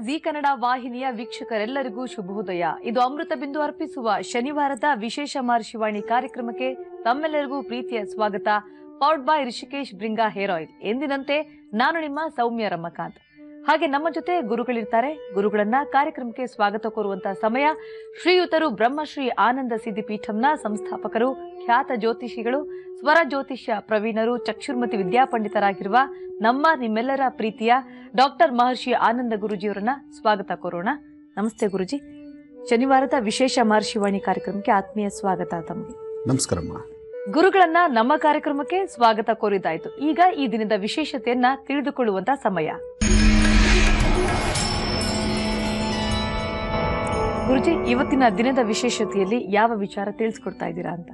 G Kannada ವಾಹಿನಿಯ ವೀಕ್ಷಕರೆಲ್ಲರಿಗೂ ಶುಭೋದಯ. ಇದು ಅಮೃತ ಬಿಂದು ಅರ್ಪಿಸುವ ಶನಿವಾರದ ವಿಶೇಷ ಮಹರ್ಷಿವಾಣಿ ಕಾರ್ಯಕ್ರಮಕ್ಕೆ ತಮ್ಮೆಲ್ಲರಿಗೂ ಪ್ರೀತಿಯ ಸ್ವಾಗತ. Powered by Rishikesh Bhringa hair oil. ಎಂದಿನಂತೆ ನಾನು ನಿಮ್ಮ ಸೌಮ್ಯ ರಮಕಾಂತ್. ಹಾಗೆ ನಮ್ಮ ಜೊತೆ ಗುರುಗಳಿರ್ತಾರೆ. ಗುರುಗಳನ್ನ ಕಾರ್ಯಕ್ರಮಕ್ಕೆ ಸ್ವಾಗತ ಕೋರುವಂತಹ ಸಮಯ. ಶ್ರೀಯುತರು ಬ್ರಹ್ಮಶ್ರೀ ಆನಂದ ಸಿದ್ಧಿಪೀಠಂನ ಸಂಸ್ಥಾಪಕರು, ಖ್ಯಾತ ಜ್ಯೋತಿಷಿಗಳು, ಸ್ವರ ಜ್ಯೋತಿಷ್ಯ ಪ್ರವೀಣರು, ಚಕ್ಷುರ್ಮತಿ ವಿದ್ಯಾಪಂಡಿತರಾಗಿರುವ ನಿಮ್ಮೆಲ್ಲರ ಪ್ರೀತಿಯ ಡಾಕ್ಟರ್ ಮಹರ್ಷಿ ಆನಂದ ಗುರುಜಿಯವರನ್ನ ಸ್ವಾಗತ ಕೋರೋಣ. ನಮಸ್ತೆ ಗುರುಜಿ. ಶನಿವಾರದ ವಿಶೇಷ ಮಹರ್ಷಿವಾಣಿ ಕಾರ್ಯಕ್ರಮಕ್ಕೆ ಆತ್ಮೀಯ ಸ್ವಾಗತ ತಮಗೆ. ನಮಸ್ಕಾರಮ್ಮ. ಗುರುಗಳನ್ನ ನಮ್ಮ ಕಾರ್ಯಕ್ರಮಕ್ಕೆ ಸ್ವಾಗತ ಕೋರಿದ್ದಾಯ್ತು. ಈಗ ಈ ದಿನದ ವಿಶೇಷತೆಯನ್ನ ತಿಳಿದುಕೊಳ್ಳುವಂತ ಸಮಯ. ಗುರುಜಿ, ಇವತ್ತಿನ ದಿನದ ವಿಶೇಷತೆಯಲ್ಲಿ ಯಾವ ವಿಚಾರ ತಿಳಿಸ್ಕೊಡ್ತಾ ಇದ್ದೀರಾ ಅಂತ?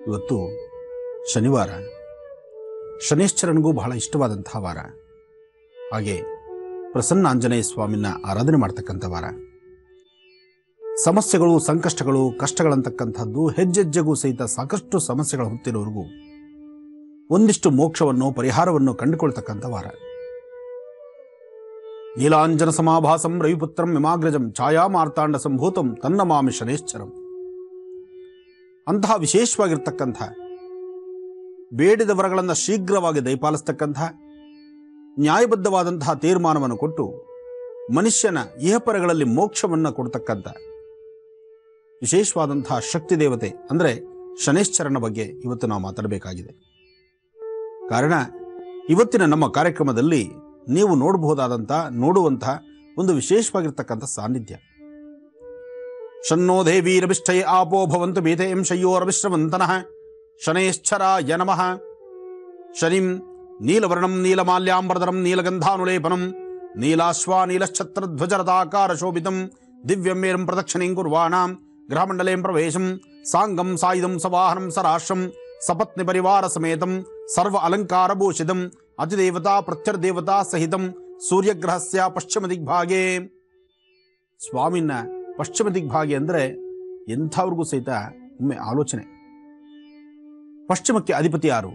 ಇವತ್ತು ಶನಿವಾರ, ಶನೇಶ್ವರನಿಗೂ ಬಹಳ ಇಷ್ಟವಾದಂತಹ ವಾರ. ಹಾಗೆ ಪ್ರಸನ್ನ ಆಂಜನೇಯ ಸ್ವಾಮಿನ ಆರಾಧನೆ ಮಾಡ್ತಕ್ಕಂಥ ವಾರ. ಸಮಸ್ಯೆಗಳು, ಸಂಕಷ್ಟಗಳು, ಕಷ್ಟಗಳಂತಕ್ಕಂಥದ್ದು ಹೆಜ್ಜೆಜ್ಜೆಗೂ ಸಹಿತ ಸಾಕಷ್ಟು ಸಮಸ್ಯೆಗಳು ಹೊತ್ತಿರೋರಿಗೂ ಒಂದಿಷ್ಟು ಮೋಕ್ಷವನ್ನು, ಪರಿಹಾರವನ್ನು ಕಂಡುಕೊಳ್ತಕ್ಕಂಥ ವಾರ. ನೀಲಾಂಜನ ಸಮಾಭಾಸಂ ರವಿಪುತ್ರಂ ವಿಮಾಗ್ರಜಂ ಛಾಯಾ ಮಾರ್ತಾಂಡ ಸಂಭೂತಂ ತನ್ನಮಾಮಿ ಶನೇಶ್ವರಂ. ಅಂತಹ ವಿಶೇಷವಾಗಿರ್ತಕ್ಕಂಥ ಬೇಡಿದ ವರಗಳನ್ನು ಶೀಘ್ರವಾಗಿ ದಯಪಾಲಿಸ್ತಕ್ಕಂಥ, ನ್ಯಾಯಬದ್ಧವಾದಂತಹ ತೀರ್ಮಾನವನ್ನು ಕೊಟ್ಟು ಮನುಷ್ಯನ ಇಹಪರಗಳಲ್ಲಿ ಮೋಕ್ಷವನ್ನು ಕೊಡ್ತಕ್ಕಂಥ ವಿಶೇಷವಾದಂತಹ ಶಕ್ತಿ ದೇವತೆ ಅಂದರೆ ಶನೇಶ್ವರನ ಬಗ್ಗೆ ಇವತ್ತು ನಾವು ಮಾತಾಡಬೇಕಾಗಿದೆ. ಕಾರಣ, ಇವತ್ತಿನ ನಮ್ಮ ಕಾರ್ಯಕ್ರಮದಲ್ಲಿ ನೀವು ನೋಡುವಂತಹ ಒಂದು ವಿಶೇಷವಾಗಿರ್ತಕ್ಕಂಥ ಸಾನ್ನಿಧ್ಯ. ಶನ್ನೋ ದೇವೀರಭಿಷ್ಠೈ ಆಪೋ ಭವಂತು ಭೀತೇಂ ಶಯ್ಯೋರವಿಶ್ರವಂತನಃ ಶನೇಶ್ಚರಾಯ ನಮಃ. ಶನಿಂ ನೀಲವರ್ಣಂ ನೀಲಮಾಲ್ಯಾಂಬರಧರಂ ನೀಲಗಂಧಾನುಲೇಪನಂ ನೀಲಾಶ್ವಾನೀಲಶ್ಛತ್ರಧ್ವಜರತಾಕಾರ ಶೋಭಿತಂ ದಿವ್ಯಮೇರಂ ಪ್ರದಕ್ಷಿಣೀಂ ಕುರ್ವಾಣಾಂ ಗೃಹಮಂಡಲೇಂ ಪ್ರವೇಶಂ ಸಾಂಗಂ ಸಾಯುಧಂ ಸವಾಹನಂ ಸರಾಶ್ರಂ ಸಪತ್ನಿ ಪರಿವಾರ ಸಮೇತಂ ಸರ್ವ ಅಲಂಕಾರಭೂಷಿತಂ ಅತಿದೇವತಾ ಪ್ರತ್ಯರ್ದೇವತಾ ಸಹಿತಂ ಸೂರ್ಯಗ್ರಹಸ್ಯ ಪಶ್ಚಿಮ ದಿಗ್ಭಾಗೆ. ಸ್ವಾಮಿನ ಪಶ್ಚಿಮ ದಿಗ್ಭಾಗೆ ಅಂದರೆ ಎಂಥವ್ರಿಗೂ ಸಹಿತ ಒಮ್ಮೆ ಆಲೋಚನೆ. ಪಶ್ಚಿಮಕ್ಕೆ ಅಧಿಪತಿ ಯಾರು?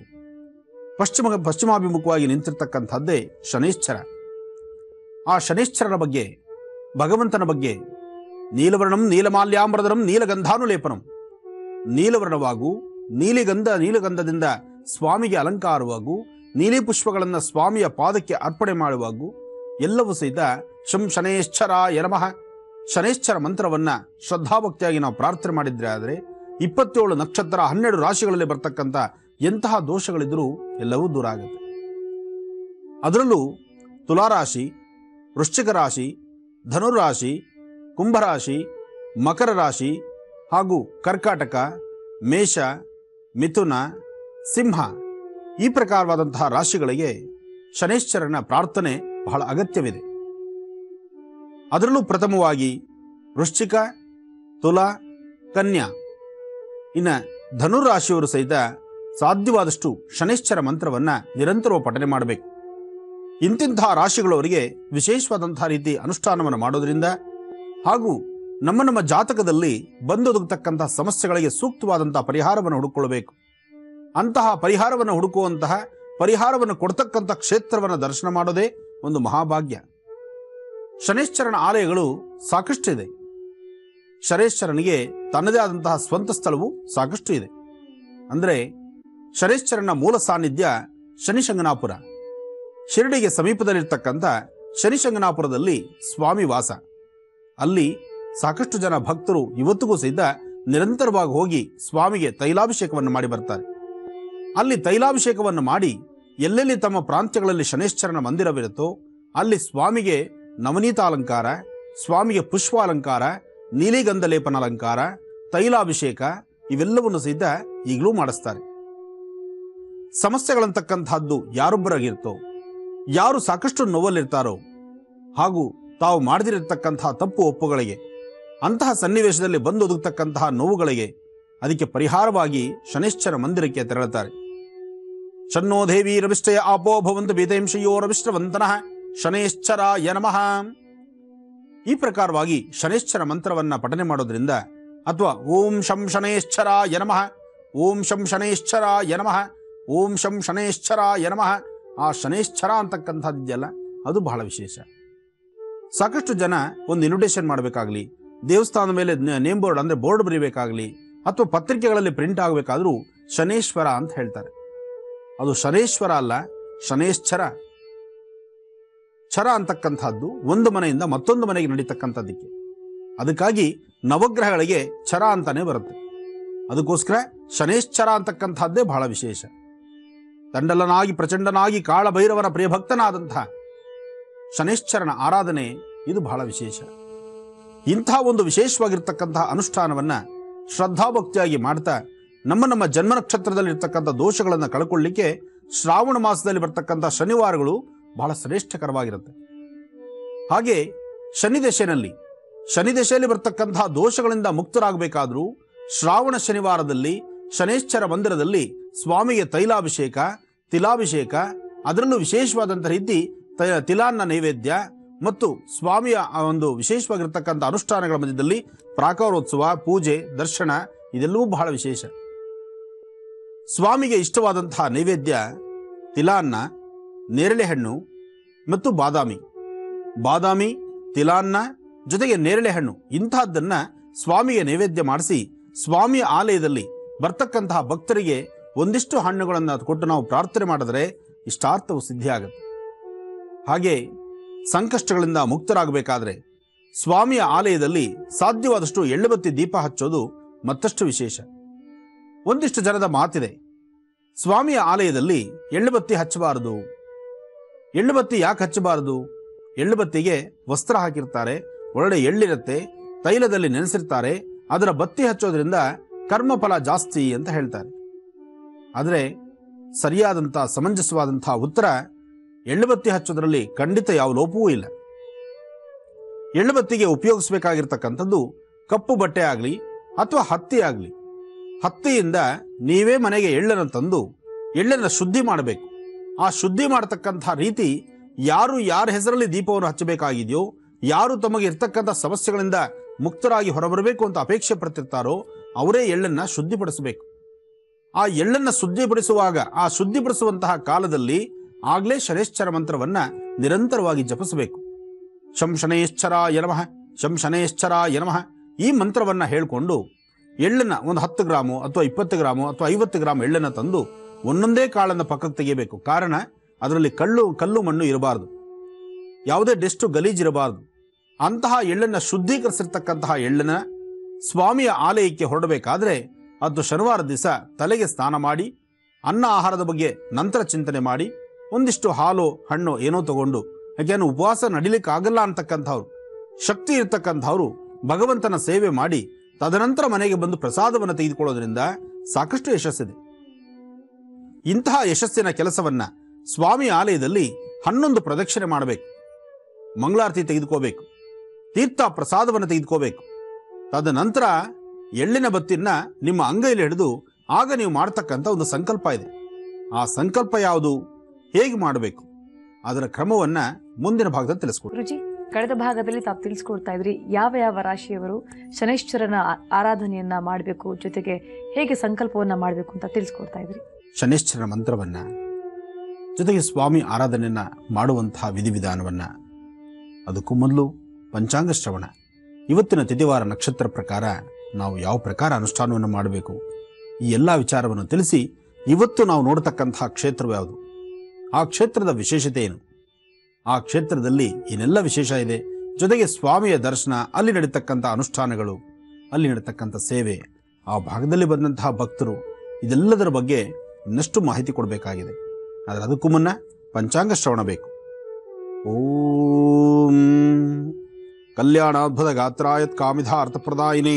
ಪಶ್ಚಿಮಾಭಿಮುಖವಾಗಿ ನಿಂತಿರ್ತಕ್ಕಂಥದ್ದೇ ಶನೇಶ್ವರ. ಆ ಶನೇಶ್ವರನ ಬಗ್ಗೆ, ಭಗವಂತನ ಬಗ್ಗೆ, ನೀಲವರ್ಣಂ ನೀಲಮಾಲ್ಯಾಂಬರಧರಂ ನೀಲಗಂಧಾನುಲೇಪನಂ, ನೀಲವರ್ಣವಾಗೂ ನೀಲಗಂಧದಿಂದ ಸ್ವಾಮಿಗೆ ಅಲಂಕಾರವಾಗೂ ನೀಲಿ ಪುಷ್ಪಗಳನ್ನು ಸ್ವಾಮಿಯ ಪಾದಕ್ಕೆ ಅರ್ಪಣೆ ಮಾಡುವಾಗೂ ಎಲ್ಲವೂ ಸಹಿತ ಶಂ ಶನೇಶ್ವರಾಯ ನಮಃ. ಶನೇಶ್ವರ ಮಂತ್ರವನ್ನು ಶ್ರದ್ಧಾಭಕ್ತಿಯಾಗಿ ನಾವು ಪ್ರಾರ್ಥನೆ ಮಾಡಿದ್ರೆ ಆದರೆ 27 ನಕ್ಷತ್ರ 12 ರಾಶಿಗಳಲ್ಲಿ ಬರ್ತಕ್ಕಂಥ ಎಂತಹ ದೋಷಗಳಿದ್ರೂ ಎಲ್ಲವೂ ದೂರ ಆಗುತ್ತೆ. ಅದರಲ್ಲೂ ತುಲಾರಾಶಿ, ವೃಶ್ಚಿಕ ರಾಶಿ, ಧನುರಾಶಿ, ಕುಂಭರಾಶಿ, ಮಕರ ರಾಶಿ ಹಾಗೂ ಕರ್ಕಾಟಕ, ಮೇಷ, ಮಿಥುನ, ಸಿಂಹ ಈ ಪ್ರಕಾರವಾದಂತಹ ರಾಶಿಗಳಿಗೆ ಶನೇಶ್ವರನ ಪ್ರಾರ್ಥನೆ ಬಹಳ ಅಗತ್ಯವಿದೆ. ಅದರಲ್ಲೂ ಪ್ರಥಮವಾಗಿ ವೃಶ್ಚಿಕ, ತುಲಾ, ಕನ್ಯಾ, ಇನ್ನು ಧನುರಾಶಿಯವರು ಸಹಿತ ಸಾಧ್ಯವಾದಷ್ಟು ಶನೇಶ್ವರ ಮಂತ್ರವನ್ನು ನಿರಂತರವಾಗಿ ಪಠನೆ ಮಾಡಬೇಕು. ಇಂತಿಂತಹ ರಾಶಿಗಳವರಿಗೆ ವಿಶೇಷವಾದಂತಹ ರೀತಿ ಅನುಷ್ಠಾನವನ್ನು ಮಾಡೋದ್ರಿಂದ ಹಾಗೂ ನಮ್ಮ ಜಾತಕದಲ್ಲಿ ಬಂದೊದಗತಕ್ಕಂಥ ಸಮಸ್ಯೆಗಳಿಗೆ ಸೂಕ್ತವಾದಂತಹ ಪರಿಹಾರವನ್ನು ಹುಡುಕೊಳ್ಳಬೇಕು. ಅಂತಹ ಪರಿಹಾರವನ್ನು ಹುಡುಕುವಂತಹ, ಪರಿಹಾರವನ್ನು ಕೊಡ್ತಕ್ಕಂಥ ಕ್ಷೇತ್ರವನ್ನು ದರ್ಶನ ಮಾಡೋದೇ ಒಂದು ಮಹಾಭಾಗ್ಯ. ಶನೇಶ್ವರನ ಆಲಯಗಳು ಸಾಕಷ್ಟು ಇದೆ. ಶನೇಶ್ವರನಿಗೆ ತನ್ನದೇ ಆದಂತಹ ಸ್ವಂತ ಸ್ಥಳವು ಸಾಕಷ್ಟು ಇದೆ. ಅಂದರೆ ಶನೇಶ್ವರನ ಮೂಲ ಸಾನ್ನಿಧ್ಯ ಶನಿಶಂಗನಾಪುರ. ಶಿರಡಿಗೆ ಸಮೀಪದಲ್ಲಿರ್ತಕ್ಕಂಥ ಶನಿಶಂಗನಾಪುರದಲ್ಲಿ ಸ್ವಾಮಿ ವಾಸ. ಅಲ್ಲಿ ಸಾಕಷ್ಟು ಜನ ಭಕ್ತರು ಇವತ್ತಿಗೂ ಸಹಿತ ನಿರಂತರವಾಗಿ ಹೋಗಿ ಸ್ವಾಮಿಗೆ ತೈಲಾಭಿಷೇಕವನ್ನು ಮಾಡಿ ಬರ್ತಾರೆ. ಅಲ್ಲಿ ತೈಲಾಭಿಷೇಕವನ್ನು ಮಾಡಿ ಎಲ್ಲೆಲ್ಲಿ ತಮ್ಮ ಪ್ರಾಂತ್ಯಗಳಲ್ಲಿ ಶನೇಶ್ವರನ ಮಂದಿರವಿರುತ್ತೋ ಅಲ್ಲಿ ಸ್ವಾಮಿಗೆ ನವನೀತ ಅಲಂಕಾರ, ಸ್ವಾಮಿಗೆ ಪುಷ್ಪಾಲಂಕಾರ, ನೀಲಿಗಂಧ ಲೇಪನ ಅಲಂಕಾರ, ತೈಲಾಭಿಷೇಕ ಇವೆಲ್ಲವನ್ನು ಸಹಿತ ಈಗಲೂ ಮಾಡಿಸ್ತಾರೆ. ಸಮಸ್ಯೆಗಳಂತಕ್ಕಂಥದ್ದು ಯಾರೊಬ್ಬರಾಗಿರ್ತೋ, ಯಾರು ಸಾಕಷ್ಟು ನೋವಲ್ಲಿರ್ತಾರೋ ಹಾಗೂ ತಾವು ಮಾಡದಿರತಕ್ಕಂತಹ ತಪ್ಪು ಒಪ್ಪುಗಳಿಗೆ, ಅಂತಹ ಸನ್ನಿವೇಶದಲ್ಲಿ ಬಂದು ಒದಗತಕ್ಕಂತಹ ನೋವುಗಳಿಗೆ ಅದಕ್ಕೆ ಪರಿಹಾರವಾಗಿ ಶನೇಶ್ವರ ಮಂದಿರಕ್ಕೆ ತೆರಳುತ್ತಾರೆ. ಶನ್ನೋ ದೇವೀರಭಿಷ್ಠಯ ಆಪೋ ಭವಂತು ಭೀತೇಂ ಶಯ್ಯೋರವಿಶ್ರವಂತನಃ ಶನೇಶ್ವರಾಯ ನಮಃ. ಈ ಪ್ರಕಾರವಾಗಿ ಶನೇಶ್ವರ ಮಂತ್ರವನ್ನು ಪಠನೆ ಮಾಡೋದ್ರಿಂದ ಅಥವಾ ಓಂ ಶಂ ಶನೇಶ್ವರಾಯ ನಮಃ, ಓಂ ಶಂ ಶನೇಶ್ವರಾಯ ನಮಃ, ಓಂ ಶಂ ಶನೇಶ್ವರಾಯ ನಮಃ, ಆ ಶನೇಶ್ವರ ಅಂತಕ್ಕಂಥದ್ದಿದೆಯಲ್ಲ ಅದು ಬಹಳ ವಿಶೇಷ. ಸಾಕಷ್ಟು ಜನ ಒಂದು ಇನ್ವಿಟೇಷನ್ ಮಾಡಬೇಕಾಗಲಿ, ದೇವಸ್ಥಾನದ ಮೇಲೆ ನೇಮ್ ಬೋರ್ಡ್ ಅಂದರೆ ಬೋರ್ಡ್ ಬರೀಬೇಕಾಗಲಿ, ಅಥವಾ ಪತ್ರಿಕೆಗಳಲ್ಲಿ ಪ್ರಿಂಟ್ ಆಗಬೇಕಾದ್ರೂ ಶನೇಶ್ವರ ಅಂತ ಹೇಳ್ತಾರೆ. ಅದು ಶನೇಶ್ವರ ಅಲ್ಲ, ಶನೇಶ್ಚರ. ಛರ ಅಂತಕ್ಕಂಥದ್ದು ಒಂದು ಮನೆಯಿಂದ ಮತ್ತೊಂದು ಮನೆಗೆ ನಡೀತಕ್ಕಂಥದ್ದಕ್ಕೆ. ಅದಕ್ಕಾಗಿ ನವಗ್ರಹಗಳಿಗೆ ಛರ ಅಂತಾನೆ ಬರುತ್ತೆ. ಅದಕ್ಕೋಸ್ಕರ ಶನೇಶ್ಚರ ಅಂತಕ್ಕಂಥದ್ದೇ ಬಹಳ ವಿಶೇಷ. ತಂಡಲನಾಗಿ ಪ್ರಚಂಡನಾಗಿ ಕಾಳಭೈರವನ ಪ್ರಿಯಭಕ್ತನಾದಂತಹ ಶನೇಶ್ಚರನ ಆರಾಧನೆ ಇದು ಬಹಳ ವಿಶೇಷ. ಇಂಥ ಒಂದು ವಿಶೇಷವಾಗಿರ್ತಕ್ಕಂತಹ ಅನುಷ್ಠಾನವನ್ನು ಶ್ರದ್ಧಾಭಕ್ತಿಯಾಗಿ ಮಾಡ್ತಾ ನಮ್ಮ ಜನ್ಮ ನಕ್ಷತ್ರದಲ್ಲಿರ್ತಕ್ಕಂಥ ದೋಷಗಳನ್ನು ಕಳ್ಕೊಳ್ಳಿಕ್ಕೆ ಶ್ರಾವಣ ಮಾಸದಲ್ಲಿ ಬರ್ತಕ್ಕಂಥ ಶನಿವಾರಗಳು ಬಹಳ ಶ್ರೇಷ್ಠಕರವಾಗಿರುತ್ತೆ. ಹಾಗೆ ಶನಿದಶೆಯಲ್ಲಿ ಬರ್ತಕ್ಕಂತಹ ದೋಷಗಳಿಂದ ಮುಕ್ತರಾಗಬೇಕಾದ್ರೂ ಶ್ರಾವಣ ಶನಿವಾರದಲ್ಲಿ ಶನೇಶ್ಚರ ಮಂದಿರದಲ್ಲಿ ಸ್ವಾಮಿಗೆ ತೈಲಾಭಿಷೇಕ, ತಿಲಾಭಿಷೇಕ, ಅದರಲ್ಲೂ ವಿಶೇಷವಾದಂಥ ರೀತಿ ತಿಲಾನ್ನ ನೈವೇದ್ಯ ಮತ್ತು ಸ್ವಾಮಿಯ ಒಂದು ವಿಶೇಷವಾಗಿರ್ತಕ್ಕಂಥ ಅನುಷ್ಠಾನಗಳ ಮಧ್ಯದಲ್ಲಿ ಪ್ರಾಕಾರೋತ್ಸವ, ಪೂಜೆ, ದರ್ಶನ ಇದೆಲ್ಲವೂ ಬಹಳ ವಿಶೇಷ. ಸ್ವಾಮಿಗೆ ಇಷ್ಟವಾದಂತಹ ನೈವೇದ್ಯ ತಿಲಾನ್ನ, ನೇರಳೆ ಹಣ್ಣು ಮತ್ತು ಬಾದಾಮಿ, ತಿಲಾನ್ನ ಜೊತೆಗೆ ನೇರಳೆ ಹಣ್ಣು ಇಂತಹದ್ದನ್ನು ಸ್ವಾಮಿಗೆ ನೈವೇದ್ಯ ಮಾಡಿಸಿ ಸ್ವಾಮಿಯ ಆಲಯದಲ್ಲಿ ಬರ್ತಕ್ಕಂತಹ ಭಕ್ತರಿಗೆ ಒಂದಿಷ್ಟು ಹಣ್ಣುಗಳನ್ನು ಕೊಟ್ಟು ನಾವು ಪ್ರಾರ್ಥನೆ ಮಾಡಿದರೆ ಇಷ್ಟಾರ್ಥವು ಸಿದ್ಧಿಯಾಗುತ್ತೆ. ಹಾಗೆ ಸಂಕಷ್ಟಗಳಿಂದ ಮುಕ್ತರಾಗಬೇಕಾದ್ರೆ ಸ್ವಾಮಿಯ ಆಲಯದಲ್ಲಿ ಸಾಧ್ಯವಾದಷ್ಟು ಎಳ್ಳುಬತ್ತಿ ದೀಪ ಹಚ್ಚೋದು ಮತ್ತಷ್ಟು ವಿಶೇಷ. ಒಂದಿಷ್ಟು ಜನದ ಮಾತಿದೆ, ಸ್ವಾಮಿಯ ಆಲಯದಲ್ಲಿ ಎಳ್ಳುಬತ್ತಿ ಹಚ್ಚಬಾರದು. ಎಳ್ಳುಬತ್ತಿ ಯಾಕೆ ಹಚ್ಚಬಾರದು? ಎಳ್ಳುಬತ್ತಿಗೆ ವಸ್ತ್ರ ಹಾಕಿರ್ತಾರೆ, ಒಳ್ಳೆ ಎಳ್ಳಿರುತ್ತೆ, ತೈಲದಲ್ಲಿ ನೆನೆಸಿರ್ತಾರೆ, ಅದರ ಬತ್ತಿ ಹಚ್ಚೋದ್ರಿಂದ ಕರ್ಮಫಲ ಜಾಸ್ತಿ ಅಂತ ಹೇಳ್ತಾರೆ. ಆದರೆ ಸರಿಯಾದಂಥ ಸಮಂಜಸವಾದಂಥ ಉತ್ತರ, ಎಳ್ಳುಬತ್ತಿ ಹಚ್ಚೋದ್ರಲ್ಲಿ ಖಂಡಿತ ಯಾವ ಲೋಪವೂ ಇಲ್ಲ. ಎಳ್ಳುಬತ್ತಿಗೆ ಉಪಯೋಗಿಸಬೇಕಾಗಿರ್ತಕ್ಕಂಥದ್ದು ಕಪ್ಪು ಬಟ್ಟೆ ಆಗಲಿ ಅಥವಾ ಹತ್ತಿ ಆಗಲಿ. ಹತ್ತಿಯಿಂದ ನೀವೇ ಮನೆಗೆ ಎಳ್ಳನ್ನು ತಂದು ಎಳ್ಳನ್ನು ಶುದ್ಧಿ ಮಾಡಬೇಕು. ಆ ಶುದ್ಧಿ ಮಾಡತಕ್ಕಂಥ ರೀತಿ ಯಾರ ಹೆಸರಲ್ಲಿ ದೀಪವನ್ನು ಹಚ್ಚಬೇಕಾಗಿದೆಯೋ, ಯಾರು ತಮಗೆ ಇರ್ತಕ್ಕಂಥ ಸಮಸ್ಯೆಗಳಿಂದ ಮುಕ್ತರಾಗಿ ಹೊರಬರಬೇಕು ಅಂತ ಅಪೇಕ್ಷೆ ಪಡ್ತಿರ್ತಾರೋ ಅವರೇ ಎಳ್ಳನ್ನು ಶುದ್ಧಿಪಡಿಸಬೇಕು. ಆ ಎಳ್ಳನ್ನು ಶುದ್ಧಿಪಡಿಸುವಾಗ ಆ ಶುದ್ಧಿಪಡಿಸುವಂತಹ ಕಾಲದಲ್ಲಿ ಆಗಲೇ ಶನೇಶ್ಚರ ಮಂತ್ರವನ್ನು ನಿರಂತರವಾಗಿ ಜಪಿಸಬೇಕು. ಶಂ ಶನೇಶ್ಚರಾಯ ನಮಃ, ಶಂ ಶನೇಶ್ಚರಾಯ ನಮಃ ಈ ಮಂತ್ರವನ್ನು ಹೇಳಿಕೊಂಡು ಎಳ್ಳನ್ನು ಒಂದು 10 ಗ್ರಾಮು ಅಥವಾ 20 ಗ್ರಾಮು ಅಥವಾ 50 ಗ್ರಾಮ್ ಎಳ್ಳನ್ನು ತಂದು ಒಂದೊಂದೇ ಕಾಳನ್ನು ಪಕ್ಕಕ್ಕೆ ತೆಗೆಯಬೇಕು. ಕಾರಣ ಅದರಲ್ಲಿ ಕಲ್ಲು ಮಣ್ಣು ಇರಬಾರ್ದು, ಯಾವುದೇ ಡೆಸ್ಟು ಗಲೀಜಿರಬಾರ್ದು. ಅಂತಹ ಎಳ್ಳನ್ನು ಶುದ್ಧೀಕರಿಸಿರ್ತಕ್ಕಂತಹ ಎಳ್ಳನ್ನು ಸ್ವಾಮಿಯ ಆಲಯಕ್ಕೆ ಹೊರಡಬೇಕಾದ್ರೆ ಅದು ಶನಿವಾರ ದಿವಸ ತಲೆಗೆ ಸ್ನಾನ ಮಾಡಿ, ಅನ್ನ ಆಹಾರದ ಬಗ್ಗೆ ನಂತರ ಚಿಂತನೆ ಮಾಡಿ, ಒಂದಿಷ್ಟು ಹಾಲು ಹಣ್ಣು ಏನೋ ತಗೊಂಡು, ಯಾಕೆಂದ್ರೆ ಉಪವಾಸ ನಡಿಲಿಕ್ಕಾಗಲ್ಲ ಅಂತಕ್ಕಂಥವ್ರು, ಶಕ್ತಿ ಇರ್ತಕ್ಕಂಥವ್ರು ಭಗವಂತನ ಸೇವೆ ಮಾಡಿ ತದನಂತರ ಮನೆಗೆ ಬಂದು ಪ್ರಸಾದವನ್ನು ತೆಗೆದುಕೊಳ್ಳೋದ್ರಿಂದ ಸಾಕಷ್ಟು ಯಶಸ್ಸಿದೆ. ಇಂತಹ ಯಶಸ್ಸಿನ ಕೆಲಸವನ್ನ ಸ್ವಾಮಿ ಆಲಯದಲ್ಲಿ 11 ಪ್ರದಕ್ಷಿಣೆ ಮಾಡಬೇಕು, ಮಂಗಳಾರತಿ ತೆಗೆದುಕೋಬೇಕು, ತೀರ್ಥ ಪ್ರಸಾದವನ್ನು ತೆಗೆದುಕೋಬೇಕು. ತದನಂತರ ಎಳ್ಳಿನ ಬತ್ತಿನ ನಿಮ್ಮ ಅಂಗೈಲಿ ಹಿಡಿದು ಆಗ ನೀವು ಮಾಡ್ತಕ್ಕಂಥ ಒಂದು ಸಂಕಲ್ಪ ಇದೆ. ಆ ಸಂಕಲ್ಪ ಯಾವುದು, ಹೇಗೆ ಮಾಡಬೇಕು, ಅದರ ಕ್ರಮವನ್ನ ಮುಂದಿನ ಭಾಗದಲ್ಲಿ ತಿಳಿಸ್ಕೊಡ್ತೀವಿ. ಗುರುಜಿ, ಕಳೆದ ಭಾಗದಲ್ಲಿ ತಾವು ತಿಳಿಸ್ಕೊಡ್ತಾ ಇದ್ರಿ ಯಾವ ರಾಶಿಯವರು ಶನೈಶ್ಚರನ ಆರಾಧನೆಯನ್ನ ಮಾಡಬೇಕು, ಜೊತೆಗೆ ಹೇಗೆ ಸಂಕಲ್ಪವನ್ನ ಮಾಡಬೇಕು ಅಂತ ತಿಳಿಸ್ಕೊಡ್ತಾ ಇದ್ರಿ. ಶನೈಶ್ಚರನ ಮಂತ್ರವನ್ನ ಜೊತೆಗೆ ಸ್ವಾಮಿ ಆರಾಧನೆಯನ್ನ ಮಾಡುವಂತಹ ವಿಧಿವಿಧಾನವನ್ನ, ಅದಕ್ಕೂ ಮೊದಲು ಪಂಚಾಂಗ ಶ್ರವಣ, ಇವತ್ತಿನ ತಿಥಿವಾರ ನಕ್ಷತ್ರ ಪ್ರಕಾರ ನಾವು ಯಾವ ಪ್ರಕಾರ ಅನುಷ್ಠಾನವನ್ನು ಮಾಡಬೇಕು, ಈ ಎಲ್ಲ ವಿಚಾರವನ್ನು ತಿಳಿಸಿ ಇವತ್ತು ನಾವು ನೋಡತಕ್ಕಂತಹ ಕ್ಷೇತ್ರ ಯಾವುದು, ಆ ಕ್ಷೇತ್ರದ ವಿಶೇಷತೆ ಏನು, ಆ ಕ್ಷೇತ್ರದಲ್ಲಿ ಏನೆಲ್ಲ ವಿಶೇಷ ಇದೆ, ಜೊತೆಗೆ ಸ್ವಾಮಿಯ ದರ್ಶನ, ಅಲ್ಲಿ ನಡೀತಕ್ಕಂಥ ಅನುಷ್ಠಾನಗಳು, ಅಲ್ಲಿ ನಡೀತಕ್ಕಂಥ ಸೇವೆ, ಆ ಭಾಗದಲ್ಲಿ ಬಂದಂತಹ ಭಕ್ತರು, ಇದೆಲ್ಲದರ ಬಗ್ಗೆ ಇನ್ನಷ್ಟು ಮಾಹಿತಿ ಕೊಡಬೇಕಾಗಿದೆ. ಆದರೆ ಅದಕ್ಕೂ ಮುನ್ನ ಪಂಚಾಂಗ ಶ್ರವಣ ಬೇಕು. ಓಂ ಕಲ್ಯಾಣಾದ್ಭುತ ಗಾತ್ರಾಯತ್ ಕಾಮಿಧಾರ್ಥಪ್ರದಾಯಿನೇ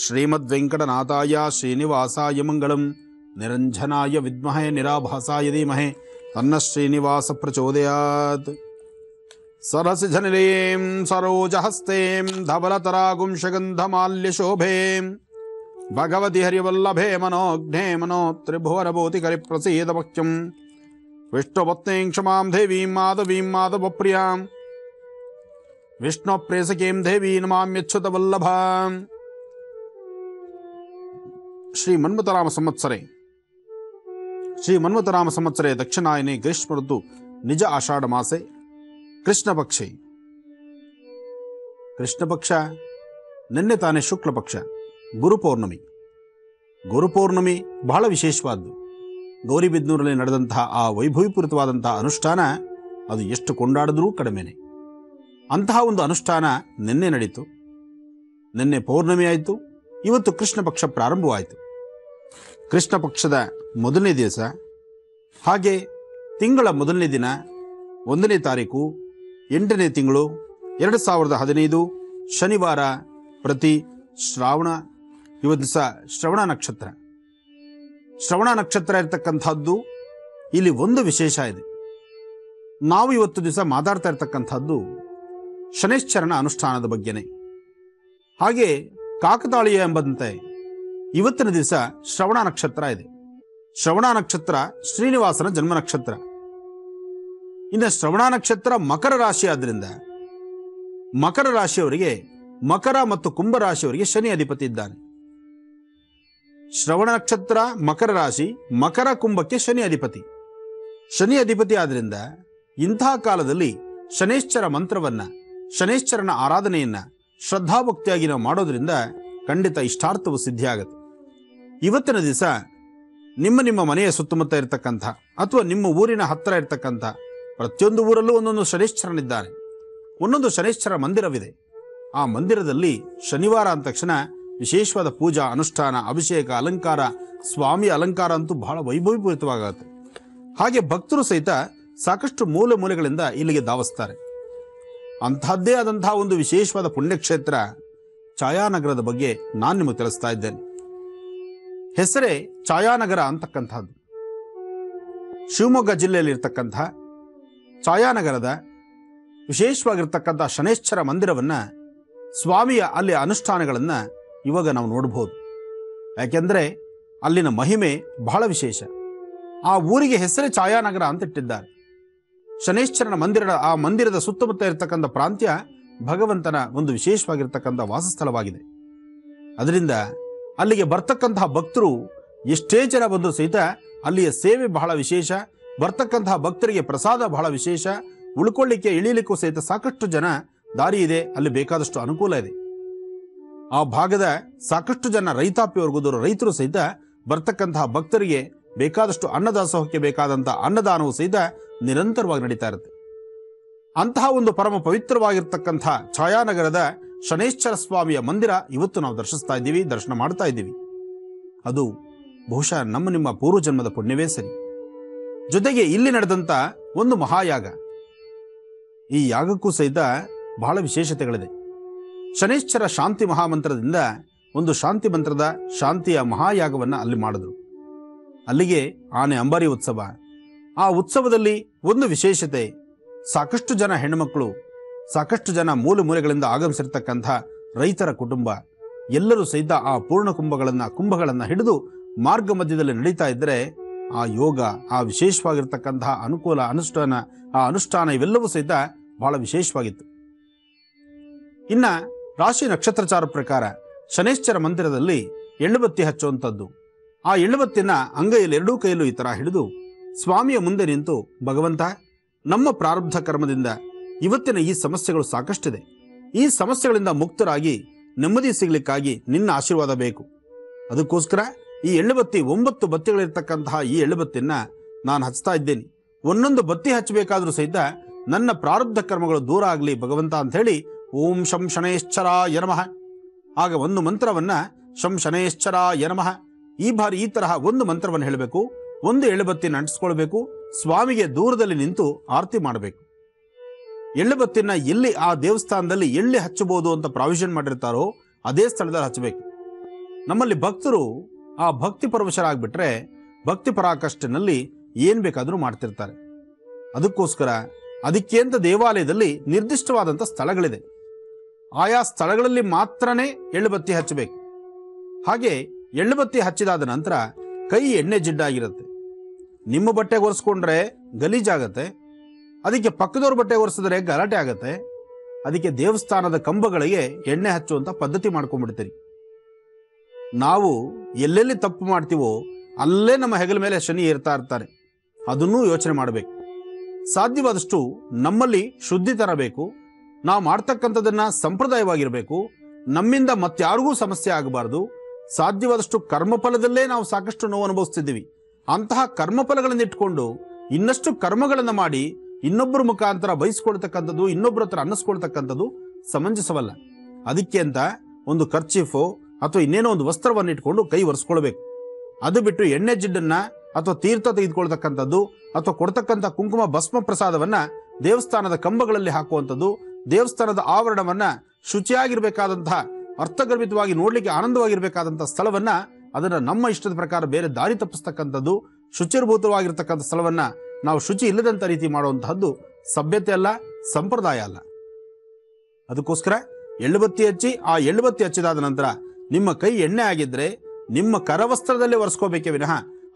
ಶ್ರೀಮದ್ ವೆಂಕಟನಾಥಾಯ ಶ್ರೀನಿವಾಸಾಯ ಮಂಗಳಂ, ನಿರಂಜನಾಯ ವಿದ್ಮಹೇ ನಿರಾಭಾಸಾಯ ಧೀಮಹಿ ತನ್ನ ಶ್ರೀನಿವಾಸ ಪ್ರಚೋದಯಾತ್. ಸರಸಿಜನಿಲೀಂ ಸರೋಜಹಸ್ತೇಂ ಧವಲತರಾಗುಂಶಗಂಧಮಾಲ್ಯಶೋಭೇಂ ಭಗವತಿ ಹರಿವಲ್ಲಭೇ ಮನೋಘ್ನೇ ಮನೋತ್ರಿಭುವನಭೂತಿಕರಿ ಪ್ರಸೀದಭಕ್ಷ್ಯಂ ವಿಷ್ಣುಪತ್ನೀಂ ಕ್ಷಮಾಂ ದೇವೀಂ ಮಾಧವೀಂ ಮಾಧವಪ್ರಿಯಾಂ ವಿಷ್ಣುಪ್ರೇಸಕೀಂ ದೇವೀಂ ನಮಾಮ್ಯಚ್ಯುತವಲ್ಲಭಾಂ. ಶ್ರೀ ಮನ್ಮಥರಾಮ ಸಂವತ್ಸರೆ ದಕ್ಷಿಣಾಯನೆ ಗ್ರೀಷ್ಮ ಋತು ನಿಜ ಆಷಾಢ ಮಾಸೆ ಕೃಷ್ಣ ಪಕ್ಷೆ ಕೃಷ್ಣ ಪಕ್ಷ, ನಿನ್ನೆ ತಾನೇ ಶುಕ್ಲ ಪಕ್ಷ, ಗುರುಪೌರ್ಣಮಿ ಬಹಳ ವಿಶೇಷವಾದ್ದು. ಗೌರಿಬಿದನೂರಲ್ಲಿ ನಡೆದಂತಹ ಆ ವೈಭವೀಪೂರಿತವಾದಂತಹ ಅನುಷ್ಠಾನ ಅದು ಎಷ್ಟು ಕೊಂಡಾಡಿದ್ರೂ ಕಡಿಮೆನೆ. ಅಂತಹ ಒಂದು ಅನುಷ್ಠಾನ ನಿನ್ನೆ ನಡೀತು. ನಿನ್ನೆ ಪೌರ್ಣಮಿ ಆಯಿತು, ಇವತ್ತು ಕೃಷ್ಣ ಪಕ್ಷ ಪ್ರಾರಂಭವಾಯಿತು. ಕೃಷ್ಣ ಪಕ್ಷದ ಮೊದಲನೇ ದಿವಸ, ಹಾಗೆ ತಿಂಗಳ ಮೊದಲನೇ ದಿನ 1ನೇ ತಾರೀಕು 8ನೇ ತಿಂಗಳು 2015 ಶನಿವಾರ, ಪ್ರತಿ ಶ್ರಾವಣ. ಇವತ್ತು ದಿವಸ ಶ್ರವಣ ನಕ್ಷತ್ರ. ಶ್ರವಣ ನಕ್ಷತ್ರ ಇರತಕ್ಕಂಥದ್ದು ಇಲ್ಲಿ ಒಂದು ವಿಶೇಷ ಇದೆ. ನಾವು ಇವತ್ತು ದಿವಸ ಮಾತಾಡ್ತಾ ಇರ್ತಕ್ಕಂಥದ್ದು ಶನೈಶ್ಚರನ ಅನುಷ್ಠಾನದ ಬಗ್ಗೆನೇ. ಹಾಗೆ ಕಾಕತಾಳೀಯ ಎಂಬಂತೆ ಇವತ್ತಿನ ದಿವಸ ಶ್ರವಣ ನಕ್ಷತ್ರ ಇದೆ. ಶ್ರವಣ ನಕ್ಷತ್ರ ಶ್ರೀನಿವಾಸನ ಜನ್ಮ ನಕ್ಷತ್ರ. ಇನ್ನು ಶ್ರವಣ ನಕ್ಷತ್ರ ಮಕರ ರಾಶಿ ಆದ್ರಿಂದ ಮಕರ ರಾಶಿಯವರಿಗೆ, ಮಕರ ಮತ್ತು ಕುಂಭ ರಾಶಿಯವರಿಗೆ ಶನಿ ಅಧಿಪತಿ ಇದ್ದಾನೆ. ಶ್ರವಣ ನಕ್ಷತ್ರ ಮಕರ ರಾಶಿ, ಮಕರ ಕುಂಭಕ್ಕೆ ಶನಿ ಅಧಿಪತಿ. ಶನಿ ಅಧಿಪತಿ ಆದ್ರಿಂದ ಇಂತಹ ಕಾಲದಲ್ಲಿ ಶನೈಶ್ಚರ ಮಂತ್ರವನ್ನ, ಶನೈಶ್ಚರನ ಆರಾಧನೆಯನ್ನ ಶ್ರದ್ಧಾಭಕ್ತಿಯಾಗಿ ನಾವು ಮಾಡೋದ್ರಿಂದ ಖಂಡಿತ ಇಷ್ಟಾರ್ಥವು ಸಿದ್ಧಿಯಾಗುತ್ತೆ. ಇವತ್ತಿನ ದಿವಸ ನಿಮ್ಮ ಮನೆಯ ಸುತ್ತಮುತ್ತ ಇರತಕ್ಕಂಥ ಅಥವಾ ನಿಮ್ಮ ಊರಿನ ಹತ್ತಿರ ಇರತಕ್ಕಂಥ ಪ್ರತಿಯೊಂದು ಊರಲ್ಲೂ ಒಂದೊಂದು ಶನೈಶ್ಚರನಿದ್ದಾನೆ, ಒಂದೊಂದು ಶನೈಶ್ಚರ ಮಂದಿರವಿದೆ. ಆ ಮಂದಿರದಲ್ಲಿ ಶನಿವಾರ ಅಂದ ತಕ್ಷಣ ವಿಶೇಷವಾದ ಪೂಜಾ ಅನುಷ್ಠಾನ, ಅಭಿಷೇಕ, ಅಲಂಕಾರ, ಸ್ವಾಮಿ ಅಲಂಕಾರ ಅಂತೂ ಬಹಳ ವೈಭವೀಪೂರಿತವಾಗುತ್ತೆ. ಹಾಗೆ ಭಕ್ತರು ಸಹಿತ ಸಾಕಷ್ಟು ಮೂಲೆ ಮೂಲೆಗಳಿಂದ ಇಲ್ಲಿಗೆ ಧಾವಿಸ್ತಾರೆ. ಅಂತಹದ್ದೇ ಆದಂತಹ ಒಂದು ವಿಶೇಷವಾದ ಪುಣ್ಯಕ್ಷೇತ್ರ ಛಾಯಾನಗರದ ಬಗ್ಗೆ ನಾನು ನಿಮಗೆ ತಿಳಿಸ್ತಾ ಇದ್ದೇನೆ. ಹೆಸರೇ ಛಾಯಾನಗರ ಅಂತಕ್ಕಂಥದ್ದು. ಶಿವಮೊಗ್ಗ ಜಿಲ್ಲೆಯಲ್ಲಿ ಇರ್ತಕ್ಕಂಥ ಛಾಯಾನಗರದ ವಿಶೇಷವಾಗಿರ್ತಕ್ಕಂಥ ಶನೈಶ್ಚರ ಮಂದಿರವನ್ನ, ಸ್ವಾಮಿಯ ಅಲ್ಲಿ ಅನುಷ್ಠಾನಗಳನ್ನು ಇವಾಗ ನಾವು ನೋಡಬಹುದು. ಯಾಕೆಂದರೆ ಅಲ್ಲಿನ ಮಹಿಮೆ ಬಹಳ ವಿಶೇಷ. ಆ ಊರಿಗೆ ಹೆಸರೇ ಛಾಯಾನಗರ ಅಂತ ಇಟ್ಟಿದ್ದಾರೆ. ಶನೈಶ್ಚರನ ಆ ಮಂದಿರದ ಸುತ್ತಮುತ್ತ ಇರತಕ್ಕಂಥ ಪ್ರಾಂತ್ಯ ಭಗವಂತನ ಒಂದು ವಿಶೇಷವಾಗಿರ್ತಕ್ಕಂಥ ವಾಸಸ್ಥಳವಾಗಿದೆ. ಅದರಿಂದ ಅಲ್ಲಿಗೆ ಬರ್ತಕ್ಕಂತಹ ಭಕ್ತರು ಎಷ್ಟೇ ಜನ ಬಂದರೂ ಸಹಿತ ಅಲ್ಲಿಯ ಸೇವೆ ಬಹಳ ವಿಶೇಷ. ಬರ್ತಕ್ಕಂತಹ ಭಕ್ತರಿಗೆ ಪ್ರಸಾದ ಬಹಳ ವಿಶೇಷ. ಉಳ್ಕೊಳ್ಳಿಕ್ಕೆ ಇಳಿಲಿಕ್ಕೂ ಸಹಿತ ಸಾಕಷ್ಟು ಜನ ದಾರಿ ಇದೆ, ಅಲ್ಲಿ ಬೇಕಾದಷ್ಟು ಅನುಕೂಲ ಇದೆ. ಆ ಭಾಗದ ಸಾಕಷ್ಟು ಜನ ರೈತಾಪಿ ವರ್ಗದವರು, ರೈತರು ಸಹಿತ ಬರ್ತಕ್ಕಂತಹ ಭಕ್ತರಿಗೆ ಬೇಕಾದಷ್ಟು ಅನ್ನದಾಸೋಹಕ್ಕೆ ಬೇಕಾದಂತಹ ಅನ್ನದಾನವು ಸಹಿತ ನಿರಂತರವಾಗಿ ನಡೀತಾ ಇರುತ್ತೆ. ಅಂತಹ ಒಂದು ಪರಮ ಪವಿತ್ರವಾಗಿರ್ತಕ್ಕಂಥ ಛಾಯಾನಗರದ ಶನೈಶ್ಚರ ಸ್ವಾಮಿಯ ಮಂದಿರ ಇವತ್ತು ನಾವು ದರ್ಶನ ಮಾಡ್ತಾ ಇದ್ದೀವಿ. ಅದು ಬಹುಶಃ ನಿಮ್ಮ ಪೂರ್ವಜನ್ಮದ ಪುಣ್ಯವೇ ಸರಿ. ಜೊತೆಗೆ ಇಲ್ಲಿ ನಡೆದಂಥ ಒಂದು ಮಹಾಯಾಗ, ಈ ಯಾಗಕ್ಕೂ ಸಹಿತ ಬಹಳ ವಿಶೇಷತೆಗಳಿದೆ. ಶನೈಶ್ಚರ ಶಾಂತಿ ಮಹಾಮಂತ್ರದಿಂದ ಒಂದು ಶಾಂತಿ ಮಂತ್ರದ ಶಾಂತಿಯ ಮಹಾಯಾಗವನ್ನು ಅಲ್ಲಿ ಮಾಡಿದ್ರು. ಅಲ್ಲಿಗೆ ಆನೆ ಅಂಬಾರಿ ಉತ್ಸವ. ಆ ಉತ್ಸವದಲ್ಲಿ ಒಂದು ವಿಶೇಷತೆ, ಸಾಕಷ್ಟು ಜನ ಹೆಣ್ಣುಮಕ್ಕಳು, ಸಾಕಷ್ಟು ಜನ ಮೂಲೆ ಮೂಲೆಗಳಿಂದ ಆಗಮಿಸಿರ್ತಕ್ಕಂಥ ರೈತರ ಕುಟುಂಬ ಎಲ್ಲರೂ ಸಹಿತ ಆ ಪೂರ್ಣ ಕುಂಭಗಳನ್ನು ಹಿಡಿದು ಮಾರ್ಗ ಮಧ್ಯದಲ್ಲಿ ನಡೀತಾ ಇದ್ದರೆ ಆ ಯೋಗ, ಆ ವಿಶೇಷವಾಗಿರ್ತಕ್ಕಂತಹ ಅನುಕೂಲ, ಅನುಷ್ಠಾನ ಇವೆಲ್ಲವೂ ಸಹಿತ ಬಹಳ ವಿಶೇಷವಾಗಿತ್ತು. ಇನ್ನ ರಾಶಿ ನಕ್ಷತ್ರಚಾರ ಪ್ರಕಾರ ಶನೈಶ್ಚರ ಮಂದಿರದಲ್ಲಿ ಎಳ್ಳುಬತ್ತಿ ಹಚ್ಚುವಂಥದ್ದು. ಆ ಎಳ್ಳುಬತ್ತಿನ ಅಂಗೈಯಲ್ಲಿ ಎರಡೂ ಕೈಯಲ್ಲೂ ಈ ತರ ಹಿಡಿದು ಸ್ವಾಮಿಯ ಮುಂದೆ ನಿಂತು, ಭಗವಂತ, ನಮ್ಮ ಪ್ರಾರಬ್ಧ ಕರ್ಮದಿಂದ ಇವತ್ತಿನ ಈ ಸಮಸ್ಯೆಗಳು ಸಾಕಷ್ಟಿದೆ. ಈ ಸಮಸ್ಯೆಗಳಿಂದ ಮುಕ್ತರಾಗಿ ನೆಮ್ಮದಿ ಸಿಗಲಿಕ್ಕಾಗಿ ನಿನ್ನ ಆಶೀರ್ವಾದ ಬೇಕು. ಅದಕ್ಕೋಸ್ಕರ ಈ ಎಳ್ಳುಬತ್ತಿ 9 ಬತ್ತಿಗಳಿರ್ತಕ್ಕಂತಹ ಈ ಎಳ್ಳುಬತ್ತಿನ ನಾನು ಹಚ್ತಾ ಇದ್ದೇನೆ. ಒಂದೊಂದು ಬತ್ತಿ ಹಚ್ಚಬೇಕಾದ್ರೂ ಸಹಿತ ನನ್ನ ಪ್ರಾರಬ್ಧ ಕರ್ಮಗಳು ದೂರ ಆಗಲಿ ಭಗವಂತ ಅಂತ ಹೇಳಿ ಓಂ ಶಂ ಶನೈಶ್ಚರಾಯ ನಮಃ. ಆಗ ಒಂದು ಮಂತ್ರವನ್ನ ಶಂ ಶನೈಶ್ಚರಾಯ ನಮಃ, ಈ ಬಾರಿ ಈ ತರಹ ಒಂದು ಮಂತ್ರವನ್ನು ಹೇಳಬೇಕು. ಒಂದು ಎಳ್ಳುಬತ್ತಿನ ಅಂಟಿಸ್ಕೊಳ್ಬೇಕು. ಸ್ವಾಮಿಗೆ ದೂರದಲ್ಲಿ ನಿಂತು ಆರತಿ ಮಾಡಬೇಕು. ಎಳ್ಳುಬತ್ತಿನ ಎಲ್ಲಿ ಆ ದೇವಸ್ಥಾನದಲ್ಲಿ ಎಲ್ಲಿ ಹಚ್ಚಬಹುದು ಅಂತ ಪ್ರಾವಿಷನ್ ಮಾಡಿರ್ತಾರೋ ಅದೇ ಸ್ಥಳದಲ್ಲಿ ಹಚ್ಚಬೇಕು. ನಮ್ಮಲ್ಲಿ ಭಕ್ತರು ಆ ಭಕ್ತಿ ಪರವಶರಾಗ್ಬಿಟ್ರೆ ಭಕ್ತಿ ಪರಾಕಾಷ್ಠೆನಲ್ಲಿ ಏನ್ ಬೇಕಾದರೂ ಮಾಡ್ತಿರ್ತಾರೆ. ಅದಕ್ಕೋಸ್ಕರ ಅದಕ್ಕೆ ಅಂತ ದೇವಾಲಯದಲ್ಲಿ ನಿರ್ದಿಷ್ಟವಾದಂಥ ಸ್ಥಳಗಳಿದೆ. ಆಯಾ ಸ್ಥಳಗಳಲ್ಲಿ ಮಾತ್ರನೇ ಎಳ್ಳುಬತ್ತಿ ಹಚ್ಚಬೇಕು. ಹಾಗೆ ಎಳ್ಳುಬತ್ತಿ ಹಚ್ಚಿದಾದ ನಂತರ ಕೈ ಎಣ್ಣೆ ಜಿಡ್ಡಾಗಿರುತ್ತೆ. ನಿಮ್ಮ ಬಟ್ಟೆಗೆ ಒರೆಸ್ಕೊಂಡ್ರೆ ಗಲೀಜಾಗತ್ತೆ, ಅದಕ್ಕೆ ಪಕ್ಕದವ್ರ ಬಟ್ಟೆಗೆ ಒರೆಸಿದ್ರೆ ಗಲಾಟೆ ಆಗತ್ತೆ. ಅದಕ್ಕೆ ದೇವಸ್ಥಾನದ ಕಂಬಗಳಿಗೆ ಎಣ್ಣೆ ಹಚ್ಚುವಂತ ಪದ್ಧತಿ ಮಾಡ್ಕೊಂಡ್ಬಿಡ್ತೀರಿ. ನಾವು ಎಲ್ಲೆಲ್ಲಿ ತಪ್ಪು ಮಾಡ್ತೀವೋ ಅಲ್ಲೇ ನಮ್ಮ ಹೆಗಲ ಮೇಲೆ ಶನಿ ಏರ್ತಾ ಇರ್ತಾರೆ. ಅದನ್ನೂ ಯೋಚನೆ ಮಾಡಬೇಕು. ಸಾಧ್ಯವಾದಷ್ಟು ನಮ್ಮಲ್ಲಿ ಶುದ್ಧಿ ತರಬೇಕು. ನಾವು ಮಾಡ್ತಕ್ಕಂಥದನ್ನ ಸಂಪ್ರದಾಯವಾಗಿರಬೇಕು. ನಮ್ಮಿಂದ ಮತ್ತಾರಿಗೂ ಸಮಸ್ಯೆ ಆಗಬಾರ್ದು. ಸಾಧ್ಯವಾದಷ್ಟು ಕರ್ಮಫಲದಲ್ಲೇ ನಾವು ಸಾಕಷ್ಟು ನೋವು ಅನುಭವಿಸ್ತಿದ್ದೀವಿ. ಅಂತಹ ಕರ್ಮಫಲಗಳನ್ನು ಇಟ್ಕೊಂಡು ಇನ್ನಷ್ಟು ಕರ್ಮಗಳನ್ನು ಮಾಡಿ ಇನ್ನೊಬ್ಬರ ಮುಖಾಂತರ ಬಯಸ್ಕೊಳ್ತಕ್ಕಂಥದ್ದು, ಇನ್ನೊಬ್ಬರ ಹತ್ರ ಅನ್ನಿಸ್ಕೊಳ್ತಕ್ಕಂಥದ್ದು ಸಮಂಜಸವಲ್ಲ. ಅದಕ್ಕೆ ಅಂತ ಒಂದು ಕರ್ಚೀಫೋ ಅಥವಾ ಇನ್ನೇನೋ ಒಂದು ವಸ್ತ್ರವನ್ನು ಇಟ್ಕೊಂಡು ಕೈ ಒರೆಸ್ಕೊಳ್ಬೇಕು. ಅದು ಬಿಟ್ಟು ಎಣ್ಣೆ ಜಿಡ್ಡನ್ನ ಅಥವಾ ತೀರ್ಥ ತೆಗೆದುಕೊಳ್ತಕ್ಕಂಥದ್ದು ಅಥವಾ ಕೊಡ್ತಕ್ಕಂಥ ಕುಂಕುಮ ಭಸ್ಮ ಪ್ರಸಾದವನ್ನ ದೇವಸ್ಥಾನದ ಕಂಬಗಳಲ್ಲಿ ಹಾಕುವಂಥದ್ದು, ದೇವಸ್ಥಾನದ ಆವರಣವನ್ನ ಶುಚಿಯಾಗಿರ್ಬೇಕಾದಂತಹ, ಅರ್ಥಗರ್ಭಿತವಾಗಿ ನೋಡ್ಲಿಕ್ಕೆ ಆನಂದವಾಗಿರ್ಬೇಕಾದಂತಹ ಸ್ಥಳವನ್ನ ಅದನ್ನ ನಮ್ಮ ಇಷ್ಟದ ಪ್ರಕಾರ ಬೇರೆ ದಾರಿ ತಪ್ಪಿಸ್ತಕ್ಕಂಥದ್ದು, ಶುಚಿರ್ಭೂತವಾಗಿರ್ತಕ್ಕಂಥ ಸ್ಥಳವನ್ನ ನಾವು ಶುಚಿ ಇಲ್ಲದಂಥ ರೀತಿ ಮಾಡುವಂತಹದ್ದು ಸಭ್ಯತೆ ಅಲ್ಲ, ಸಂಪ್ರದಾಯ ಅಲ್ಲ. ಅದಕ್ಕೋಸ್ಕರ ಎಳ್ಳುಬತ್ತಿ ಹಚ್ಚಿ, ಆ ಎಳ್ಳುಬತ್ತಿ ಹಚ್ಚಿದಾದ ನಂತರ ನಿಮ್ಮ ಕೈ ಎಣ್ಣೆ ಆಗಿದ್ರೆ ನಿಮ್ಮ ಕರವಸ್ತ್ರದಲ್ಲೇ ಒರೆಸ್ಕೋಬೇಕೇ ವಿನಃ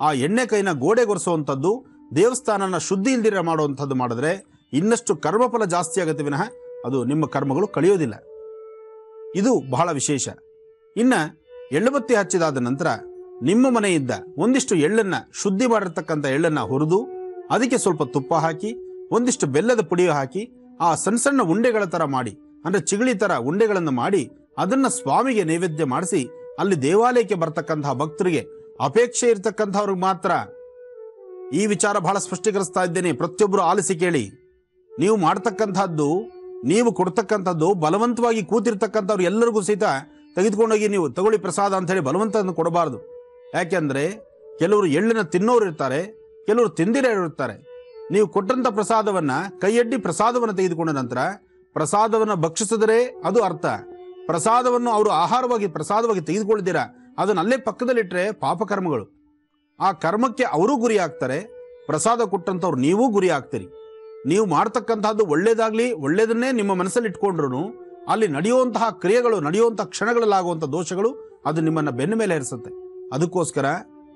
ಆ ಎಣ್ಣೆ ಕೈನ ಗೋಡೆಗೆ ಒರೆಸುವಂಥದ್ದು, ದೇವಸ್ಥಾನನ ಶುದ್ಧಿ ಇಲ್ದಿರ ಮಾಡುವಂಥದ್ದು ಮಾಡಿದ್ರೆ ಇನ್ನಷ್ಟು ಕರ್ಮಫಲ ಜಾಸ್ತಿ ಆಗುತ್ತೆ ವಿನಃ ಅದು ನಿಮ್ಮ ಕರ್ಮಗಳು ಕಳೆಯೋದಿಲ್ಲ. ಇದು ಬಹಳ ವಿಶೇಷ. ಇನ್ನು ಎಳ್ಳುಬತ್ತಿ ಹಚ್ಚಿದಾದ ನಂತರ ನಿಮ್ಮ ಮನೆಯಿಂದ ಒಂದಿಷ್ಟು ಎಳ್ಳನ್ನ, ಶುದ್ಧಿ ಮಾಡಿರ್ತಕ್ಕಂಥ ಎಳ್ಳನ್ನ ಹುರಿದು ಅದಕ್ಕೆ ಸ್ವಲ್ಪ ತುಪ್ಪ ಹಾಕಿ ಒಂದಿಷ್ಟು ಬೆಲ್ಲದ ಪುಡಿ ಹಾಕಿ ಆ ಸಣ್ಣ ಸಣ್ಣ ಉಂಡೆಗಳ ತರ ಮಾಡಿ, ಅಂದ್ರೆ ಚಿಗಳಿ ತರ ಉಂಡೆಗಳನ್ನು ಮಾಡಿ ಅದನ್ನ ಸ್ವಾಮಿಗೆ ನೈವೇದ್ಯ ಮಾಡಿಸಿ ಅಲ್ಲಿ ದೇವಾಲಯಕ್ಕೆ ಬರ್ತಕ್ಕಂತಹ ಭಕ್ತರಿಗೆ, ಅಪೇಕ್ಷೆ ಇರ್ತಕ್ಕಂಥವ್ರಿಗೆ ಮಾತ್ರ. ಈ ವಿಚಾರ ಬಹಳ ಸ್ಪಷ್ಟೀಕರಿಸ್ತಾ ಇದ್ದೇನೆ, ಪ್ರತಿಯೊಬ್ಬರು ಆಲಿಸಿ ಕೇಳಿ. ನೀವು ಮಾಡ್ತಕ್ಕಂಥದ್ದು, ನೀವು ಕೊಡ್ತಕ್ಕಂಥದ್ದು ಬಲವಂತವಾಗಿ ಕೂತಿರ್ತಕ್ಕಂಥವ್ರು ಎಲ್ಲರಿಗೂ ಸಹಿತ ತೆಗೆದುಕೊಂಡೋಗಿ ನೀವು ತಗೊಳ್ಳಿ ಪ್ರಸಾದ ಅಂತ ಹೇಳಿ ಬಲವಂತವನ್ನು ಕೊಡಬಾರ್ದು. ಯಾಕೆಂದ್ರೆ ಕೆಲವರು ಎಳ್ಳನ್ನ ತಿನ್ನೋರು ಇರ್ತಾರೆ, ಕೆಲವರು ತಿಂದಿರೋರು ಇರ್ತಾರೆ. ನೀವು ಕೊಟ್ಟಂತ ಪ್ರಸಾದವನ್ನ ಕೈಯಡ್ಡಿ ಪ್ರಸಾದವನ್ನು ತೆಗೆದುಕೊಂಡ ನಂತರ ಪ್ರಸಾದವನ್ನು ಭಕ್ಷಿಸಿದರೆ ಅದು ಅರ್ಥ. ಪ್ರಸಾದವನ್ನು ಅವರು ಆಹಾರವಾಗಿ ಪ್ರಸಾದವಾಗಿ ತೆಗೆದುಕೊಳ್ಳದಿರ ಅದನ್ನ ಅಲ್ಲೇ ಪಕ್ಕದಲ್ಲಿಟ್ಟರೆ ಪಾಪಕರ್ಮಗಳು. ಆ ಕರ್ಮಕ್ಕೆ ಅವರೂ ಗುರಿ ಆಗ್ತಾರೆ, ಪ್ರಸಾದ ಕೊಟ್ಟಂಥವ್ರು ನೀವೂ ಗುರಿ ಆಗ್ತೀರಿ. ನೀವು ಮಾಡ್ತಕ್ಕಂಥದ್ದು ಒಳ್ಳೇದಾಗ್ಲಿ, ಒಳ್ಳೇದನ್ನೇ ನಿಮ್ಮ ಮನಸ್ಸಲ್ಲಿ ಇಟ್ಕೊಂಡ್ರು ಅಲ್ಲಿ ನಡೆಯುವಂತಹ ಕ್ರಿಯೆಗಳು, ನಡೆಯುವಂತಹ ಕ್ಷಣಗಳಲ್ಲಾಗುವಂಥ ದೋಷಗಳು ಅದು ನಿಮ್ಮನ್ನ ಬೆನ್ನ ಮೇಲೆ ಇರಿಸುತ್ತೆ. ಅದಕ್ಕೋಸ್ಕರ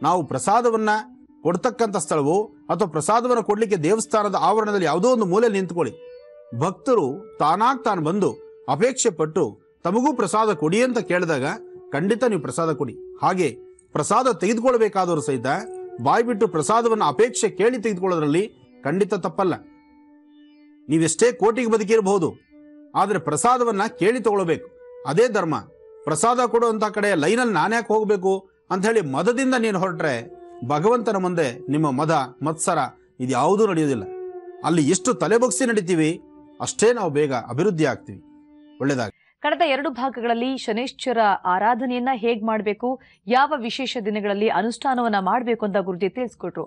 ನಾವು ಪ್ರಸಾದವನ್ನ ಕೊಡ್ತಕ್ಕಂಥ ಸ್ಥಳವು ಅಥವಾ ಪ್ರಸಾದವನ್ನು ಕೊಡ್ಲಿಕ್ಕೆ ದೇವಸ್ಥಾನದ ಆವರಣದಲ್ಲಿ ಯಾವುದೋ ಒಂದು ಮೂಲೆ ನಿಂತ್ಕೊಳ್ಳಿ. ಭಕ್ತರು ತಾನಾಗ್ ತಾನು ಬಂದು ಅಪೇಕ್ಷೆ ಪಟ್ಟು ತಮಗೂ ಪ್ರಸಾದ ಕೊಡಿ ಅಂತ ಕೇಳಿದಾಗ ಖಂಡಿತ ನೀವು ಪ್ರಸಾದ ಕೊಡಿ. ಹಾಗೆ ಪ್ರಸಾದ ತೆಗೆದುಕೊಳ್ಬೇಕಾದವರು ಸಹಿತ ಬಾಯಿ ಬಿಟ್ಟು ಪ್ರಸಾದವನ್ನು ಅಪೇಕ್ಷೆ ಕೇಳಿ ತೆಗೆದುಕೊಳ್ಳೋದ್ರಲ್ಲಿ ಖಂಡಿತ ತಪ್ಪಲ್ಲ. ನೀವೆಷ್ಟೇ ಕೋಟಿಗೆ ಬದುಕಿರಬಹುದು, ಆದರೆ ಪ್ರಸಾದವನ್ನ ಕೇಳಿ ತಗೊಳ್ಬೇಕು. ಅದೇ ಧರ್ಮ. ಪ್ರಸಾದ ಕೊಡುವಂತ ಕಡೆ ಲೈನಲ್ಲಿ ನಾನ್ಯಾಕೆ ಹೋಗ್ಬೇಕು ಅಂತ ಹೇಳಿ ಮದದಿಂದ ನೀನು ಹೊರಟ್ರೆ ಭಗವಂತನ ಮುಂದೆ ನಿಮ್ಮ ಮದ ಮತ್ಸರ ಇದ್ಯಾವುದೂ ನಡೆಯೋದಿಲ್ಲ. ಅಲ್ಲಿ ಎಷ್ಟು ತಲೆಬಗ್ಸಿ ನಡಿತೀವಿ ಅಷ್ಟೇ ನಾವು ಬೇಗ ಅಭಿವೃದ್ಧಿ ಆಗ್ತೀವಿ. ಒಳ್ಳೆದಾಗಿ. ಕಳೆದ 2 ಭಾಗಗಳಲ್ಲಿ ಶನೈಶ್ಚರ ಆರಾಧನೆಯನ್ನ ಹೇಗ್ ಮಾಡಬೇಕು, ಯಾವ ವಿಶೇಷ ದಿನಗಳಲ್ಲಿ ಅನುಷ್ಠಾನವನ್ನ ಮಾಡಬೇಕು ಅಂತ ಗುರುಜಿ ತಿಳಿಸ್ಕೊಟ್ರು.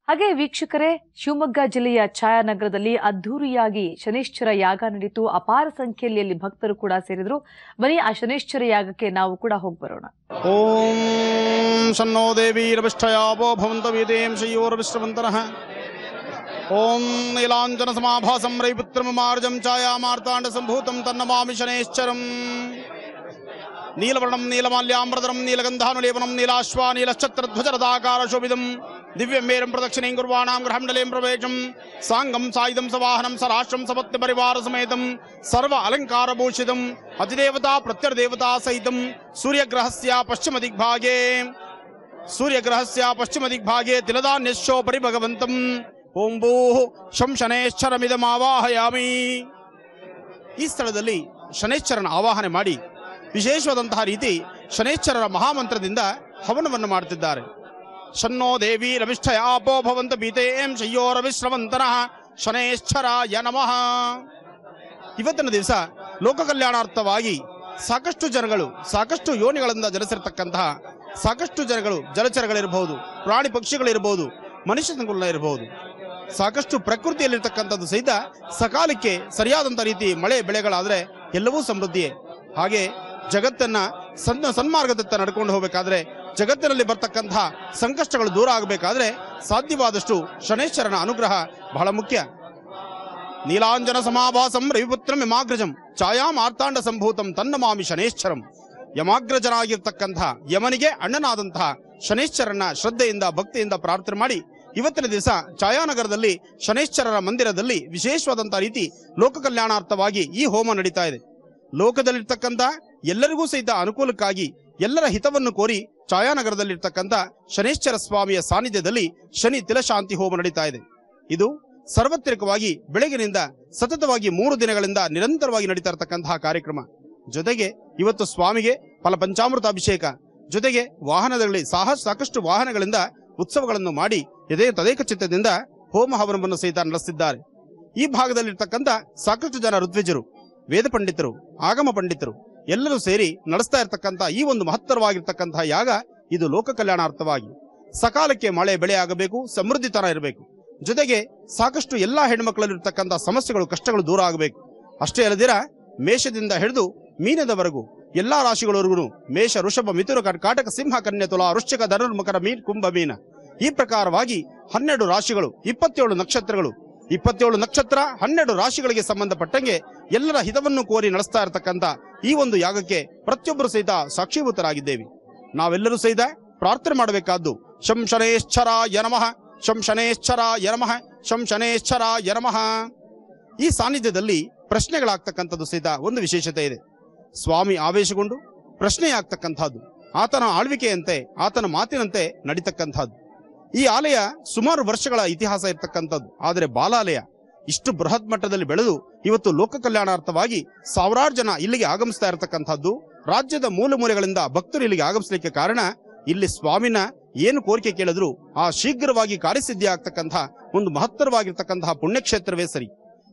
ಹಾಗೆ ವೀಕ್ಷಕರೇ, ಶಿವಮೊಗ್ಗ ಜಿಲ್ಲೆಯ ಛಾಯಾನಗರದಲ್ಲಿ ಅದ್ದೂರಿಯಾಗಿ ಶನೈಶ್ಚರ ಯಾಗ ನಡೀತು. ಅಪಾರ ಸಂಖ್ಯೆಯಲ್ಲಿ ಅಲ್ಲಿ ಭಕ್ತರು ಕೂಡ ಸೇರಿದ್ರು. ಬನ್ನಿ ಆ ಶನೈಶ್ಚರ ಯಾಗಕ್ಕೆ ನಾವು ಕೂಡ ಹೋಗಿ ಬರೋಣ. ಓಂ ಶನ್ನೋ ದೇವೀರವಿಷ್ಠಯಾವೋ ಭವಂತವೀದೇಂ ಶ್ರೀಯೋರವಿಶ್ರವಂತನಃ. ಓಂ ನೀಲಾಂಜನ ಸಮಾಭಾಸಂ ರೈಪುತ್ರಮಾರ್ಜಂ ಛಾಯಾಮಾರ್ತಾಂಡ ಸಂಭೂತಂ ತನ್ನಮಾಮಿ ಶನೈಶ್ಚರಂ. ನೀಲವರ್ಣಂ ನೀಲಮಾಲ್ಯಾಂಬರಧರಂ ನೀಲಗಂಧಾನುಲೇಪನಂ ನೀಲಾಶ್ವಾ ನೀಲಶ್ಚತ್ರಧ್ವಜರದಾಕಾರ ಶೋಭಿತಂ ದಿವ್ಯಂ ಮೇರಂ ಪ್ರದಕ್ಷಿಣೀಂ ಕುರ್ವಾಣಾಂ ಗ್ರಹಮಂಡಲೇಂ ಪ್ರವೇಶಂ ಸಾಂಗಂ ಸಾಯುಧಂ ಸವಾಹನಂ ಸರಾಷ್ಟ್ರಂ ಸಪತ್ನಿ ಪರಿವಾರ ಸಮೇತಂ ಸರ್ವ ಅಲಂಕಾರಭೂಷಿತಂ ಅತಿದೇವತಾ ಪ್ರತ್ಯರ್ದೇವತಾ ಸಹಿತಂ ಸೂರ್ಯಗ್ರಹಸ್ಯ ಪಶ್ಚಿಮ ದಿಗ್ಭಾಗೆ ತಿಲದಾನ್ಯಶೋಪರಿ ಭಗವಂತಂ. ಓಂ ಭೂಃ ಶಂ ಶನೈಶ್ಚರಮಿದಮಾವಾಹಯಾಮಿ. ಈ ಸ್ಥಳದಲ್ಲಿ ಶನೈಶ್ಚರನ ಆವಾಹನೆ ಮಾಡಿ ವಿಶೇಷವಾದಂತಹ ರೀತಿ ಶನೈಶ್ಚರರ ಮಹಾಮಂತ್ರದಿಂದ ಹವನವನ್ನು ಮಾಡುತ್ತಿದ್ದಾರೆ. ಶನ್ನೋ ದೇವಿ ರವಿಷ್ಠಯಾಪೋ ಭವಂತ ಬೀತೇಂ ಶಯ್ಯೋರವಿಶ್ರವಂತನಃ ಶನೈಶ್ಚರಾಯ ನಮಃ. ಇವತ್ತಿನ ದಿವಸ ಲೋಕ ಕಲ್ಯಾಣಾರ್ಥವಾಗಿ ಸಾಕಷ್ಟು ಜನಗಳು, ಸಾಕಷ್ಟು ಯೋನಿಗಳಿಂದ ಜನಿಸಿರ್ತಕ್ಕಂತಹ ಸಾಕಷ್ಟು ಜನಗಳು, ಜಲಚರಗಳಿರಬಹುದು, ಪ್ರಾಣಿ ಪಕ್ಷಿಗಳಿರಬಹುದು, ಮನುಷ್ಯ ಸಂಕುಲ ಇರಬಹುದು, ಸಾಕಷ್ಟು ಪ್ರಕೃತಿಯಲ್ಲಿರ್ತಕ್ಕಂಥದ್ದು ಸಹಿತ ಸಕಾಲಕ್ಕೆ ಸರಿಯಾದಂಥ ರೀತಿ ಮಳೆ ಬೆಳೆಗಳಾದರೆ ಎಲ್ಲವೂ ಸಮೃದ್ಧಿಯೇ. ಹಾಗೆ ಜಗತ್ತನ್ನ ಸನ್ಮಾರ್ಗದತ್ತ ನಡ್ಕೊಂಡು ಹೋಗಬೇಕಾದ್ರೆ, ಜಗತ್ತಿನಲ್ಲಿ ಬರ್ತಕ್ಕಂತಹ ಸಂಕಷ್ಟಗಳು ದೂರ ಆಗಬೇಕಾದ್ರೆ ಸಾಧ್ಯವಾದಷ್ಟು ಶನೈಶ್ಚರನ ಅನುಗ್ರಹ ಬಹಳ ಮುಖ್ಯ. ನೀಲಾಂಜನ ಸಮಾಭಾಸಂ ರವಿಪುತ್ರಂ ಯಮಾಗ್ರಜಂ ಛಾಯಾಂ ಆರ್ತಾಂಡ ಸಂಭೂತಂ ತನ್ನಮಾಮಿ ಶನೈಶ್ಚರಂ. ಯಮಾಗ್ರಜನಾಗಿರ್ತಕ್ಕಂತಹ ಯಮನಿಗೆ ಅಣ್ಣನಾದಂತಹ ಶನೈಶ್ಚರನ ಶ್ರದ್ಧೆಯಿಂದ ಭಕ್ತಿಯಿಂದ ಪ್ರಾರ್ಥನೆ ಮಾಡಿ ಇವತ್ತಿನ ದಿವಸ ಛಾಯಾನಗರದಲ್ಲಿ ಶನೈಶ್ಚರರ ಮಂದಿರದಲ್ಲಿ ವಿಶೇಷವಾದಂತಹ ರೀತಿ ಲೋಕ ಕಲ್ಯಾಣಾರ್ಥವಾಗಿ ಈ ಹೋಮ ನಡೀತಾ ಇದೆ. ಲೋಕದಲ್ಲಿರ್ತಕ್ಕಂಥ ಎಲ್ಲರಿಗೂ ಸಹಿತ ಅನುಕೂಲಕ್ಕಾಗಿ, ಎಲ್ಲರ ಹಿತವನ್ನು ಕೋರಿ ಛಾಯಾನಗರದಲ್ಲಿರ್ತಕ್ಕಂಥ ಶನೈಶ್ಚರ ಸ್ವಾಮಿಯ ಸಾನ್ನಿಧ್ಯದಲ್ಲಿ ಶನಿ ತಿಲಶಾಂತಿ ಹೋಮ ನಡೀತಾ ಇದೆ. ಇದು ಸಾರ್ವತ್ರಿಕವಾಗಿ ಬೆಳಗಿನಿಂದ ಸತತವಾಗಿ 3 ದಿನಗಳಿಂದ ನಿರಂತರವಾಗಿ ನಡೀತಾ ಇರತಕ್ಕಂತಹ ಕಾರ್ಯಕ್ರಮ. ಜೊತೆಗೆ ಇವತ್ತು ಸ್ವಾಮಿಗೆ ಫಲಪಂಚಾಮೃತ ಅಭಿಷೇಕ, ಜೊತೆಗೆ ವಾಹನದಲ್ಲಿ ಸಾಕಷ್ಟು ವಾಹನಗಳಿಂದ ಉತ್ಸವಗಳನ್ನು ಮಾಡಿ ತದೇಕ ಚಿತ್ತದಿಂದ ಹೋಮ ಹವನವನ್ನು ಸಹಿತ ನಡೆಸಿದ್ದಾರೆ. ಈ ಭಾಗದಲ್ಲಿರ್ತಕ್ಕಂಥ ಸಾಕಷ್ಟು ಜನ ಋತ್ವಿಜರು, ವೇದ ಪಂಡಿತರು, ಆಗಮ ಪಂಡಿತರು ಎಲ್ಲರೂ ಸೇರಿ ನಡೆಸ್ತಾ ಇರತಕ್ಕಂಥ ಈ ಒಂದು ಮಹತ್ತರವಾಗಿರ್ತಕ್ಕಂತಹ ಯಾಗ ಇದು ಲೋಕ ಕಲ್ಯಾಣಾರ್ಥವಾಗಿ ಸಕಾಲಕ್ಕೆ ಮಳೆ ಬೆಳೆ ಆಗಬೇಕು, ಸಮೃದ್ಧಿತನ ಇರಬೇಕು. ಜೊತೆಗೆ ಸಾಕಷ್ಟು ಎಲ್ಲಾ ಹೆಣ್ಮಕ್ಳಲ್ಲಿರ್ತಕ್ಕಂಥ ಸಮಸ್ಯೆಗಳು, ಕಷ್ಟಗಳು ದೂರ ಆಗಬೇಕು. ಅಷ್ಟೇ ಅಲ್ಲದಿರ ಮೇಷದಿಂದ ಹಿಡಿದು ಮೀನದವರೆಗೂ ಎಲ್ಲಾ ರಾಶಿಗಳವರೆಗೂ ಮೇಷ, ಋಷಭ, ಮಿಥುನ, ಕಾಟಕ, ಸಿಂಹ, ಕನ್ಯಾ, ತುಲಾ, ವೃಶ್ಚಿಕ, ಧನುರ್ಮಕರ, ಕುಂಭ, ಮೀನ ಈ ಪ್ರಕಾರವಾಗಿ 12 ರಾಶಿಗಳು, 27 ನಕ್ಷತ್ರಗಳು, 27 ನಕ್ಷತ್ರ 12 ರಾಶಿಗಳಿಗೆ ಸಂಬಂಧಪಟ್ಟಂಗೆ ಎಲ್ಲರ ಹಿತವನ್ನು ಕೋರಿ ನಡೆಸ್ತಾ ಇರತಕ್ಕಂಥ ಈ ಒಂದು ಯಾಗಕ್ಕೆ ಪ್ರತಿಯೊಬ್ಬರು ಸಹಿತ ಸಾಕ್ಷೀಭೂತರಾಗಿದ್ದೇವೆ. ನಾವೆಲ್ಲರೂ ಸಹಿತ ಪ್ರಾರ್ಥನೆ ಮಾಡಬೇಕಾದ್ದು ಶಂ ಶನೇಶ್ಚರಾಯ ನಮಃ, ಶಂ ಶನೇಶ್ಚರಾಯ ನಮಃ, ಶಂ ಶನೇಶ್ಚರಾಯ ನಮಃ. ಈ ಸಾನ್ನಿಧ್ಯದಲ್ಲಿ ಪ್ರಶ್ನೆಗಳಾಗ್ತಕ್ಕಂಥದ್ದು ಸಹಿತ ಒಂದು ವಿಶೇಷತೆ ಇದೆ. ಸ್ವಾಮಿ ಆವೇಶಗೊಂಡು ಪ್ರಶ್ನೆ ಆಗ್ತಕ್ಕಂಥದ್ದು ಆತನ ಆಳ್ವಿಕೆಯಂತೆ, ಆತನ ಮಾತಿನಂತೆ ನಡೀತಕ್ಕಂಥದ್ದು. ಈ ಆಲಯ ಸುಮಾರು ವರ್ಷಗಳ ಇತಿಹಾಸ ಇರ್ತಕ್ಕಂಥದ್ದು. ಆದರೆ ಬಾಲಾಲಯ ಇಷ್ಟು ಬೃಹತ್ ಮಟ್ಟದಲ್ಲಿ ಬೆಳೆದು ಇವತ್ತು ಲೋಕ ಕಲ್ಯಾಣಾರ್ಥವಾಗಿ ಸಾವಿರಾರು ಜನ ಇಲ್ಲಿಗೆ ಆಗಮಿಸ್ತಾ ಇರತಕ್ಕಂಥದ್ದು. ರಾಜ್ಯದ ಮೂಲೆ ಮೂಲೆಗಳಿಂದ ಭಕ್ತರು ಇಲ್ಲಿಗೆ ಆಗಮಿಸಲಿಕ್ಕೆ ಕಾರಣ ಇಲ್ಲಿ ಸ್ವಾಮಿನ ಏನು ಕೋರಿಕೆ ಕೇಳಿದ್ರು ಆ ಶೀಘ್ರವಾಗಿ ಕಾರ್ಯಸಿದ್ಧಿ ಆಗ್ತಕ್ಕಂಥ ಒಂದು ಮಹತ್ತರವಾಗಿರ್ತಕ್ಕಂತಹ ಪುಣ್ಯಕ್ಷೇತ್ರವೇ ಸರಿ.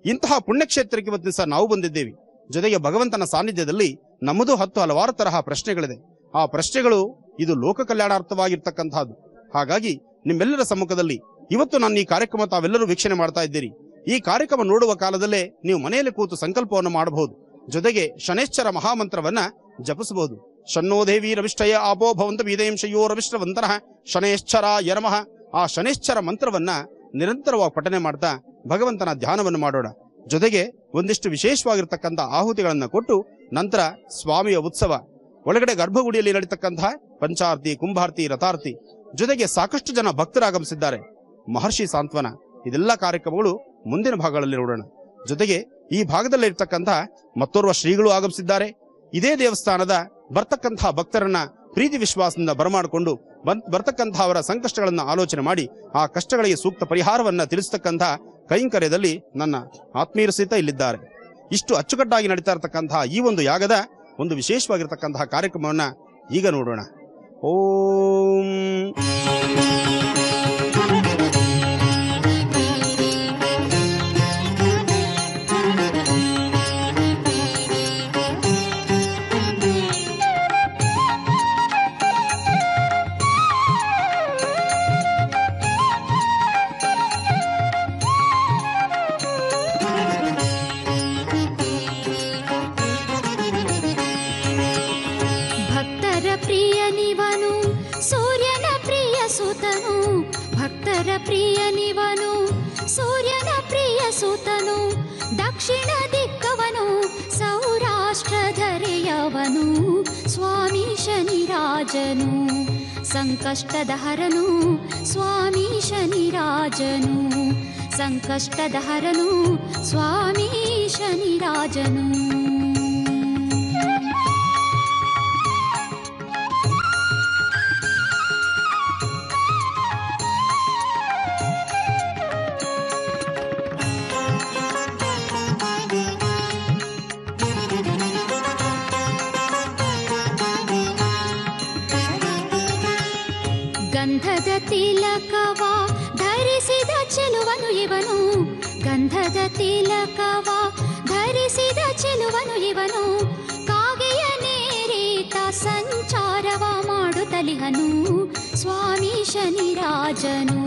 ಇಂತಹ ಪುಣ್ಯಕ್ಷೇತ್ರಕ್ಕೆ ಇವತ್ತು ದಿವಸ ನಾವು ಬಂದಿದ್ದೇವೆ. ಜೊತೆಗೆ ಭಗವಂತನ ಸಾನ್ನಿಧ್ಯದಲ್ಲಿ ನಮ್ಮದು ಹಲವಾರು ತರಹ ಪ್ರಶ್ನೆಗಳಿದೆ. ಆ ಪ್ರಶ್ನೆಗಳು ಇದು ಲೋಕ ಕಲ್ಯಾಣಾರ್ಥವಾಗಿರ್ತಕ್ಕಂಥದ್ದು. ಹಾಗಾಗಿ ನಿಮ್ಮೆಲ್ಲರ ಸಮ್ಮುಖದಲ್ಲಿ ಇವತ್ತು ನಾನು ಈ ಕಾರ್ಯಕ್ರಮ ತಾವೆಲ್ಲರೂ ವೀಕ್ಷಣೆ ಮಾಡ್ತಾ ಇದ್ದೀರಿ. ಈ ಕಾರ್ಯಕ್ರಮ ನೋಡುವ ಕಾಲದಲ್ಲೇ ನೀವು ಮನೆಯಲ್ಲಿ ಕೂತು ಸಂಕಲ್ಪವನ್ನು ಮಾಡಬಹುದು. ಜೊತೆಗೆ ಶನೇಶ್ಚರ ಮಹಾಮಂತ್ರವನ್ನ ಜಪಿಸಬಹುದು. ಶನ್ನೋ ದೇವಿ ರವಿಷ್ಠಯ ಆಪೋ ಭವಂತ ಬೀದಯಂ ಶಯ್ಯೋ ರವಿಷ್ಠವಂತನಃ ಶನೇಶ್ಚರಾಯ ನಮಃ. ಆ ಶನೇಶ್ಚರ ಮಂತ್ರವನ್ನ ನಿರಂತರವಾಗಿ ಪಠನೆ ಮಾಡ್ತಾ ಭಗವಂತನ ಧ್ಯಾನವನ್ನು ಮಾಡೋಣ. ಜೊತೆಗೆ ಒಂದಿಷ್ಟು ವಿಶೇಷವಾಗಿರ್ತಕ್ಕಂಥ ಆಹುತಿಗಳನ್ನ ಕೊಟ್ಟು ನಂತರ ಸ್ವಾಮಿಯ ಉತ್ಸವ ಒಳಗಡೆ ಗರ್ಭಗುಡಿಯಲ್ಲಿ ನಡೀತಕ್ಕಂತಹ ಪಂಚಾರ್ತಿ, ಕುಂಭಾರ್ತಿ, ರಥಾರ್ತಿ, ಜೊತೆಗೆ ಸಾಕಷ್ಟು ಜನ ಭಕ್ತರಾಗಮಿಸಿದ್ದಾರೆ. ಮಹರ್ಷಿ ಸಾಂತ್ವನ ಇದೆಲ್ಲ ಕಾರ್ಯಕ್ರಮಗಳು ಮುಂದಿನ ಭಾಗಗಳಲ್ಲಿ ನೋಡೋಣ. ಜೊತೆಗೆ ಈ ಭಾಗದಲ್ಲಿ ಇರ್ತಕ್ಕಂತಹ ಮತ್ತೋರ್ವ ಶ್ರೀಗಳು ಆಗಮಿಸಿದ್ದಾರೆ. ಇದೇ ದೇವಸ್ಥಾನದ ಬರ್ತಕ್ಕಂತಹ ಭಕ್ತರನ್ನ ಪ್ರೀತಿ ವಿಶ್ವಾಸದಿಂದ ಬರಮಾಡಿಕೊಂಡು ಬರ್ತಕ್ಕಂತಹ ಅವರ ಸಂಕಷ್ಟಗಳನ್ನ ಆಲೋಚನೆ ಮಾಡಿ ಆ ಕಷ್ಟಗಳಿಗೆ ಸೂಕ್ತ ಪರಿಹಾರವನ್ನ ತಿಳಿಸತಕ್ಕಂತಹ ಕೈಂಕರ್ಯದಲ್ಲಿ ನನ್ನ ಆತ್ಮೀಯರು ಸಹಿತ ಇಲ್ಲಿದ್ದಾರೆ. ಇಷ್ಟು ಅಚ್ಚುಕಟ್ಟಾಗಿ ನಡೀತಾ ಇರತಕ್ಕಂತಹ ಈ ಒಂದು ಯಾಗದ ಒಂದು ವಿಶೇಷವಾಗಿರ್ತಕ್ಕಂತಹ ಕಾರ್ಯಕ್ರಮವನ್ನ ಈಗ ನೋಡೋಣ. ಓಂ ಪ್ರಿಯನಿವನು ಸೂರ್ಯನ ಪ್ರಿಯ ಸುತನು ದಕ್ಷಿಣ ದಿಕ್ಕವನು ಸೌರಾಷ್ಟ್ರ ಧರೆಯವನು ಸ್ವಾಮಿ ಶನಿರಾಜನು ಸಂಕಷ್ಟದ ಹರನು ಸ್ವಾಮಿ ಶನಿರಾಜನು ಸಂಕಷ್ಟದ ಹರನು ಸ್ವಾಮಿ ಶನಿರಾಜನು. ಗಂಧದ ತಿಲಕವ ಧರಿಸಿದ ಚೆಲುವನು ಇವನು ಗಂಧದ ತಿಲಕವ ಧರಿಸಿದ ಚೆಲುವನು ಇವನು ಕಾಗೆಯ ನೇರಿತ ಸಂಚಾರವ ಮಾಡುತ್ತಲಿಹನು ಸ್ವಾಮಿ ಶನಿರಾಜನು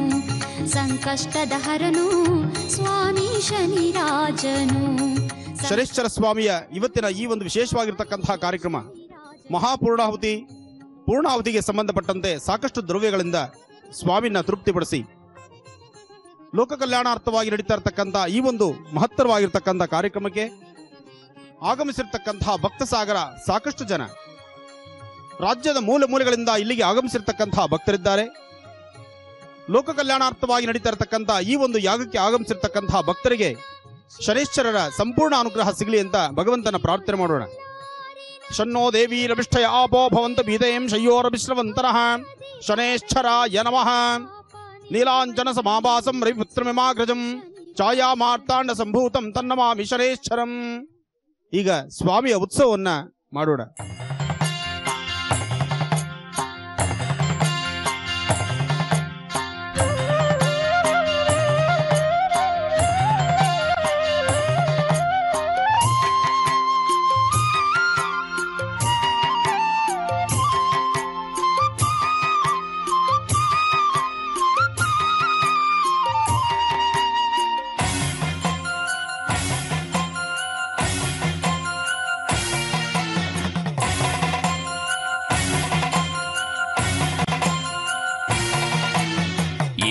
ಸಂಕಷ್ಟದ ಹರನು ಸ್ವಾಮಿ ಶನಿರಾಜನು. ಶನೇಶ್ವರ ಸ್ವಾಮಿಯ ಇವತ್ತಿನ ಈ ಒಂದು ವಿಶೇಷವಾಗಿರ್ತಕ್ಕಂತಹ ಕಾರ್ಯಕ್ರಮ ಪೂರ್ಣಾಹುತಿಗೆ ಸಂಬಂಧಪಟ್ಟಂತೆ ಸಾಕಷ್ಟು ದ್ರವ್ಯಗಳಿಂದ ಸ್ವಾಮಿನ ತೃಪ್ತಿಪಡಿಸಿ ಲೋಕ ಕಲ್ಯಾಣಾರ್ಥವಾಗಿ ನಡೀತಾ ಇರತಕ್ಕಂಥ ಈ ಒಂದು ಮಹತ್ತರವಾಗಿರ್ತಕ್ಕಂಥ ಕಾರ್ಯಕ್ರಮಕ್ಕೆ ಆಗಮಿಸಿರ್ತಕ್ಕಂತಹ ಭಕ್ತ ಸಾಗರ ಸಾಕಷ್ಟು ಜನ ರಾಜ್ಯದ ಮೂಲೆ ಮೂಲೆಗಳಿಂದ ಇಲ್ಲಿಗೆ ಆಗಮಿಸಿರ್ತಕ್ಕಂತಹ ಭಕ್ತರಿದ್ದಾರೆ. ಲೋಕ ಕಲ್ಯಾಣಾರ್ಥವಾಗಿ ನಡೀತಾ ಇರತಕ್ಕಂಥ ಈ ಒಂದು ಯಾಗಕ್ಕೆ ಆಗಮಿಸಿರ್ತಕ್ಕಂತಹ ಭಕ್ತರಿಗೆ ಶನೇಶ್ವರರ ಸಂಪೂರ್ಣ ಅನುಗ್ರಹ ಸಿಗಲಿ ಅಂತ ಭಗವಂತನ ಪ್ರಾರ್ಥನೆ ಮಾಡೋಣ. ಶನ್ನೋ ದೇವಿ ರವಿಷ್ಠಯ ಆಪೋ ಭವಂತ ಬೀದಯಂ ಶಯ್ಯೋ ರವಿಶ್ರವಂತನಃ ಶನೇಶ್ಚರಾಯ ನಮಃ. ನೀಲಾಂಜನ ಸಮಾಭಾಸಂ ರವಿಪುತ್ರಮಿಮಾಗ್ರಜಂ ಛಾಯಾ ಮಾರ್ತಾಂಡ ಸಂಭೂತಂ ತನ್ನಮಾಮಿ ಶನೇಶ್ವರಂ. ಈಗ ಸ್ವಾಮಿಯ ಉತ್ಸವವನ್ನ ಮಾಡೋಣ.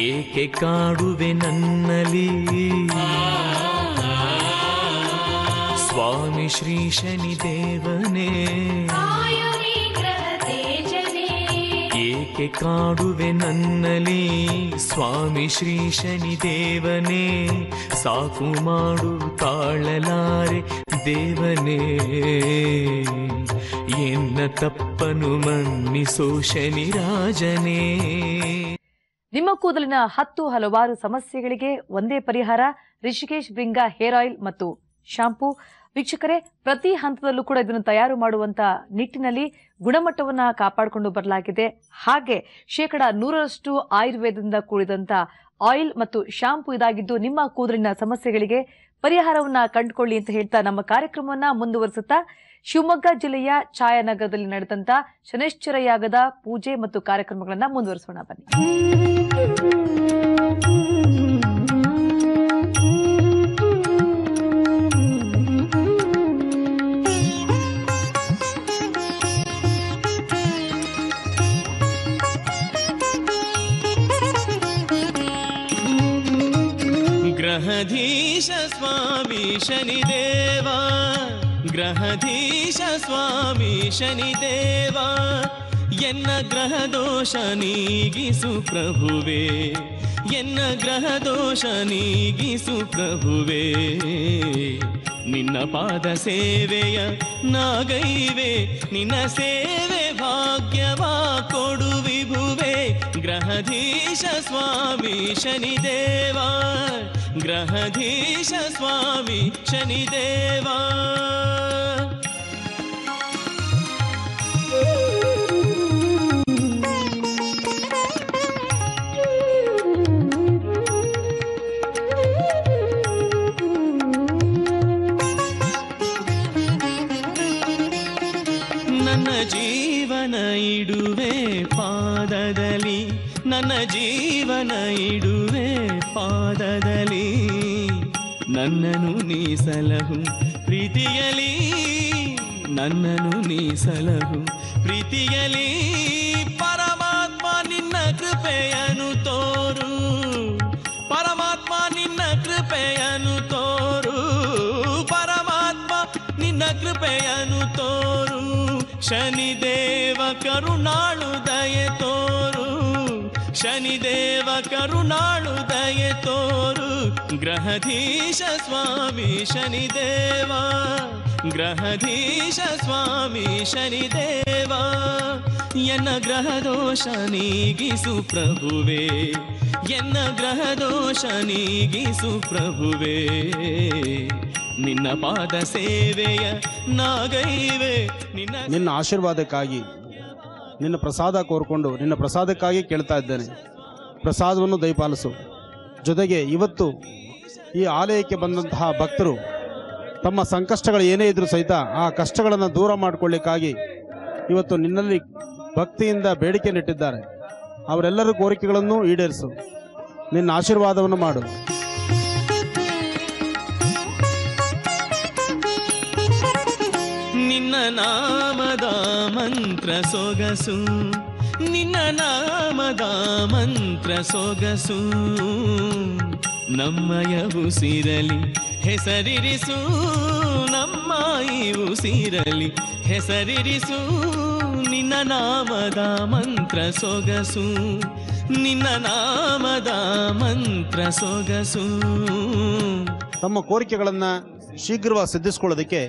ಏಕೆ ಕಾಡುವೆ ನನ್ನಲಿ ಸ್ವಾಮಿ ಶ್ರೀ ಶನಿದೇವನೇ, ಏಕೆ ಕಾಡುವೆ ನನ್ನಲಿ ಸ್ವಾಮಿ ಶ್ರೀ ಶನಿದೇವನೇ, ಸಾಕು ಮಾಡು ತಾಳಲಾರೆ ದೇವನೇ, ಎನ್ನ ತಪ್ಪನು ಮನ್ನಿಸೋ ಶನಿರಾಜನೇ. ನಿಮ್ಮ ಕೂದಲಿನ 10 ಹಲವಾರು ಸಮಸ್ಯೆಗಳಿಗೆ ಒಂದೇ ಪರಿಹಾರ, ರಿಷಿಕೇಶ್ ಬ್ರಿಂಗಾ ಹೇರ್ ಆಯಿಲ್ ಮತ್ತು ಶಾಂಪೂ. ವೀಕ್ಷಕರೇ, ಪ್ರತಿ ಹಂತದಲ್ಲೂ ಕೂಡ ಇದನ್ನು ತಯಾರು ಮಾಡುವಂತ ನಿಟ್ಟಿನಲ್ಲಿ ಗುಣಮಟ್ಟವನ್ನ ಕಾಪಾಡಿಕೊಂಡು ಬರಲಾಗಿದೆ. ಹಾಗೆ 100% ಆಯುರ್ವೇದದಿಂದ ಕೂಡಿದಂತ ಆಯಿಲ್ ಮತ್ತು ಶಾಂಪೂ ಇದಾಗಿದ್ದು ನಿಮ್ಮ ಕೂದಲಿನ ಸಮಸ್ಯೆಗಳಿಗೆ ಪರಿಹಾರವನ್ನ ಕಂಡುಕೊಳ್ಳಿ ಅಂತ ಹೇಳ್ತಾ ನಮ್ಮ ಕಾರ್ಯಕ್ರಮವನ್ನ ಮುಂದುವರಿಸುತ್ತಾ ಶಿವಮೊಗ್ಗ ಜಿಲ್ಲೆಯ ಛಾಯಾನಗರದಲ್ಲಿ ನಡೆದಂತ ಶನೈಶ್ಚರ ಯಾಗದ ಪೂಜೆ ಮತ್ತು ಕಾರ್ಯಕ್ರಮಗಳನ್ನ ಮುಂದುವರಿಸೋಣ ಬನ್ನಿ. ಗ್ರಹಧೀಶ ಸ್ವಾಮಿ ಶನಿದೇವ, ಗ್ರಹಧೀಶ ಸ್ವಾಮಿ ಶನಿದೇವ, ಎನ್ನ ಗ್ರಹ ದೋಷ ನೀಗಿಸು ಪ್ರಭುವೇ, ಎನ್ನ ಗ್ರಹ ದೋಷ ನೀಗಿಸು ಪ್ರಭುವೇ, ನಿನ್ನ ಪಾದ ಸೇವೆಯ ನಾಗೈವೆ, ನಿನ್ನ ಸೇವೆ ಭಾಗ್ಯವಾ ಕೊಡು ವಿಭುವೆ. ಗ್ರಹಧೀಶ ಸ್ವಾಮಿ ಶನಿದೇವ, ಗ್ರಹಧೀಶ ಸ್ವಾಮಿ ಶನಿದೇವ. ನನ್ನ ಜೀವನ ಇಡುವೆ ಪಾದದಲ್ಲಿ, ನನ್ನ ಜೀವನ ಇಡುವೆ ಪಾದದಲ್ಲಿ, ನನ್ನನು ನೀ ಸಲಹು ಪ್ರೀತಿಯಲಿ, ನನ್ನನು ನೀ ಸಲಹು ಪ್ರೀತಿಯಲಿ. ಪರಮಾತ್ಮ ನಿನ್ನ ಕೃಪೆಯನ್ನು ತೋರು, ಪರಮಾತ್ಮ ನಿನ್ನ ಕೃಪೆಯನ್ನು ತೋರು, ಪರಮಾತ್ಮ ನಿನ್ನ ಕೃಪೆಯನ್ನು ತೋರು. ಶನಿದೇವ ಕರುಣಾಳು ದಯೆ ತೋರು, ಶನಿದೇವ ಕರುಣಾಳು ದಯೆ ತೋರು. ಗ್ರಹಧೀಶ ಸ್ವಾಮಿ ಶನಿದೇವ, ಗ್ರಹಧೀಶ ಸ್ವಾಮಿ ಶನಿದೇವ, ಎನ್ನ ಗ್ರಹ ದೋಷ ನೀಗಿಸು ಪ್ರಭುವೇ, ಎನ್ನ ಗ್ರಹ ದೋಷ ನೀಗಿಸು ಪ್ರಭುವೇ, ನಿನ್ನ ಪಾದ ಸೇವೆಯ ನಾಗೈವೆ. ನಿನ್ನ ಆಶೀರ್ವಾದಕ್ಕಾಗಿ, ನಿನ್ನ ಪ್ರಸಾದ ಕೋರ್ಕೊಂಡು ನಿನ್ನ ಪ್ರಸಾದಕ್ಕಾಗಿ ಕೇಳ್ತಾ ಇದ್ದೇನೆ. ಪ್ರಸಾದವನ್ನು ದಯಪಾಲಿಸು. ಜೊತೆಗೆ ಇವತ್ತು ಈ ಆಲಯಕ್ಕೆ ಬಂದಂತಹ ಭಕ್ತರು ತಮ್ಮ ಸಂಕಷ್ಟಗಳು ಏನೇ ಇದ್ರೂ ಸಹಿತ ಆ ಕಷ್ಟಗಳನ್ನು ದೂರ ಮಾಡಿಕೊಳ್ಳಿಕ್ಕಾಗಿ ಇವತ್ತು ನಿನ್ನಲ್ಲಿ ಭಕ್ತಿಯಿಂದ ಬೇಡಿಕೆ ನೆಟ್ಟಿದ್ದಾರೆ. ಅವರೆಲ್ಲರ ಕೋರಿಕೆಗಳನ್ನು ಈಡೇರಿಸು. ನಿನ್ನ ಆಶೀರ್ವಾದವನ್ನು ಮಾಡು. ನಿನ್ನ ನಾಮದ ಮಂತ್ರ ಸೊಗಸು, ನಿನ್ನ ನಾಮದ ಮಂತ್ರ ಸೊಗಸು, ನಮ್ಮಯ ಉಸಿರಲಿ ಹೆಸರಿರಿಸು, ನಮ್ಮ ಈ ಉಸಿರಲಿ ಹೆಸರಿರಿಸು. ನಿನ್ನ ನಾಮದ ಮಂತ್ರ ಸೊಗಸು, ನಿನ್ನ ನಾಮದ ಮಂತ್ರ ಸೊಗಸು. ತಮ್ಮ ಕೋರಿಕೆಗಳನ್ನು ಶೀಘ್ರವಾಗಿ ಸಿದ್ಧಿಸಿಕೊಳ್ಳೋದಕ್ಕೆ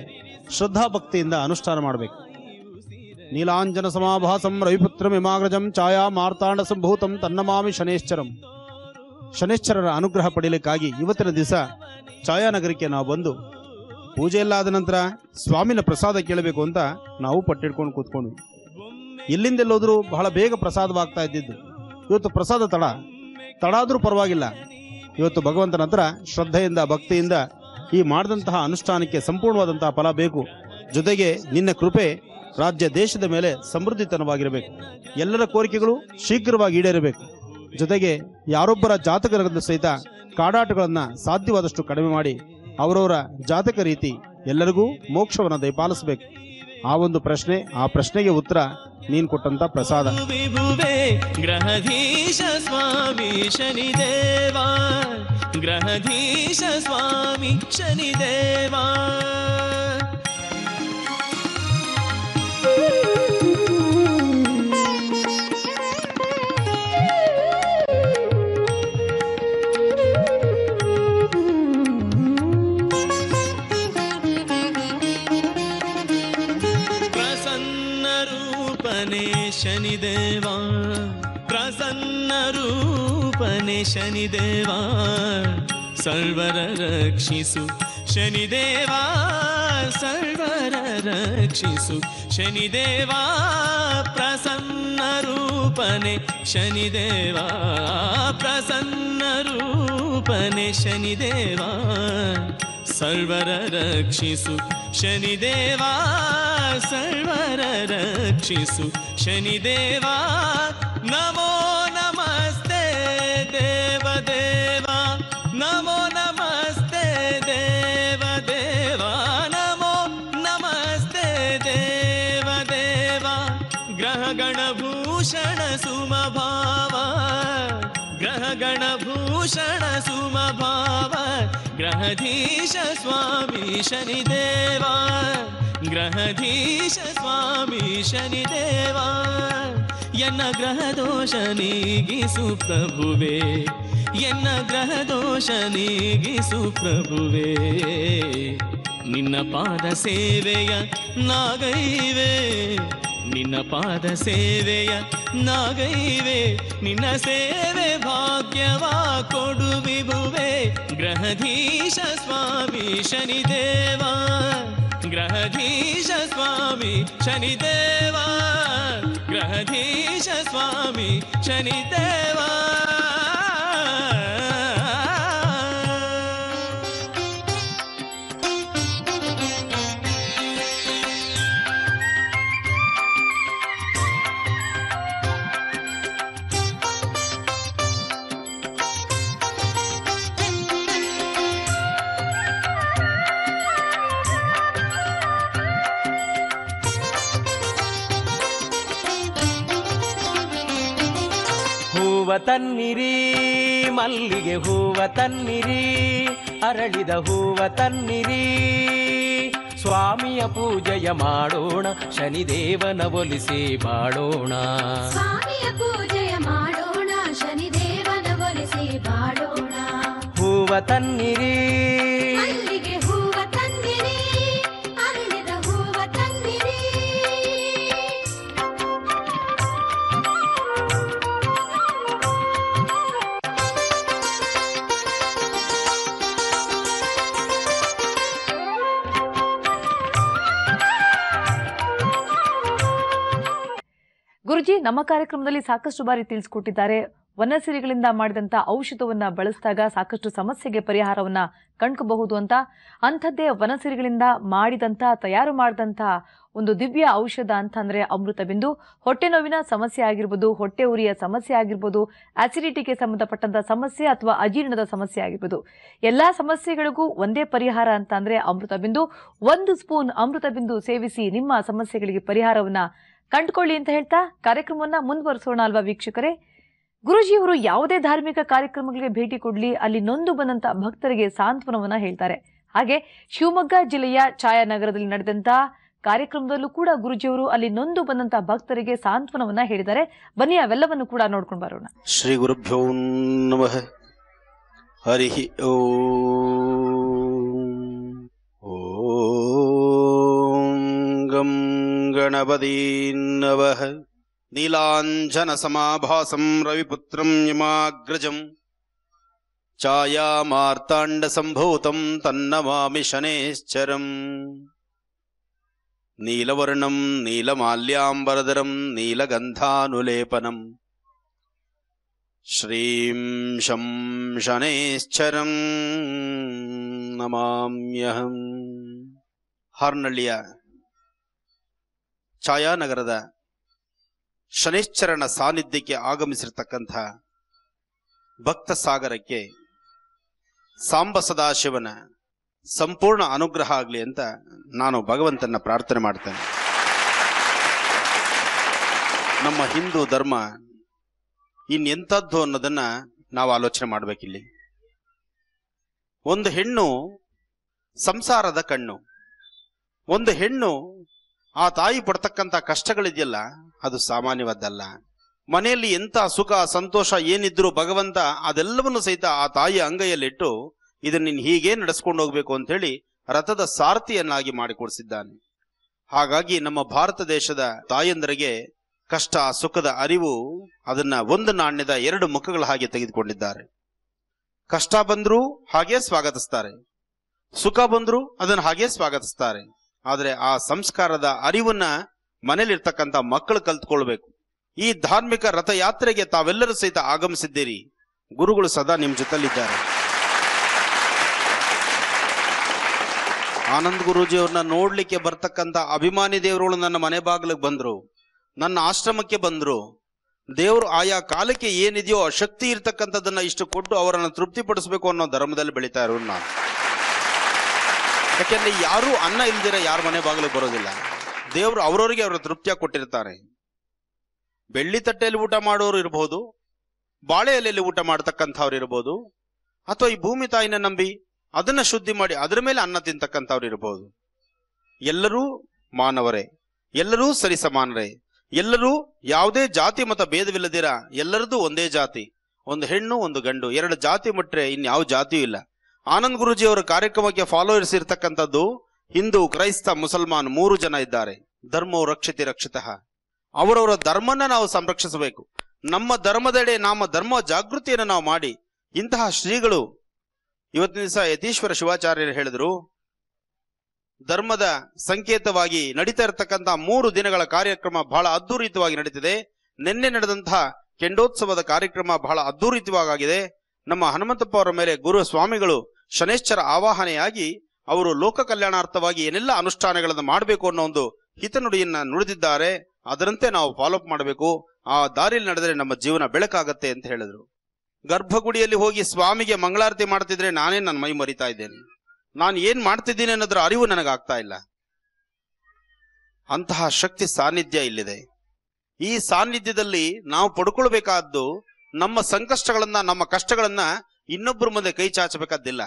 ಶ್ರದ್ಧಾಭಕ್ತಿಯಿಂದ ಅನುಷ್ಠಾನ ಮಾಡಬೇಕು. ನೀಲಾಂಜನ ಸಮಾಭಾಸಂ ರವಿಪುತ್ರಂ ಹಿಮಾಗ್ರಜಂ ಛಾಯಾ ಮಾರ್ತಾಂಡ ಸಂಭೂತಂ ತನ್ನಮಾಮಿ ಶನೇಶ್ಚರಂ. ಶನೇಶ್ವರರ ಅನುಗ್ರಹ ಪಡೆಯಲಿಕ್ಕಾಗಿ ಇವತ್ತಿನ ದಿವಸ ಛಾಯಾನಗರಕ್ಕೆ ನಾವು ಬಂದು ಪೂಜೆ ಎಲ್ಲ ಆದ ನಂತರ ಸ್ವಾಮಿನ ಪ್ರಸಾದ ಕೇಳಬೇಕು ಅಂತ ನಾವು ಪಟ್ಟಿಡ್ಕೊಂಡು ಕೂತ್ಕೊಂಡ್ವಿ. ಎಲ್ಲಿಂದೆಲ್ಲೋದ್ರೂ ಬಹಳ ಬೇಗ ಪ್ರಸಾದವಾಗ್ತಾ ಇದ್ದಿದ್ದು. ಇವತ್ತು ಪ್ರಸಾದ ತಡ ಆದರೂ ಪರವಾಗಿಲ್ಲ. ಇವತ್ತು ಭಗವಂತನ ಹತ್ರ ಶ್ರದ್ಧೆಯಿಂದ ಭಕ್ತಿಯಿಂದ ಈ ಮಾಡಿದಂತಹ ಅನುಷ್ಠಾನಕ್ಕೆ ಸಂಪೂರ್ಣವಾದಂತಹ ಫಲ ಬೇಕು. ಜೊತೆಗೆ ನಿನ್ನ ಕೃಪೆ ರಾಜ್ಯ ದೇಶದ ಮೇಲೆ ಸಮೃದ್ಧಿತನವಾಗಿರಬೇಕು. ಎಲ್ಲರ ಕೋರಿಕೆಗಳು ಶೀಘ್ರವಾಗಿ ಈಡೇರಬೇಕು. ಜೊತೆಗೆ ಯಾರೊಬ್ಬರ ಜಾತಕದ ಸಹಿತ ಕಾಡಾಟಗಳನ್ನು ಸಾಧ್ಯವಾದಷ್ಟು ಕಡಿಮೆ ಮಾಡಿ ಅವರವರ ಜಾತಕ ರೀತಿ ಎಲ್ಲರಿಗೂ ಮೋಕ್ಷವನ್ನು ದಯಪಾಲಿಸಬೇಕು. ಆ ಒಂದು ಪ್ರಶ್ನೆ, ಆ ಪ್ರಶ್ನೆಗೆ ಉತ್ತರ ನೀನು ಕೊಟ್ಟಂತ ಪ್ರಸಾದ. ಗ್ರಹಧೀಶ ಸ್ವಾಮಿ ಶನಿದೇವ, ಗ್ರಹಧೀಶ ಸ್ವಾಮಿ ಶನಿದೇವ. ಶನಿದೇವ, ಪ್ರಸನ್ನ ರೂಪನೆ ಶನಿದೇವ, ಸರ್ವರ ರಕ್ಷಿಸು ಶನಿದೇವ, ಸರ್ವರ ರಕ್ಷಿಸು ಶನಿದೇವ, ಪ್ರಸನ್ನ ರೂಪನೆ ಶನಿದೇವ, ಪ್ರಸನ್ನ ರೂಪನೆ ಶನಿದೇವ, ಸರ್ವರ ರಕ್ಷಿಸು ಶನಿದೇವ, ಸರ್ವರ ರಕ್ಷಿಸು ಶನಿದೇವ. ನಮೋ ನಮಸ್ತೆ ದೇವದೇವ, ನಮೋ ನಮಸ್ತೆ ದೇವದೇವ, ನಮೋ ನಮಸ್ತೆ ದೇವದೇವ. ಗ್ರಹಗಣಭೂಷಣ ಸುಮಭಾವ, ಗ್ರಹಗಣಭೂಷಣ ಸುಮಭಾವ, ಗ್ರಹಧೀಶ ಸ್ವಾಮಿ ಶನಿದೇವ, ಗ್ರಹಧೀಶ ಸ್ವಾಮಿ ಶನಿದೇವ. ಎನ್ನ ಗ್ರಹದೋಷ ನೀಗಿಸು ಪ್ರಭುವೇ, ಎನ್ನ ಗ್ರಹದೋಷ ನೀಗಿಸು ಪ್ರಭುವೇ. ನಿನ್ನ ಪಾದ ಸೇವೆಯ ನಾಗೈವೆ, ನಿನ್ನ ಪಾದ ಸೇವೆಯ ನಾಗೈವೆ, ನಿನ್ನ ಸೇವೆ ಭಾಗ್ಯವಾ ಕೊಡು ವಿಭುವೆ. ಗ್ರಹಧೀಶ ಸ್ವಾಮಿ ಶನಿದೇವ, ಗ್ರಹಧೀಶ ಸ್ವಾಮಿ ಶನಿದೇವ, ಗ್ರಹಧೀಶ ಸ್ವಾಮಿ ಶನಿದೇವ. ಹೂವ ತನ್ನಿರಿ ಮಲ್ಲಿಗೆ ಹೂವ ತನ್ನಿರಿ, ಅರಳಿದ ಹೂವ ತನ್ನಿರಿ, ಸ್ವಾಮಿಯ ಪೂಜೆಯ ಮಾಡೋಣ, ಶನಿದೇವನ ಒಲಿಸಿ ಬಾಳೋಣ. ಸ್ವಾಮಿಯ ಪೂಜೆಯ ಮಾಡೋಣ, ಶನಿದೇವನ ಒಲಿಸಿ ಬಾಳೋಣ. ಹೂವ ತನ್ನಿರಿ ಮಲ್ಲಿಗೆ ಹೂವ ತನ್ನಿರಿ, ಅರಳಿದ ಹೂವ ತನ್ನಿರಿ. ಗುರುಜಿ, ನಮ್ಮ ಕಾರ್ಯಕ್ರಮದಲ್ಲಿ ಸಾಕಷ್ಟು ಬಾರಿ ತಿಳಿಸಿಕೊಟ್ಟಿದ್ದಾರೆ. ವನಸಿರಿಗಳಿಂದ ಮಾಡಿದಂತ ಔಷಧವನ್ನ ಬಳಸಿದಾಗ ಸಾಕಷ್ಟು ಸಮಸ್ಯೆಗೆ ಪರಿಹಾರವನ್ನ ಕಂಡುಕೋಬಹುದು ಅಂತ. ಅಂಥದ್ದೇ ವನಸಿರಿಗಳಿಂದ ತಯಾರು ಮಾಡಿದಂತ ಒಂದು ದಿವ್ಯ ಔಷಧ ಅಂತಂದ್ರೆ ಅಮೃತ ಬಿಂದು. ಹೊಟ್ಟೆ ನೋವಿನ ಸಮಸ್ಯೆ ಆಗಿರ್ಬೋದು, ಹೊಟ್ಟೆ ಉರಿಯ ಸಮಸ್ಯೆ ಆಗಿರ್ಬೋದು, ಆಸಿಡಿಟಿಗೆ ಸಂಬಂಧಪಟ್ಟಂತ ಸಮಸ್ಯೆ ಅಥವಾ ಅಜೀರ್ಣದ ಸಮಸ್ಯೆ ಆಗಿರ್ಬೋದು, ಎಲ್ಲಾ ಸಮಸ್ಯೆಗಳಿಗೂ ಒಂದೇ ಪರಿಹಾರ ಅಂತಂದ್ರೆ ಅಮೃತ ಬಿಂದು. 1 ಸ್ಪೂನ್ ಅಮೃತ ಬಿಂದು ಸೇವಿಸಿ ನಿಮ್ಮ ಸಮಸ್ಯೆಗಳಿಗೆ ಪರಿಹಾರವನ್ನ ಕಂಡುಕೊಳ್ಳಿ ಅಂತ ಹೇಳ್ತಾ ಕಾರ್ಯಕ್ರಮವನ್ನ ಮುಂದುವರಿಸೋಣ ಅಲ್ವಾ ವೀಕ್ಷಕರೇ. ಗುರುಜಿಯವರು ಯಾವುದೇ ಧಾರ್ಮಿಕ ಕಾರ್ಯಕ್ರಮಗಳಿಗೆ ಭೇಟಿ ಕೊಡ್ಲಿ, ಅಲ್ಲಿ ನೊಂದು ಬಂದಂತ ಭಕ್ತರಿಗೆ ಸಾಂತ್ವನವನ್ನ ಹೇಳ್ತಾರೆ. ಹಾಗೆ ಶಿವಮೊಗ್ಗ ಜಿಲ್ಲೆಯ ಛಾಯಾನಗರದಲ್ಲಿ ನಡೆದಂತ ಕಾರ್ಯಕ್ರಮದಲ್ಲೂ ಕೂಡ ಗುರುಜಿಯವರು ಅಲ್ಲಿ ನೊಂದು ಬಂದಂತ ಭಕ್ತರಿಗೆ ಸಾಂತ್ವನವನ್ನ ಹೇಳಿದ್ದಾರೆ. ಬನ್ನಿ ಅವೆಲ್ಲವನ್ನು ಕೂಡ ನೋಡ್ಕೊಂಡು ಬರೋಣ. ಶ್ರೀ ಗುರುಭ್ಯೋ ನಮಃ. ಹರಿ ಓಂ ಗಂ ಗಣಪತಿ ನಮಃ. ನೀಲಾಂಜನ ಸಮಾಭಾಸಂ ರವಿಪುತ್ರಂ ಯಮಾಗ್ರಜಂ ಛಾಯಾಮಾರ್ತಾಂಡ ಸಂಭೂತಂ ತನ್ನಮಾಮಿ ಶನೇಶ್ಚರಂ ನೀಲವರ್ಣಂ ನೀಲಮಾಲ್ಯಾಂಬರಧರಂ ನೀಲಗಂಧಾನುಲೇಪನಂ ಶ್ರೀಂ ಶಂ ಶನೇಶ್ಚರಂ ನಮಾಮ್ಯಹಂ. ಹಾರ್ನಹಳ್ಳಿಯ ಛಾಯಾನಗರದ ಶನೇಶ್ಚರನ ಸಾನ್ನಿಧ್ಯಕ್ಕೆ ಆಗಮಿಸಿರ್ತಕ್ಕಂಥ ಭಕ್ತ ಸಾಗರಕ್ಕೆ ಸಾಂಬ ಸದಾಶಿವನ ಸಂಪೂರ್ಣ ಅನುಗ್ರಹ ಆಗಲಿ ಅಂತ ನಾನು ಭಗವಂತನ ಪ್ರಾರ್ಥನೆ ಮಾಡ್ತೇನೆ. ನಮ್ಮ ಹಿಂದೂ ಧರ್ಮ ಇನ್ನೆಂಥದ್ದು ಅನ್ನೋದನ್ನ ನಾವು ಆಲೋಚನೆ ಮಾಡಬೇಕಿಲ್ಲಿ. ಒಂದು ಹೆಣ್ಣು ಸಂಸಾರದ ಕಣ್ಣು. ಒಂದು ಹೆಣ್ಣು ಆ ತಾಯಿ ಪಡ್ತಕ್ಕಂಥ ಕಷ್ಟಗಳಿದೆಯಲ್ಲ, ಅದು ಸಾಮಾನ್ಯವಾದ್ದಲ್ಲ. ಮನೆಯಲ್ಲಿ ಎಂಥ ಸುಖ ಸಂತೋಷ ಏನಿದ್ರು ಭಗವಂತ ಅದೆಲ್ಲವನ್ನು ಸಹಿತ ಆ ತಾಯಿಯ ಅಂಗೈಯಲ್ಲಿಟ್ಟು ಇದನ್ನ ನೀನು ಹೀಗೆ ನಡೆಸ್ಕೊಂಡು ಹೋಗ್ಬೇಕು ಅಂತ ಹೇಳಿ ರಥದ ಸಾರಥಿಯನ್ನಾಗಿ ಮಾಡಿಕೊಡಿಸಿದ್ದಾನೆ. ಹಾಗಾಗಿ ನಮ್ಮ ಭಾರತ ದೇಶದ ತಾಯಂದರಿಗೆ ಕಷ್ಟ ಸುಖದ ಅರಿವು ಅದನ್ನ ಒಂದು ನಾಣ್ಯದ ಎರಡು ಮುಖಗಳ ಹಾಗೆ ತೆಗೆದುಕೊಂಡಿದ್ದಾರೆ. ಕಷ್ಟ ಬಂದ್ರು ಹಾಗೆ ಸ್ವಾಗತಿಸ್ತಾರೆ, ಸುಖ ಬಂದ್ರು ಅದನ್ನ ಹಾಗೆ ಸ್ವಾಗತಿಸ್ತಾರೆ. ಆದ್ರೆ ಆ ಸಂಸ್ಕಾರದ ಅರಿವನ್ನ ಮನೇಲಿರ್ತಕ್ಕಂಥ ಮಕ್ಕಳು ಕಲ್ತ್ಕೊಳ್ಬೇಕು. ಈ ಧಾರ್ಮಿಕ ರಥಯಾತ್ರೆಗೆ ತಾವೆಲ್ಲರೂ ಸಹಿತ ಆಗಮಿಸಿದ್ದೀರಿ. ಗುರುಗಳು ಸದಾ ನಿಮ್ ಜೊತೆಲಿದ್ದಾರೆ. ಆನಂದ್ ಗುರೂಜಿ ಅವ್ರನ್ನ ನೋಡ್ಲಿಕ್ಕೆ ಬರ್ತಕ್ಕಂಥ ಅಭಿಮಾನಿ ದೇವರುಗಳು ನನ್ನ ಮನೆ ಬಾಗಿಲಿಗೆ ಬಂದ್ರು, ನನ್ನ ಆಶ್ರಮಕ್ಕೆ ಬಂದ್ರು. ದೇವರು ಆಯಾ ಕಾಲಕ್ಕೆ ಏನಿದೆಯೋ ಶಕ್ತಿ ಇರ್ತಕ್ಕಂಥದ್ದನ್ನ ಇಷ್ಟು ಕೊಟ್ಟು ಅವರನ್ನು ತೃಪ್ತಿಪಡಿಸಬೇಕು ಅನ್ನೋ ಧರ್ಮದಲ್ಲಿ ಬೆಳೀತಾ ಇರೋರು ನಾನು. ಯಾಕೆಂದ್ರೆ ಯಾರು ಅನ್ನ ಇಲ್ದಿರ ಯಾರ ಮನೆ ಬಾಗಿಲಿಗೆ ಬರೋದಿಲ್ಲ. ದೇವರು ಅವರವರಿಗೆ ಅವರ ತೃಪ್ತಿಯಾಗಿ ಕೊಟ್ಟಿರ್ತಾರೆ. ಬೆಳ್ಳಿ ತಟ್ಟೆಯಲ್ಲಿ ಊಟ ಮಾಡೋರು ಇರಬಹುದು, ಬಾಳೆ ಎಲೆಯಲ್ಲಿ ಊಟ ಮಾಡ್ತಕ್ಕಂಥವ್ರು ಇರ್ಬೋದು, ಅಥವಾ ಈ ಭೂಮಿ ತಾಯಿನ ನಂಬಿ ಅದನ್ನ ಶುದ್ಧಿ ಮಾಡಿ ಅದರ ಮೇಲೆ ಅನ್ನ ತಿಂತಕ್ಕಂಥವ್ರು ಇರಬಹುದು. ಎಲ್ಲರೂ ಮಾನವರೇ, ಎಲ್ಲರೂ ಸರಿ ಸಮಾನರೇ, ಎಲ್ಲರೂ ಯಾವುದೇ ಜಾತಿ ಮತ ಭೇದವಿಲ್ಲದಿರ ಎಲ್ಲರದ್ದು ಒಂದೇ ಜಾತಿ. ಒಂದು ಹೆಣ್ಣು ಒಂದು ಗಂಡು, ಎರಡು ಜಾತಿ ಬಿಟ್ರೆ ಇನ್ಯಾವ ಜಾತಿಯೂ ಇಲ್ಲ. ಆನಂದ್ ಗುರೂಜಿ ಅವರ ಕಾರ್ಯಕ್ರಮಕ್ಕೆ ಫಾಲೋವರ್ಸ್ ಇರ್ತಕ್ಕಂಥದ್ದು ಹಿಂದೂ, ಕ್ರೈಸ್ತ, ಮುಸಲ್ಮಾನ್ 3 ಜನ ಇದ್ದಾರೆ. ಧರ್ಮೋ ರಕ್ಷತಿ ರಕ್ಷಿತಃ. ಅವರವರ ಧರ್ಮನ ನಾವು ಸಂರಕ್ಷಿಸಬೇಕು. ನಮ್ಮ ಧರ್ಮದೆಡೆ ನಮ್ಮ ಧರ್ಮ ಜಾಗೃತಿಯನ್ನು ನಾವು ಮಾಡಿ, ಇಂತಹ ಶ್ರೀಗಳು ಇವತ್ತಿನ ದಿವಸ ಯತೀಶ್ವರ ಶಿವಾಚಾರ್ಯರು ಹೇಳಿದ್ರು, ಧರ್ಮದ ಸಂಕೇತವಾಗಿ ನಡೀತಾ ಇರತಕ್ಕಂಥ 3 ದಿನಗಳ ಕಾರ್ಯಕ್ರಮ ಬಹಳ ಅದ್ದೂರಿತವಾಗಿ ನಡೀತಿದೆ. ನಿನ್ನೆ ನಡೆದಂತಹ ಕೆಂಡೋತ್ಸವದ ಕಾರ್ಯಕ್ರಮ ಬಹಳ ಅದ್ದೂರಿತವಾಗಿದೆ. ನಮ್ಮ ಹನುಮಂತಪ್ಪ ಅವರ ಮೇಲೆ ಗುರು ಸ್ವಾಮಿಗಳು ಶನೇಶ್ಚರ ಆವಾಹನೆಯಾಗಿ ಅವರು ಲೋಕ ಕಲ್ಯಾಣಾರ್ಥವಾಗಿ ಏನೆಲ್ಲ ಅನುಷ್ಠಾನಗಳನ್ನು ಮಾಡಬೇಕು ಅನ್ನೋ ಒಂದು ಹಿತನುಡಿಯನ್ನ ನುಡಿದಿದ್ದಾರೆ. ಅದರಂತೆ ನಾವು ಫಾಲೋಅಪ್ ಮಾಡಬೇಕು. ಆ ದಾರಿಯಲ್ಲಿ ನಡೆದರೆ ನಮ್ಮ ಜೀವನ ಬೆಳಕಾಗತ್ತೆ ಅಂತ ಹೇಳಿದ್ರು. ಗರ್ಭಗುಡಿಯಲ್ಲಿ ಹೋಗಿ ಸ್ವಾಮಿಗೆ ಮಂಗಳಾರತಿ ಮಾಡ್ತಿದ್ರೆ ನಾನೇ ನನ್ನ ಮೈ ಮರಿತಾ ಇದ್ದೇನೆ. ನಾನು ಏನ್ ಮಾಡ್ತಿದ್ದೀನಿ ಅನ್ನೋದ್ರ ಅರಿವು ನನಗಾಗ್ತಾ ಇಲ್ಲ. ಅಂತಹ ಶಕ್ತಿ ಸಾನ್ನಿಧ್ಯ ಇಲ್ಲಿದೆ. ಈ ಸಾನ್ನಿಧ್ಯದಲ್ಲಿ ನಾವು ಪಡ್ಕೊಳ್ಬೇಕಾದ್ದು ನಮ್ಮ ಸಂಕಷ್ಟಗಳನ್ನ, ನಮ್ಮ ಕಷ್ಟಗಳನ್ನ ಇನ್ನೊಬ್ಬರ ಮುಂದೆ ಕೈ ಚಾಚಬೇಕಾದ್ದಿಲ್ಲ.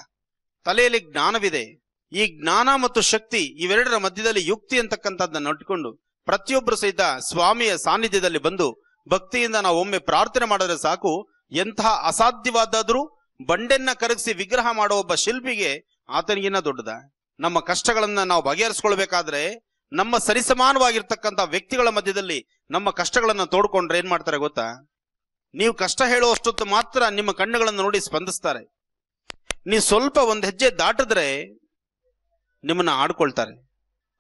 ತಲೆಯಲ್ಲಿ ಜ್ಞಾನವಿದೆ. ಈ ಜ್ಞಾನ ಮತ್ತು ಶಕ್ತಿ ಇವೆರಡರ ಮಧ್ಯದಲ್ಲಿ ಯುಕ್ತಿ ಅಂತಕ್ಕಂಥದ್ದನ್ನ ನೋಡಿಕೊಂಡು ಪ್ರತಿಯೊಬ್ಬರು ಸಹಿತ ಸ್ವಾಮಿಯ ಸಾನ್ನಿಧ್ಯದಲ್ಲಿ ಬಂದು ಭಕ್ತಿಯಿಂದ ನಾವು ಒಮ್ಮೆ ಪ್ರಾರ್ಥನೆ ಮಾಡಿದ್ರೆ ಸಾಕು. ಎಂತಹ ಅಸಾಧ್ಯವಾದಾದ್ರೂ ಬಂಡೆನ್ನ ಕರಗಿಸಿ ವಿಗ್ರಹ ಮಾಡೋ ಒಬ್ಬ ಶಿಲ್ಪಿಗೆ ಆತನಿಗಿನ್ನ ದೊಡ್ಡದ. ನಮ್ಮ ಕಷ್ಟಗಳನ್ನ ನಾವು ಬಗೆಹರಿಸ್ಕೊಳ್ಬೇಕಾದ್ರೆ ನಮ್ಮ ಸರಿಸಮಾನವಾಗಿರ್ತಕ್ಕಂಥ ವ್ಯಕ್ತಿಗಳ ಮಧ್ಯದಲ್ಲಿ ನಮ್ಮ ಕಷ್ಟಗಳನ್ನ ತೋಡ್ಕೊಂಡ್ರೆ ಏನ್ ಮಾಡ್ತಾರೆ ಗೊತ್ತಾ? ನೀವು ಕಷ್ಟ ಹೇಳುವಷ್ಟೊತ್ತು ಮಾತ್ರ ನಿಮ್ಮ ಕಣ್ಣುಗಳನ್ನು ನೋಡಿ ಸ್ಪಂದಿಸ್ತಾರೆ. ನೀವು ಸ್ವಲ್ಪ ಒಂದು ಹೆಜ್ಜೆ ದಾಟಿದ್ರೆ ನಿಮ್ಮನ್ನ ಆಡ್ಕೊಳ್ತಾರೆ.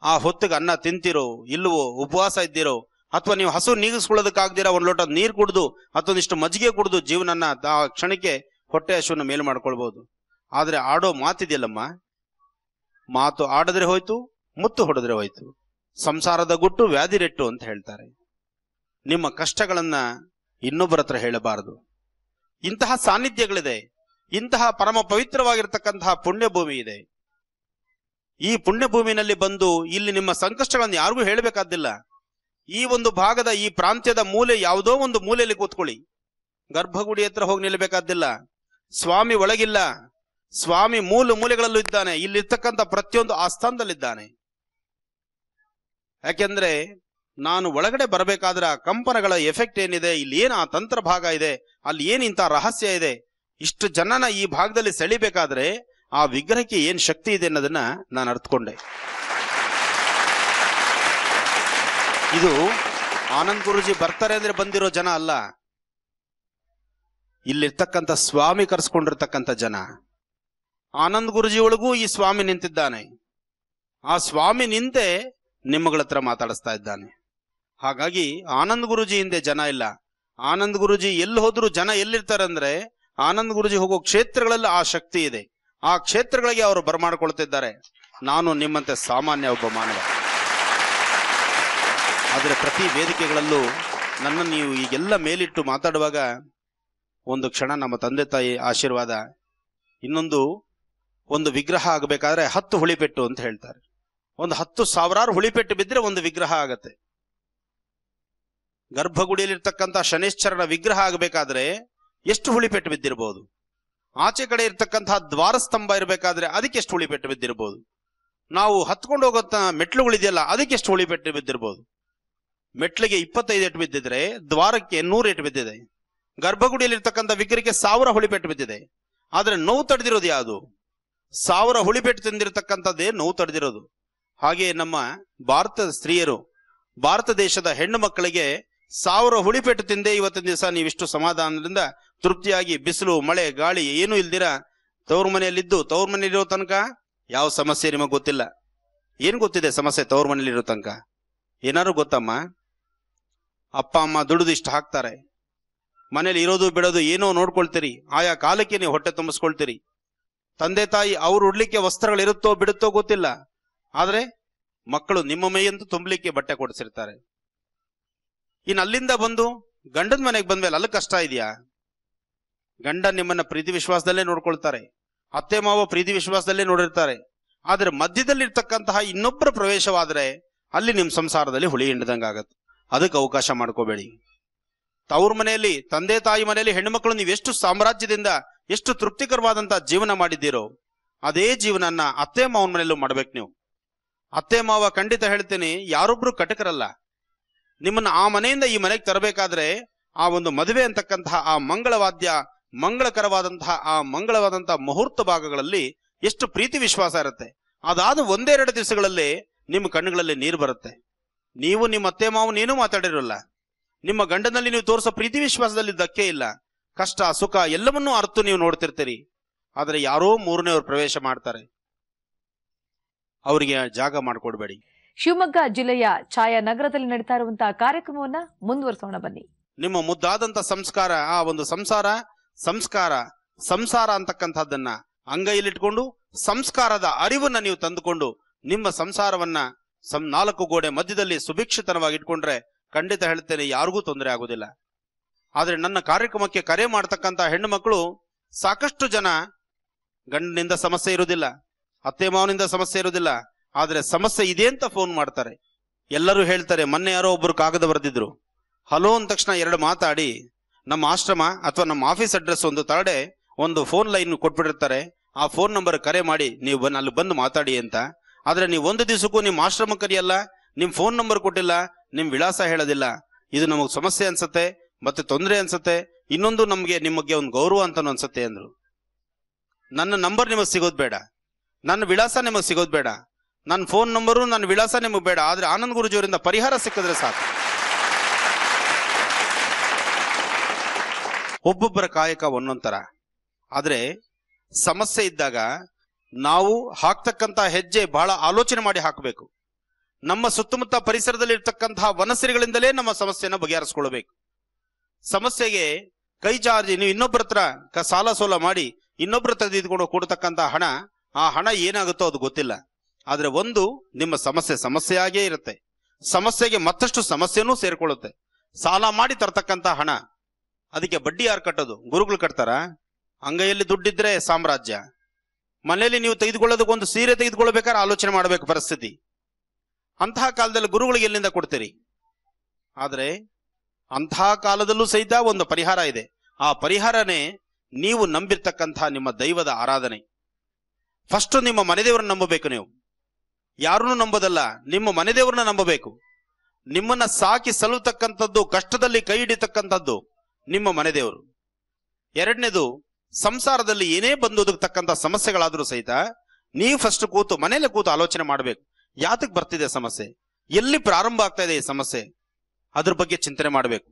ಆ ಹೊತ್ತಿಗೆ ಅನ್ನ ತಿಂತಿರೋ ಇಲ್ವೋ, ಉಪವಾಸ ಇದ್ದೀರೋ, ಅಥವಾ ನೀವು ಹಸು ನೀಗಿಸ್ಕೊಳ್ಳೋದಕ್ಕಾಗ್ದಿರ ಒಂದು ಲೋಟ ನೀರು ಕುಡಿದು ಅಥವಾ ಮಜ್ಜಿಗೆ ಕುಡಿದು ಜೀವನನ್ನ ಆ ಕ್ಷಣಕ್ಕೆ ಹೊಟ್ಟೆ ಹಸುವನ್ನ ಮೇಲು ಮಾಡ್ಕೊಳ್ಬಹುದು. ಆದ್ರೆ ಆಡೋ ಮಾತಿದೆಯಲ್ಲಮ್ಮ, ಮಾತು ಆಡಿದ್ರೆ ಹೋಯ್ತು, ಮುತ್ತು ಹೊಡೆದ್ರೆ ಹೋಯ್ತು. ಸಂಸಾರದ ಗುಟ್ಟು ವ್ಯಾಧಿರೆಟ್ಟು ಅಂತ ಹೇಳ್ತಾರೆ. ನಿಮ್ಮ ಕಷ್ಟಗಳನ್ನ ಇನ್ನೊಬ್ಬರ ಹತ್ರ ಹೇಳಬಾರದು. ಇಂತಹ ಸಾನ್ನಿಧ್ಯಗಳಿದೆ. ಇಂತಹ ಪರಮ ಪವಿತ್ರವಾಗಿರ್ತಕ್ಕಂತಹ ಪುಣ್ಯಭೂಮಿ ಇದೆ. ಈ ಪುಣ್ಯಭೂಮಿನಲ್ಲಿ ಬಂದು ಇಲ್ಲಿ ನಿಮ್ಮ ಸಂಕಷ್ಟಗಳನ್ನು ಯಾರಿಗೂ ಹೇಳಬೇಕಾದ್ದಿಲ್ಲ. ಈ ಒಂದು ಭಾಗದ ಈ ಪ್ರಾಂತ್ಯದ ಮೂಲೆ ಯಾವುದೋ ಒಂದು ಮೂಲೆಯಲ್ಲಿ ಕೂತ್ಕೊಳ್ಳಿ. ಗರ್ಭಗುಡಿ ಹತ್ರ ಹೋಗಿ ನಿಲ್ಲಬೇಕಾದ್ದಿಲ್ಲ. ಸ್ವಾಮಿ ಒಳಗಿಲ್ಲ, ಸ್ವಾಮಿ ಮೂಲೆಗಳಲ್ಲೂ ಇದ್ದಾನೆ. ಇಲ್ಲಿರ್ತಕ್ಕಂಥ ಪ್ರತಿಯೊಂದು ಆಸ್ಥಾನದಲ್ಲಿದ್ದಾನೆ. ಯಾಕೆಂದ್ರೆ ನಾನು ಒಳಗಡೆ ಬರಬೇಕಾದ್ರೆ ಆ ಕಂಪನಗಳ ಎಫೆಕ್ಟ್ ಏನಿದೆ, ಇಲ್ಲಿ ಏನು ಆ ತಂತ್ರ ಭಾಗ ಇದೆ, ಅಲ್ಲಿ ಏನು ಇಂಥ ರಹಸ್ಯ ಇದೆ, ಇಷ್ಟು ಜನನ ಈ ಭಾಗದಲ್ಲಿ ಸೆಳಿಬೇಕಾದ್ರೆ ಆ ವಿಗ್ರಹಕ್ಕೆ ಏನ್ ಶಕ್ತಿ ಇದೆ ಅನ್ನೋದನ್ನ ನಾನು ಅರ್ಥಕೊಂಡೆ. ಇದು ಆನಂದ್ ಗುರೂಜಿ ಬರ್ತಾರೆ ಅಂದ್ರೆ ಬಂದಿರೋ ಜನ ಅಲ್ಲ. ಇಲ್ಲಿರ್ತಕ್ಕಂಥ ಸ್ವಾಮಿ ಕರೆಸ್ಕೊಂಡಿರ್ತಕ್ಕಂಥ ಜನ. ಆನಂದ್ ಗುರುಜಿ ಒಳಗೂ ಈ ಸ್ವಾಮಿ ನಿಂತಿದ್ದಾನೆ. ಆ ಸ್ವಾಮಿ ನಿಂತೆ ನಿಮ್ಮಗಳ ಹತ್ರ ಮಾತಾಡಿಸ್ತಾ ಇದ್ದಾನೆ. ಹಾಗಾಗಿ ಆನಂದ್ ಗುರುಜಿ ಹಿಂದೆ ಜನ ಇಲ್ಲ. ಆನಂದ್ ಗುರುಜಿ ಎಲ್ಲಿ ಹೋದ್ರು ಜನ ಎಲ್ಲಿರ್ತಾರೆ ಅಂದ್ರೆ, ಆನಂದ್ ಗುರುಜಿ ಹೋಗೋ ಕ್ಷೇತ್ರಗಳಲ್ಲಿ ಆ ಶಕ್ತಿ ಇದೆ. ಆ ಕ್ಷೇತ್ರಗಳಿಗೆ ಅವರು ಬರಮಾಡ್ಕೊಳ್ತಿದ್ದಾರೆ. ನಾನು ನಿಮ್ಮಂತೆ ಸಾಮಾನ್ಯ ಒಬ್ಬ ಮಾನವ. ಆದರೆ ಪ್ರತಿ ವೇದಿಕೆಗಳಲ್ಲೂ ನನ್ನ ನೀವು ಈಗೆಲ್ಲ ಮೇಲಿಟ್ಟು ಮಾತಾಡುವಾಗ ಒಂದು ಕ್ಷಣ ನಮ್ಮ ತಂದೆ ತಾಯಿ ಆಶೀರ್ವಾದ, ಇನ್ನೊಂದು ಒಂದು ವಿಗ್ರಹ ಆಗಬೇಕಾದ್ರೆ 10 ಹುಳಿಪೆಟ್ಟು ಅಂತ ಹೇಳ್ತಾರೆ. ಒಂದು 10,000 ಹುಳಿಪೆಟ್ಟು ಬಿದ್ದರೆ ಒಂದು ವಿಗ್ರಹ ಆಗತ್ತೆ. ಗರ್ಭಗುಡಿಯಲ್ಲಿರ್ತಕ್ಕಂಥ ಶನೇಶ್ವರನ ವಿಗ್ರಹ ಆಗಬೇಕಾದ್ರೆ ಎಷ್ಟು ಹುಳಿಪೆಟ್ಟು ಬಿದ್ದಿರ್ಬೋದು. ಆಚೆ ಕಡೆ ಇರ್ತಕ್ಕಂತಹ ದ್ವಾರಸ್ತಂಭ ಇರಬೇಕಾದ್ರೆ ಅದಕ್ಕೆ ಎಷ್ಟು ಹುಳಿಪೆಟ್ಟು ಬಿದ್ದಿರ್ಬೋದು. ನಾವು ಹತ್ಕೊಂಡು ಹೋಗೋತ್ತ ಮೆಟ್ಲುಗಳಿದೆಯಲ್ಲ ಅದಕ್ಕೆ ಎಷ್ಟು ಹುಳಿಪೆಟ್ಟು ಬಿದ್ದಿರ್ಬೋದು. ಮೆಟ್ಲಿಗೆ 25 ಏಟು ಬಿದ್ದಿದ್ರೆ ದ್ವಾರಕ್ಕೆ 100 ಏಟು ಬಿದ್ದಿದೆ. ಗರ್ಭಗುಡಿಯಲ್ಲಿರ್ತಕ್ಕಂಥ ವಿಗ್ರಹಕ್ಕೆ 1000 ಹುಳಿಪೆಟ್ಟು ಬಿದ್ದಿದೆ. ಆದ್ರೆ ನೋವು ತಡೆದಿರೋದು ಯಾವುದು? 1000 ಹುಳಿಪೆಟ್ಟು ತಿಂದಿರತಕ್ಕಂಥದ್ದೇ ನೋವು ತಡೆದಿರೋದು. ಹಾಗೆ ನಮ್ಮ ಭಾರತದ ಸ್ತ್ರೀಯರು, ಭಾರತ ದೇಶದ ಹೆಣ್ಣು ಮಕ್ಕಳಿಗೆ 1000 ಹುಳಿಪೆಟ್ಟು ತಿಂದೆ ಇವತ್ತಿನ ದಿವಸ ನೀವಿಷ್ಟು ಸಮಾಧಾನದಿಂದ ತೃಪ್ತಿಯಾಗಿ ಬಿಸಿಲು ಮಳೆ ಗಾಳಿ ಏನೂ ಇಲ್ದಿರ ತವ್ರ ಮನೆಯಲ್ಲಿದ್ದು, ತವ್ರ ಮನೆಯಲ್ಲಿರೋ ತನಕ ಯಾವ ಸಮಸ್ಯೆ ನಿಮಗೆ ಗೊತ್ತಿಲ್ಲ. ಏನ್ ಗೊತ್ತಿದೆ ಸಮಸ್ಯೆ ತವ್ರ ಮನೆಯಲ್ಲಿರೋ ತನಕ? ಏನಾದ್ರು ಗೊತ್ತಮ್ಮ? ಅಪ್ಪ ಅಮ್ಮ ದುಡಿದು ಇಷ್ಟು ಹಾಕ್ತಾರೆ, ಮನೇಲಿ ಇರೋದು ಬಿಡೋದು ಏನೋ ನೋಡ್ಕೊಳ್ತೀರಿ, ಆಯಾ ಕಾಲಕ್ಕೆ ನೀವು ಹೊಟ್ಟೆ ತುಂಬಿಸ್ಕೊಳ್ತೀರಿ. ತಂದೆ ತಾಯಿ ಅವ್ರು ಉಡ್ಲಿಕ್ಕೆ ವಸ್ತ್ರಗಳಿರುತ್ತೋ ಬಿಡುತ್ತೋ ಗೊತ್ತಿಲ್ಲ, ಆದ್ರೆ ಮಕ್ಕಳು ನಿಮ್ಮ ಮೈಯಂತೂ ತುಂಬಲಿಕ್ಕೆ ಬಟ್ಟೆ ಕೊಡಿಸಿರ್ತಾರೆ. ಇನ್ನು ಅಲ್ಲಿಂದ ಬಂದು ಗಂಡನ ಮನೆಗೆ ಬಂದ್ಮೇಲೆ ಅಲ್ಲಿ ಕಷ್ಟ ಇದೆಯಾ? ಗಂಡ ನಿಮ್ಮನ್ನ ಪ್ರೀತಿ ವಿಶ್ವಾಸದಲ್ಲೇ ನೋಡ್ಕೊಳ್ತಾರೆ, ಅತ್ತೆ ಮಾವ ಪ್ರೀತಿ ವಿಶ್ವಾಸದಲ್ಲೇ ನೋಡಿರ್ತಾರೆ. ಆದ್ರೆ ಮಧ್ಯದಲ್ಲಿರ್ತಕ್ಕಂತಹ ಇನ್ನೊಬ್ಬರ ಪ್ರವೇಶವಾದ್ರೆ ಅಲ್ಲಿ ನಿಮ್ಮ ಸಂಸಾರದಲ್ಲಿ ಹುಳಿ ಹಿಂಡದಂಗಾಗತ್ತೆ. ಅದಕ್ಕೆ ಅವಕಾಶ ಮಾಡ್ಕೋಬೇಡಿ. ತವ್ರ ಮನೆಯಲ್ಲಿ ತಂದೆ ತಾಯಿ ಮನೆಯಲ್ಲಿ ಹೆಣ್ಣುಮಕ್ಕಳು ನೀವೆಷ್ಟು ಸಾಮ್ರಾಜ್ಯದಿಂದ ಎಷ್ಟು ತೃಪ್ತಿಕರವಾದಂತ ಜೀವನ ಮಾಡಿದ್ದೀರೋ ಅದೇ ಜೀವನನ್ನ ಅತ್ತೆ ಮಾವನ ಮನೆಯಲ್ಲೂ ಮಾಡ್ಬೇಕು ನೀವು. ಅತ್ತೆ ಮಾವ ಖಂಡಿತ ಹೇಳ್ತೀನಿ, ಯಾರೊಬ್ರು ಕಟಕರಲ್ಲ. ನಿಮ್ಮನ್ನ ಆ ಮನೆಯಿಂದ ಈ ಮನೆಗೆ ತರಬೇಕಾದ್ರೆ ಆ ಒಂದು ಮದುವೆ ಅಂತಕ್ಕಂತಹ ಆ ಮಂಗಳವಾದ್ಯ, ಮಂಗಳಕರವಾದಂತಹ ಆ ಮಂಗಳವಾದಂತಹ ಮುಹೂರ್ತ ಭಾಗಗಳಲ್ಲಿ ಎಷ್ಟು ಪ್ರೀತಿ ವಿಶ್ವಾಸ ಇರುತ್ತೆ. ಅದಾದ 1-2 ದಿವಸಗಳಲ್ಲಿ ನಿಮ್ಮ ಕಣ್ಣುಗಳಲ್ಲಿ ನೀರು ಬರುತ್ತೆ. ನೀವು ನಿಮ್ಮ ಅತ್ತೆ ಮಾವನೇನೂ ಮಾತಾಡಿರಲ್ಲ. ನಿಮ್ಮ ಗಂಡನಲ್ಲಿ ನೀವು ತೋರಿಸೋ ಪ್ರೀತಿ ವಿಶ್ವಾಸದಲ್ಲಿ ಧಕ್ಕೆ ಇಲ್ಲ. ಕಷ್ಟ ಸುಖ ಎಲ್ಲವನ್ನೂ ಅರ್ತು ನೀವು ನೋಡ್ತಿರ್ತೀರಿ. ಆದ್ರೆ ಯಾರೋ 3ನೇವ್ರು ಪ್ರವೇಶ ಮಾಡ್ತಾರೆ, ಅವರಿಗೆ ಜಾಗ ಮಾಡಿಕೊಡ್ಬೇಡಿ. ಶಿವಮೊಗ್ಗ ಜಿಲ್ಲೆಯ ಛಾಯಾನಗರದಲ್ಲಿ ನಡೀತಾ ಇರುವಂತಹ ಕಾರ್ಯಕ್ರಮವನ್ನ ಮುಂದುವರಿಸೋಣ ಬನ್ನಿ. ನಿಮ್ಮ ಮುದ್ದಾದಂತ ಸಂಸ್ಕಾರ, ಆ ಒಂದು ಸಂಸಾರ ಅಂತಕ್ಕಂಥದ್ದನ್ನ ಅಂಗೈಲಿಟ್ಕೊಂಡು ಸಂಸ್ಕಾರದ ಅರಿವನ್ನ ನೀವು ತಂದುಕೊಂಡು ನಿಮ್ಮ ಸಂಸಾರವನ್ನ 4 ಗೋಡೆ ಮಧ್ಯದಲ್ಲಿ ಸುಭಿಕ್ಷಿತವಾಗಿ ಇಟ್ಕೊಂಡ್ರೆ ಖಂಡಿತ ಹೇಳ್ತೇನೆ ಯಾರಿಗೂ ತೊಂದರೆ ಆಗುದಿಲ್ಲ. ಆದ್ರೆ ನನ್ನ ಕಾರ್ಯಕ್ರಮಕ್ಕೆ ಕರೆ ಮಾಡತಕ್ಕಂತ ಹೆಣ್ಣು ಮಕ್ಕಳು ಸಾಕಷ್ಟು ಜನ ಗಂಡನಿಂದ ಸಮಸ್ಯೆ ಇರುವುದಿಲ್ಲ, ಅತ್ತೆ ಮಾವನಿಂದ ಸಮಸ್ಯೆ ಇರುವುದಿಲ್ಲ, ಆದ್ರೆ ಸಮಸ್ಯೆ ಇದೆ ಅಂತ ಫೋನ್ ಮಾಡ್ತಾರೆ. ಎಲ್ಲರೂ ಹೇಳ್ತಾರೆ, ಮೊನ್ನೆ ಯಾರೋ ಒಬ್ರು ಕಾಗದ ಬರೆದಿದ್ರು, ಹಲೋ ಅಂದ ತಕ್ಷಣ 2 ಮಾತಾಡಿ ನಮ್ಮ ಆಶ್ರಮ ಅಥವಾ ನಮ್ಮ ಆಫೀಸ್ ಅಡ್ರೆಸ್ ಒಂದು ತರಡೆ ಒಂದು ಫೋನ್ ಲೈನ್ ಕೊಟ್ಬಿಟ್ಟಿರ್ತಾರೆ, ಆ ಫೋನ್ ನಂಬರ್ ಕರೆ ಮಾಡಿ ನೀವು ಅಲ್ಲಿ ಬಂದು ಮಾತಾಡಿ ಅಂತ. ಆದ್ರೆ ನೀವು 1 ದಿವಸಕ್ಕೂ ನಿಮ್ಮ ಆಶ್ರಮ ಕರೆಯಲ್ಲ, ನಿಮ್ ಫೋನ್ ನಂಬರ್ ಕೊಟ್ಟಿಲ್ಲ, ನಿಮ್ ವಿಳಾಸ ಹೇಳೋದಿಲ್ಲ. ಇದು ನಮಗ್ ಸಮಸ್ಯೆ ಅನ್ಸತ್ತೆ, ಮತ್ತೆ ತೊಂದರೆ ಅನ್ಸತ್ತೆ, ಇನ್ನೊಂದು ನಮ್ಗೆ ನಿಮಗೆ ಒಂದು ಗೌರವ ಅಂತಾನು ಅನ್ಸತ್ತೆ ಅಂದ್ರು. ನನ್ನ ನಂಬರ್ ನಿಮಗೆ ಸಿಗೋದು ಬೇಡ, ನನ್ನ ವಿಳಾಸ ನಿಮಗೆ ಸಿಗೋದು ಬೇಡ, ನನ್ನ ಫೋನ್ ನಂಬರು ನನ್ನ ವಿಳಾಸ ನಿಮಗೆ ಬೇಡ, ಆದ್ರೆ ಆನಂದ್ ಗುರುಜಿಯವರಿಂದ ಪರಿಹಾರ ಸಿಕ್ಕಿದ್ರೆ ಸಾಕು. ಒಬ್ಬೊಬ್ಬರ ಕಾಯಕ ಒಂದೊಂದ್ ತರ. ಆದ್ರೆ ಸಮಸ್ಯೆ ಇದ್ದಾಗ ನಾವು ಹಾಕ್ತಕ್ಕಂತಹ ಹೆಜ್ಜೆ ಬಹಳ ಆಲೋಚನೆ ಮಾಡಿ ಹಾಕಬೇಕು. ನಮ್ಮ ಸುತ್ತಮುತ್ತ ಪರಿಸರದಲ್ಲಿ ಇರ್ತಕ್ಕಂತಹ ವನಸಿರಿಗಳಿಂದಲೇ ನಮ್ಮ ಸಮಸ್ಯೆನ ಬಗೆಹರಿಸ್ಕೊಳ್ಬೇಕು. ಸಮಸ್ಯೆಗೆ ಕೈ ಚಾರ್ಜಿ ನೀವು ಇನ್ನೊಬ್ಬರ ಹತ್ರ ಸಾಲ ಸೋಲ ಮಾಡಿ ಇನ್ನೊಬ್ಬರ ತೆಗೆದುಕೊಂಡು ಕೊಡ್ತಕ್ಕಂಥ ಹಣ, ಆ ಹಣ ಏನಾಗುತ್ತೋ ಅದು ಗೊತ್ತಿಲ್ಲ. ಆದ್ರೆ ಒಂದು ನಿಮ್ಮ ಸಮಸ್ಯೆಯಾಗೇ ಇರುತ್ತೆ. ಸಮಸ್ಯೆಗೆ ಮತ್ತಷ್ಟು ಸಮಸ್ಯೆನೂ ಸೇರ್ಕೊಳ್ಳುತ್ತೆ. ಸಾಲ ಮಾಡಿ ತರ್ತಕ್ಕಂಥ ಹಣ, ಅದಕ್ಕೆ ಬಡ್ಡಿ ಯಾರು ಕಟ್ಟೋದು? ಗುರುಗಳು ಕಟ್ತಾರ? ಅಂಗೈಯಲ್ಲಿ ದುಡ್ಡಿದ್ರೆ ಸಾಮ್ರಾಜ್ಯ. ಮನೆಯಲ್ಲಿ ನೀವು ತೆಗೆದುಕೊಳ್ಳೋದಕ್ಕೆ ಒಂದು ಸೀರೆ ತೆಗೆದುಕೊಳ್ಬೇಕಾದ್ರೆ ಆಲೋಚನೆ ಮಾಡಬೇಕು ಪರಿಸ್ಥಿತಿ. ಅಂತಹ ಕಾಲದಲ್ಲಿ ಗುರುಗಳಿಗೆ ಎಲ್ಲಿಂದ ಕೊಡ್ತೀರಿ? ಆದ್ರೆ ಅಂತಹ ಕಾಲದಲ್ಲೂ ಸಹಿತ ಒಂದು ಪರಿಹಾರ ಇದೆ. ಆ ಪರಿಹಾರನೇ ನೀವು ನಂಬಿರ್ತಕ್ಕಂತಹ ನಿಮ್ಮ ದೈವದ ಆರಾಧನೆ. ಫಸ್ಟ್ ನಿಮ್ಮ ಮನೆದೇವರನ್ನ ನಂಬಬೇಕು. ನೀವು ಯಾರನ್ನೂ ನಂಬೋದಲ್ಲ, ನಿಮ್ಮ ಮನೆದೇವರನ್ನ ನಂಬಬೇಕು. ನಿಮ್ಮನ್ನ ಸಾಕಿ ಸಲ್ಲತಕ್ಕಂಥದ್ದು, ಕಷ್ಟದಲ್ಲಿ ಕೈ ಹಿಡಿತಕ್ಕಂಥದ್ದು ನಿಮ್ಮ ಮನೆದೇವರು. 2ನೇದು, ಸಂಸಾರದಲ್ಲಿ ಏನೇ ಬಂದು ಒದಗತಕ್ಕಂಥ ಸಮಸ್ಯೆಗಳಾದ್ರೂ ಸಹಿತ ನೀವು ಫಸ್ಟ್ ಮನೇಲೆ ಕೂತು ಆಲೋಚನೆ ಮಾಡಬೇಕು. ಯಾತಕ್ಕೆ ಬರ್ತಿದೆ ಸಮಸ್ಯೆ, ಎಲ್ಲಿ ಪ್ರಾರಂಭ ಆಗ್ತಾ ಇದೆ ಈ ಸಮಸ್ಯೆ, ಅದ್ರ ಬಗ್ಗೆ ಚಿಂತನೆ ಮಾಡಬೇಕು.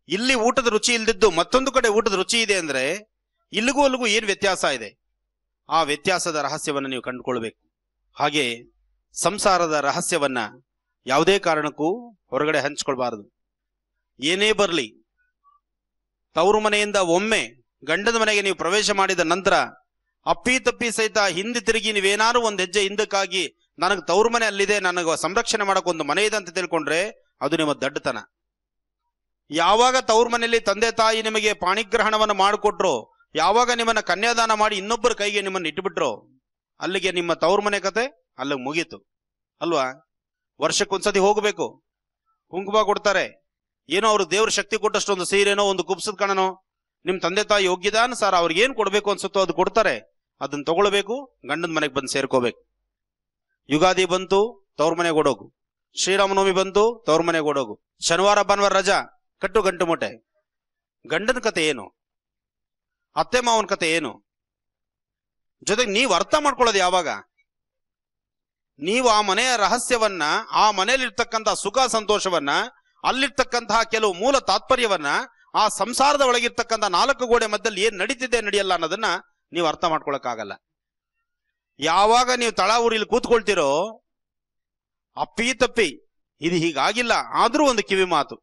ಇಲ್ಲಿ ಊಟದ ರುಚಿ ಇಲ್ದಿದ್ದು ಮತ್ತೊಂದು ಕಡೆ ಊಟದ ರುಚಿ ಇದೆ ಅಂದ್ರೆ ಇಲ್ಲಿಗೂ ಅಲ್ಲಿಗೂ ಏನು ವ್ಯತ್ಯಾಸ ಇದೆ, ಆ ವ್ಯತ್ಯಾಸದ ರಹಸ್ಯವನ್ನು ನೀವು ಕಂಡುಕೊಳ್ಬೇಕು. ಹಾಗೆ ಸಂಸಾರದ ರಹಸ್ಯವನ್ನ ಯಾವುದೇ ಕಾರಣಕ್ಕೂ ಹೊರಗಡೆ ಹಂಚ್ಕೊಳ್ಬಾರದು. ಏನೇ ಬರಲಿ, ತವರು ಮನೆಯಿಂದ ಒಮ್ಮೆ ಗಂಡನ ಮನೆಗೆ ನೀವು ಪ್ರವೇಶ ಮಾಡಿದ ನಂತರ ಅಪ್ಪಿ ತಪ್ಪಿ ಸಹಿತ ಹಿಂದೆ ತಿರುಗಿ ನೀವೇನಾದ್ರು ಒಂದು ಹೆಜ್ಜೆ ಹಿಂದಕ್ಕಾಗಿ ನನಗೆ ತವರು ಮನೆ ಅಲ್ಲಿದೆ, ನನಗೆ ಸಂರಕ್ಷಣೆ ಮಾಡಕ್ ಒಂದು ಮನೆ ಇದೆ ಅಂತ ತಿಳ್ಕೊಂಡ್ರೆ ಅದು ನಿಮ್ಮ ದಡ್ಡತನ. ಯಾವಾಗ ತವ್ರ ಮನೆಯಲ್ಲಿ ತಂದೆ ತಾಯಿ ನಿಮಗೆ ಪಾಣಿಗ್ರಹಣವನ್ನು ಮಾಡಿಕೊಟ್ರು, ಯಾವಾಗ ನಿಮ್ಮನ್ನ ಕನ್ಯಾದಾನ ಮಾಡಿ ಇನ್ನೊಬ್ಬರ ಕೈಗೆ ನಿಮ್ಮನ್ನು ಇಟ್ಬಿಟ್ರು, ಅಲ್ಲಿಗೆ ನಿಮ್ಮ ತವ್ರ ಮನೆ ಕತೆ ಅಲ್ಲಿಗೆ ಮುಗೀತು ಅಲ್ವಾ. ವರ್ಷಕ್ಕೊಂದ್ಸತಿ ಹೋಗ್ಬೇಕು, ಕುಂಕುಮ ಕೊಡ್ತಾರೆ, ಏನೋ ಅವ್ರು ದೇವ್ರ ಶಕ್ತಿ ಕೊಟ್ಟಷ್ಟು ಒಂದು ಸೀರೆನೋ ಒಂದು ಕುಬ್ಸದ ಕಣನೋ ನಿಮ್ ತಂದೆ ತಾಯಿ ಯೋಗ್ಯದಾನುಸಾರ ಅವ್ರಿಗೆ ಏನ್ ಕೊಡ್ಬೇಕು ಅನ್ಸುತ್ತೋ ಅದು ಕೊಡ್ತಾರೆ. ಅದನ್ನ ತಗೊಳ್ಬೇಕು, ಗಂಡನ ಮನೆಗೆ ಬಂದು ಸೇರ್ಕೋಬೇಕು. ಯುಗಾದಿ ಬಂತು, ತವ್ರ ಮನೆಗೆ ಓಡೋಗು. ಶ್ರೀರಾಮನವಮಿ ಬಂತು, ತವ್ರ ಮನೆಗೆ ಓಡೋಗು. ಶನಿವಾರ ಭಾನುವಾರ ರಜಾ, ಕಟ್ಟು ಗಂಟು ಮೂಟೆ. ಗಂಡನ ಕತೆ ಏನು, ಅತ್ತೆ ಮಾವನ ಕತೆ ಏನು? ಜೊತೆಗೆ ನೀವು ಅರ್ಥ ಮಾಡ್ಕೊಳ್ಳೋದು ಯಾವಾಗ? ನೀವು ಆ ಮನೆಯ ರಹಸ್ಯವನ್ನ, ಆ ಮನೆಯಲ್ಲಿರ್ತಕ್ಕಂಥ ಸುಖ ಸಂತೋಷವನ್ನ, ಅಲ್ಲಿರ್ತಕ್ಕಂತಹ ಕೆಲವು ಮೂಲ ತಾತ್ಪರ್ಯವನ್ನ, ಆ ಸಂಸಾರದ ಒಳಗಿರ್ತಕ್ಕಂಥ 4 ಗೋಡೆ ಮಧ್ಯದಲ್ಲಿ ಏನ್ ನಡೀತಿದೆ ನಡೆಯಲ್ಲ ಅನ್ನೋದನ್ನ ನೀವು ಅರ್ಥ ಮಾಡ್ಕೊಳಕ್ಕಾಗಲ್ಲ. ಯಾವಾಗ ನೀವು ತಳ ಊರಿಲಿ ಕೂತ್ಕೊಳ್ತಿರೋ ಅಪ್ಪಿ ತಪ್ಪಿ ಇದು ಹೀಗಾಗಿಲ್ಲ ಆದ್ರೂ ಒಂದು ಕಿವಿ ಮಾತು,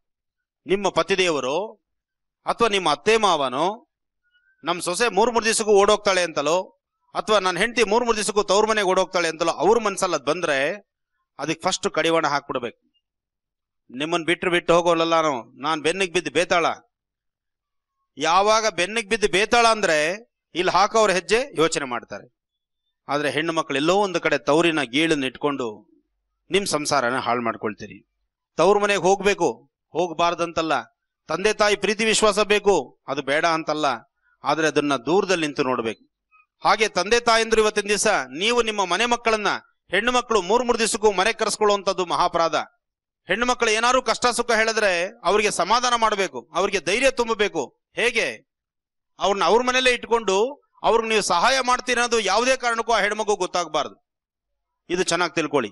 ನಿಮ್ಮ ಪತಿದೇವರು ಅಥವಾ ನಿಮ್ಮ ಅತ್ತೆ ಮಾವನೋ ನಮ್ಮ ಸೊಸೆ 3 ದಿವಸಕ್ಕೂ ಓಡೋಗ್ತಾಳೆ ಅಂತಲೋ, ಅಥವಾ ನನ್ನ ಹೆಂಡತಿ 3 ದಿವಸಕ್ಕೂ ತವ್ರ ಮನೆಗೆ ಓಡೋಗ್ತಾಳೆ ಅಂತಲೋ ಅವ್ರ ಮನ್ಸಲ್ಲ ಅದ್ ಬಂದ್ರೆ ಅದಕ್ಕೆ ಫಸ್ಟ್ ಕಡಿವಾಣ ಹಾಕ್ಬಿಡ್ಬೇಕು. ನಿಮ್ಮನ್ ಬಿಟ್ಟು ಹೋಗೋಲ್ಲ ನಾನು ಬೆನ್ನಿಗೆ ಬಿದ್ದು ಬೇತಾಳ. ಯಾವಾಗ ಬೆನ್ನಿಗೆ ಬಿದ್ದು ಬೇತಾಳ ಅಂದ್ರೆ ಇಲ್ಲಿ ಹಾಕೋವ್ರ ಹೆಜ್ಜೆ ಯೋಚನೆ ಮಾಡ್ತಾರೆ. ಆದ್ರೆ ಹೆಣ್ಣು ಮಕ್ಕಳು ಎಲ್ಲೋ ಒಂದು ಕಡೆ ತವರಿನ ಗೀಳನ್ನ ಇಟ್ಕೊಂಡು ನಿಮ್ ಸಂಸಾರನ ಹಾಳು ಮಾಡ್ಕೊಳ್ತೀರಿ. ತವ್ರ ಮನೆಗೆ ಹೋಗ್ಬೇಕು, ಹೋಗ್ಬಾರ್ದಂತಲ್ಲ. ತಂದೆ ತಾಯಿ ಪ್ರೀತಿ ವಿಶ್ವಾಸ ಬೇಕು, ಅದು ಬೇಡ ಅಂತಲ್ಲ. ಆದ್ರೆ ಅದನ್ನ ದೂರದಲ್ಲಿ ನಿಂತು ನೋಡ್ಬೇಕು. ಹಾಗೆ ತಂದೆ ತಾಯಂದ್ರು ಇವತ್ತಿನ ದಿವಸ ನೀವು ನಿಮ್ಮ ಮನೆ ಮಕ್ಕಳನ್ನ, ಹೆಣ್ಣು ಮಕ್ಕಳು 3 ದಿವಸಕ್ಕೂ ಮನೆ ಕರೆಸ್ಕೊಳ್ಳುವಂಥದ್ದು ಮಹಾಪರಾಧ. ಹೆಣ್ಣು ಮಕ್ಕಳು ಏನಾದ್ರು ಕಷ್ಟ ಸುಖ ಹೇಳಿದ್ರೆ ಅವ್ರಿಗೆ ಸಮಾಧಾನ ಮಾಡಬೇಕು, ಅವ್ರಿಗೆ ಧೈರ್ಯ ತುಂಬಬೇಕು. ಹೇಗೆ? ಅವ್ರನ್ನ ಅವ್ರ ಮನೆಯಲ್ಲೇ ಇಟ್ಕೊಂಡು ಅವ್ರಿಗೆ ನೀವು ಸಹಾಯ ಮಾಡ್ತೀರಿ ಅನ್ನೋದು ಯಾವುದೇ ಕಾರಣಕ್ಕೂ ಆ ಹೆಣ್ಮಗು ಗೊತ್ತಾಗಬಾರ್ದು. ಇದು ಚೆನ್ನಾಗಿ ತಿಳ್ಕೊಳ್ಳಿ.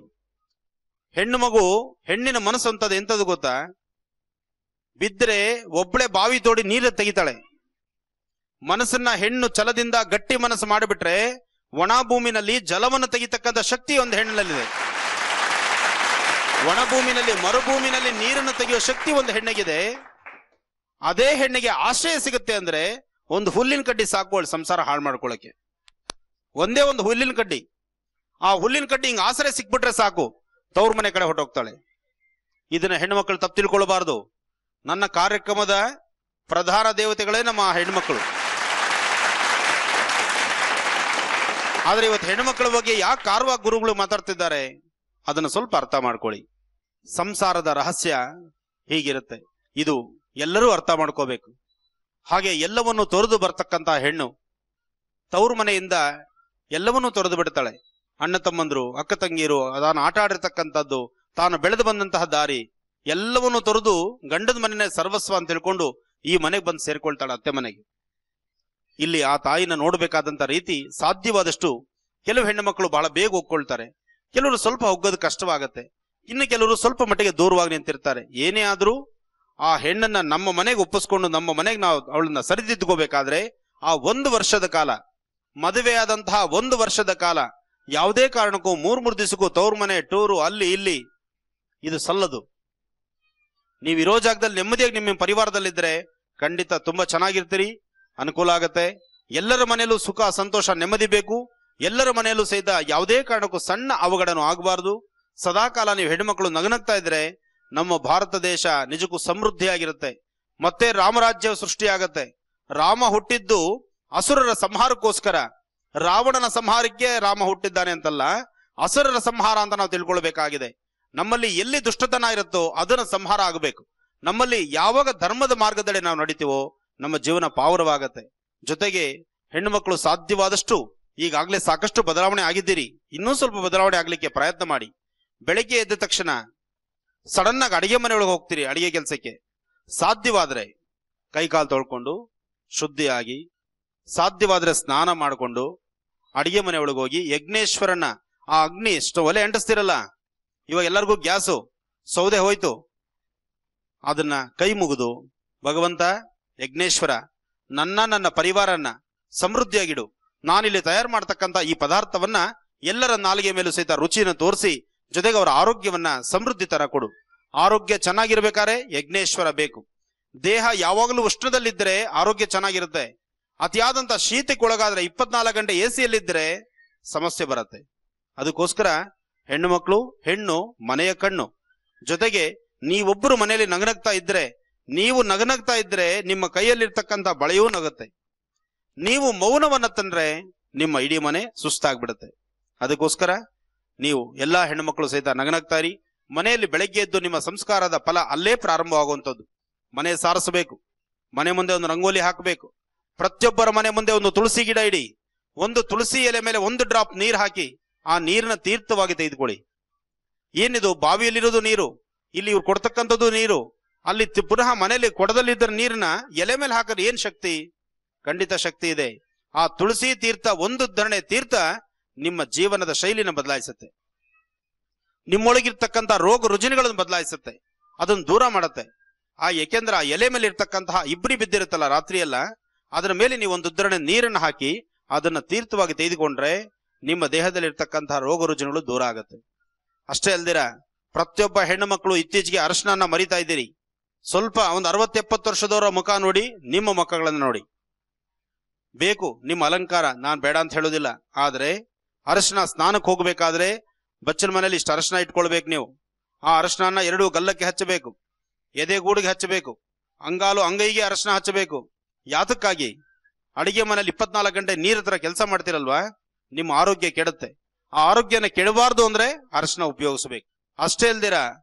ಹೆಣ್ಣು ಮಗು, ಹೆಣ್ಣಿನ ಮನಸ್ಸು ಅಂತದ್ದು ಎಂತದ್ದು ಗೊತ್ತಾ? ಬಿದ್ದರೆ ಒಬ್ಬಳೆ ಬಾವಿ ತೋಡಿ ನೀರು ತೆಗಿತಾಳೆ. ಮನಸ್ಸನ್ನ ಹೆಣ್ಣು ಛಲದಿಂದ ಗಟ್ಟಿ ಮನಸ್ಸು ಮಾಡಿಬಿಟ್ರೆ ಒಣ ಭೂಮಿನಲ್ಲಿ ಜಲವನ್ನು ತೆಗಿತಕ್ಕಂಥ ಶಕ್ತಿ ಒಂದು ಹೆಣ್ಣಿನಲ್ಲಿದೆ. ಒಣ ಭೂಮಿನಲ್ಲಿ, ಮರುಭೂಮಿನಲ್ಲಿ ನೀರನ್ನು ತೆಗೆಯುವ ಶಕ್ತಿ ಒಂದು ಹೆಣ್ಣಿಗಿದೆ. ಅದೇ ಹೆಣ್ಣಿಗೆ ಆಶ್ರಯ ಸಿಗುತ್ತೆ ಅಂದ್ರೆ ಒಂದು ಹುಲ್ಲಿನ ಕಡ್ಡಿ ಸಾಕು ಸಂಸಾರ ಹಾಳು ಮಾಡ್ಕೊಳ್ಳಕ್ಕೆ. ಒಂದೇ ಒಂದು ಹುಲ್ಲಿನ ಕಡ್ಡಿ. ಆ ಹುಲ್ಲಿನ ಕಡ್ಡಿ ಹಿಂಗ್ ಆಶ್ರಯ ಸಿಕ್ಬಿಟ್ರೆ ಸಾಕು, ತವ್ರ ಮನೆ ಕಡೆ ಹೊರಟೋಗ್ತಾಳೆ. ಇದನ್ನ ಹೆಣ್ಣು ಮಕ್ಕಳು ತಪ್ಪು ತಿಳ್ಕೊಳ್ಬಾರ್ದು. ನನ್ನ ಕಾರ್ಯಕ್ರಮದ ಪ್ರಧಾನ ದೇವತೆಗಳೇ ನಮ್ಮ ಹೆಣ್ಮಕ್ಳು. ಆದ್ರೆ ಇವತ್ತು ಹೆಣ್ಮಕ್ಳ ಬಗ್ಗೆ ಯಾಕೆ ಕಾರವಾರ ಗುರುಗಳು ಮಾತಾಡ್ತಿದ್ದಾರೆ ಅದನ್ನ ಸ್ವಲ್ಪ ಅರ್ಥ ಮಾಡ್ಕೊಳ್ಳಿ. ಸಂಸಾರದ ರಹಸ್ಯ ಹೀಗಿರುತ್ತೆ, ಇದು ಎಲ್ಲರೂ ಅರ್ಥ ಮಾಡ್ಕೋಬೇಕು. ಹಾಗೆ ಎಲ್ಲವನ್ನು ತೊರೆದು ಬರ್ತಕ್ಕಂಥ ಹೆಣ್ಣು ತವ್ರ ಮನೆಯಿಂದ ಎಲ್ಲವನ್ನೂ ತೊರೆದು ಬಿಡ್ತಾಳೆ. ಅಣ್ಣ ತಮ್ಮಂದ್ರು, ಅಕ್ಕ ತಂಗಿಯರು, ತಾನು ಆಟ ಆಡಿರ್ತಕ್ಕಂಥದ್ದು, ತಾನು ಬೆಳೆದು ಬಂದಂತಹ ದಾರಿ ಎಲ್ಲವನ್ನೂ ತೊರೆದು ಗಂಡದ ಮನೆನೇ ಸರ್ವಸ್ವ ಅಂತ ತಿಳ್ಕೊಂಡು ಈ ಮನೆಗೆ ಬಂದು ಸೇರ್ಕೊಳ್ತಾಳೆ, ಅತ್ತೆ ಮನೆಗೆ. ಇಲ್ಲಿ ಆ ತಾಯಿನ ನೋಡ್ಬೇಕಾದಂತ ರೀತಿ ಸಾಧ್ಯವಾದಷ್ಟು ಕೆಲವು ಹೆಣ್ಣು ಮಕ್ಕಳು ಬಹಳ ಬೇಗ ಒಪ್ಕೊಳ್ತಾರೆ, ಕೆಲವರು ಸ್ವಲ್ಪ ಒಗ್ಗೋದು ಕಷ್ಟವಾಗತ್ತೆ, ಇನ್ನು ಕೆಲವರು ಸ್ವಲ್ಪ ಮಟ್ಟಿಗೆ ದೂರವಾಗಿ ನಿಂತಿರ್ತಾರೆ. ಏನೇ ಆದ್ರೂ ಆ ಹೆಣ್ಣನ್ನ ನಮ್ಮ ಮನೆಗೆ ಒಪ್ಪಿಸ್ಕೊಂಡು ನಮ್ಮ ಮನೆಗೆ ನಾವು ಅವಳನ್ನ ಸರಿದಿದ್ದುಕೋಬೇಕಾದ್ರೆ ಆ 1 ವರ್ಷದ ಕಾಲ, ಮದುವೆ ಆದಂತಹ 1 ವರ್ಷದ ಕಾಲ ಯಾವುದೇ ಕಾರಣಕ್ಕೂ 3 ದಿವಸಕ್ಕೂ ತವ್ರ ಮನೆ ಟೂರು ಅಲ್ಲಿ ಇಲ್ಲಿ ಇದು ಸಲ್ಲದು. ನೀವಿರೋ ಜಾಗದಲ್ಲಿ ನೆಮ್ಮದಿಯಾಗಿ ನಿಮ್ಮ ಪರಿವಾರದಲ್ಲಿದ್ರೆ ಖಂಡಿತ ತುಂಬಾ ಚೆನ್ನಾಗಿರ್ತೀರಿ, ಅನುಕೂಲ ಆಗತ್ತೆ. ಎಲ್ಲರ ಮನೆಯಲ್ಲೂ ಸುಖ ಸಂತೋಷ ನೆಮ್ಮದಿ ಬೇಕು. ಎಲ್ಲರ ಮನೆಯಲ್ಲೂ ಸಹಿತ ಯಾವುದೇ ಕಾರಣಕ್ಕೂ ಸಣ್ಣ ಅವಘಡನೂ ಆಗಬಾರ್ದು. ಸದಾಕಾಲ ನೀವು ಹೆಣ್ಮಕ್ಳು ನಗನಗ್ತಾ ಇದ್ರೆ ನಮ್ಮ ಭಾರತ ದೇಶ ನಿಜಕ್ಕೂ ಸಮೃದ್ಧಿಯಾಗಿರುತ್ತೆ. ಮತ್ತೆ ರಾಮರಾಜ್ಯ ಸೃಷ್ಟಿಯಾಗತ್ತೆ. ರಾಮ ಹುಟ್ಟಿದ್ದು ಅಸುರರ ಸಂಹಾರಕ್ಕೋಸ್ಕರ, ರಾವಣನ ಸಂಹಾರಕ್ಕೆ ರಾಮ ಹುಟ್ಟಿದ್ದಾನೆ ಅಂತಲ್ಲ, ಅಸುರರ ಸಂಹಾರ ಅಂತ ನಾವು ತಿಳ್ಕೊಳ್ಬೇಕಾಗಿದೆ. ನಮ್ಮಲ್ಲಿ ಎಲ್ಲಿ ದುಷ್ಟತನ ಇರುತ್ತೋ ಅದನ್ನ ಸಂಹಾರ ಆಗಬೇಕು. ನಮ್ಮಲ್ಲಿ ಯಾವಾಗ ಧರ್ಮದ ಮಾರ್ಗದಡೆ ನಾವು ನಡಿತೀವೋ ನಮ್ಮ ಜೀವನ ಪಾವನವಾಗತ್ತೆ. ಜೊತೆಗೆ ಹೆಣ್ಣು ಮಕ್ಕಳು ಸಾಧ್ಯವಾದಷ್ಟು, ಈಗಾಗಲೇ ಸಾಕಷ್ಟು ಬದಲಾವಣೆ ಆಗಿದ್ದೀರಿ, ಇನ್ನೂ ಸ್ವಲ್ಪ ಬದಲಾವಣೆ ಆಗ್ಲಿಕ್ಕೆ ಪ್ರಯತ್ನ ಮಾಡಿ. ಬೆಳಗ್ಗೆ ಎದ್ದ ತಕ್ಷಣ ಸಡನ್ ಆಗಿ ಅಡಿಗೆ ಮನೆಯೊಳಗೆ ಹೋಗ್ತೀರಿ ಅಡಿಗೆ ಕೆಲಸಕ್ಕೆ, ಸಾಧ್ಯವಾದ್ರೆ ಕೈಕಾಲು ತೊಳ್ಕೊಂಡು ಶುದ್ಧಿಯಾಗಿ, ಸಾಧ್ಯವಾದ್ರೆ ಸ್ನಾನ ಮಾಡಿಕೊಂಡು ಅಡಿಗೆ ಮನೆಯೊಳಗೆ ಹೋಗಿ ಯಜ್ಞೇಶ್ವರನ ಆ ಅಗ್ನಿ ಒಲೆ ಅಂಟಿಸ್ತಿರಲ್ಲ, ಇವಾಗ ಎಲ್ಲರಿಗೂ ಗ್ಯಾಸು ಸೌದೆ ಹೋಯ್ತು, ಅದನ್ನ ಕೈ ಮುಗಿದು ಭಗವಂತ ಯಜ್ಞೇಶ್ವರ, ನನ್ನ ಪರಿವಾರನ್ನ ಸಮೃದ್ಧಿಯಾಗಿಡು. ನಾನಿಲ್ಲಿ ತಯಾರು ಮಾಡ್ತಕ್ಕಂಥ ಈ ಪದಾರ್ಥವನ್ನ ಎಲ್ಲರ ನಾಲಿಗೆ ಮೇಲೂ ಸಹಿತ ರುಚಿಯನ್ನು ತೋರಿಸಿ, ಜೊತೆಗೆ ಅವರ ಆರೋಗ್ಯವನ್ನ ಸಮೃದ್ಧಿ ತರ ಕೊಡು. ಆರೋಗ್ಯ ಚೆನ್ನಾಗಿರ್ಬೇಕಾದ್ರೆ ಯಜ್ಞೇಶ್ವರ ಬೇಕು. ದೇಹ ಯಾವಾಗಲೂ ಉಷ್ಣದಲ್ಲಿದ್ದರೆ ಆರೋಗ್ಯ ಚೆನ್ನಾಗಿರುತ್ತೆ. ಅತಿಯಾದಂತ ಶೀತಕ್ಕೆ ಒಳಗಾದ್ರೆ 24 ಗಂಟೆ ಎಸಿಯಲ್ಲಿದ್ದರೆ ಸಮಸ್ಯೆ ಬರುತ್ತೆ. ಅದಕ್ಕೋಸ್ಕರ ಹೆಣ್ಣು ಮಕ್ಕಳು, ಹೆಣ್ಣು ಮನೆಯ ಕಣ್ಣು. ಜೊತೆಗೆ ನೀವೊಬ್ಬರು ಮನೆಯಲ್ಲಿ ನಗನಗ್ತಾ ಇದ್ರೆ, ನೀವು ನಗನಗ್ತಾ ಇದ್ರೆ ನಿಮ್ಮ ಕೈಯಲ್ಲಿರ್ತಕ್ಕಂಥ ಬಳೆಯೂ ನಗುತ್ತೆ. ನೀವು ಮೌನವನ್ನ ತಂದ್ರೆ ನಿಮ್ಮ ಇಡೀ ಮನೆ ಸುಸ್ತಾಗ್ಬಿಡುತ್ತೆ. ಅದಕ್ಕೋಸ್ಕರ ನೀವು ಎಲ್ಲಾ ಹೆಣ್ಣುಮಕ್ಕಳು ಸಹಿತ ನಗನಗ್ತಾ ಇರಿ. ಮನೆಯಲ್ಲಿ ಬೆಳಗ್ಗೆ ಎದ್ದು ನಿಮ್ಮ ಸಂಸ್ಕಾರದ ಫಲ ಅಲ್ಲೇ ಪ್ರಾರಂಭವಾಗುವಂಥದ್ದು. ಮನೆ ಸಾರಿಸಬೇಕು, ಮನೆ ಮುಂದೆ ಒಂದು ರಂಗೋಲಿ ಹಾಕಬೇಕು. ಪ್ರತಿಯೊಬ್ಬರ ಮನೆ ಮುಂದೆ ಒಂದು ತುಳಸಿ ಗಿಡ ಇಡಿ. ಒಂದು ತುಳಸಿ ಎಲೆ ಮೇಲೆ 1 ಡ್ರಾಪ್ ನೀರು ಹಾಕಿ ಆ ನೀರನ್ನ ತೀರ್ಥವಾಗಿ ತೆಗೆದುಕೊಳ್ಳಿ. ಏನಿದು ಬಾವಿಯಲ್ಲಿರೋದು ನೀರು, ಇಲ್ಲಿ ಇವ್ರು ಕೊಡ್ತಕ್ಕಂಥದ್ದು ನೀರು, ಅಲ್ಲಿ ಪುನಃ ಮನೆಯಲ್ಲಿ ಕೊಡದಲ್ಲಿದ್ದ ನೀರನ್ನ ಎಲೆ ಮೇಲೆ ಹಾಕಿದ್ರೆ ಏನ್ ಶಕ್ತಿ? ಖಂಡಿತ ಶಕ್ತಿ ಇದೆ. ಆ ತುಳಸಿ ತೀರ್ಥ, ಒಂದು ಧರಣೆ ತೀರ್ಥ ನಿಮ್ಮ ಜೀವನದ ಶೈಲಿನ ಬದಲಾಯಿಸುತ್ತೆ. ನಿಮ್ಮೊಳಗಿರ್ತಕ್ಕಂಥ ರೋಗ ರುಜಿನಗಳನ್ನು ಬದಲಾಯಿಸುತ್ತೆ, ಅದನ್ನು ದೂರ ಮಾಡುತ್ತೆ. ಏಕೆಂದ್ರೆ ಆ ಎಲೆ ಮೇಲೆ ಇರ್ತಕ್ಕಂತಹ ಇಬ್ಬರಿ ಬಿದ್ದಿರುತ್ತಲ್ಲ ರಾತ್ರಿ ಎಲ್ಲ, ಅದರ ಮೇಲೆ ನೀವು ಒಂದು ಉದ್ಧರಣೆ ನೀರನ್ನು ಹಾಕಿ ಅದನ್ನ ತೀರ್ಥವಾಗಿ ತೆಗೆದುಕೊಂಡ್ರೆ ನಿಮ್ಮ ದೇಹದಲ್ಲಿ ಇರ್ತಕ್ಕಂತಹ ರೋಗ ರುಜಿನಗಳು ದೂರ ಆಗುತ್ತೆ. ಅಷ್ಟೇ ಅಲ್ದಿರ ಪ್ರತಿಯೊಬ್ಬ ಹೆಣ್ಣು ಮಕ್ಕಳು ಇತ್ತೀಚೆಗೆ ಅರಶಿನ ಮರಿತಾ ಇದ್ದೀರಿ. ಸ್ವಲ್ಪ ಒಂದು 60-70 ವರ್ಷದವರ ಮುಖ ನೋಡಿ, ನಿಮ್ಮ ಮುಖಗಳನ್ನು ನೋಡಿ. ಬೇಕು ನಿಮ್ಮ ಅಲಂಕಾರ, ನಾನ್ ಬೇಡ ಅಂತ ಹೇಳೋದಿಲ್ಲ. ಆದ್ರೆ ಅರಶಿನ ಸ್ನಾನಕ್ಕೆ ಹೋಗ್ಬೇಕಾದ್ರೆ ಬಚ್ಚಲ ಮನೇಲಿ ಇಷ್ಟು ಅರಶಿನ ಇಟ್ಕೊಳ್ಬೇಕು ನೀವು. ಆ ಅರಶಿನ 2 ಗಲ್ಲಕ್ಕೆ ಹಚ್ಚಬೇಕು, ಎದೆಗೂಡಿಗೆ ಹಚ್ಚಬೇಕು, ಅಂಗೈಗೆ ಅರಶಿನ ಹಚ್ಚಬೇಕು. ಯಾತಕ್ಕಾಗಿ? ಅಡಿಗೆ ಮನೇಲಿ 24 ಗಂಟೆ ನೀರ್ ಹತ್ರ ಕೆಲಸ ಮಾಡ್ತಿರಲ್ವಾ, ನಿಮ್ಮ ಆರೋಗ್ಯ ಕೆಡುತ್ತೆ. ಆ ಆರೋಗ್ಯನ ಕೆಡಬಾರ್ದು ಅಂದ್ರೆ ಅರಶಿನ ಉಪಯೋಗಿಸಬೇಕು. ಅಷ್ಟೇ ಅಲ್ದಿರ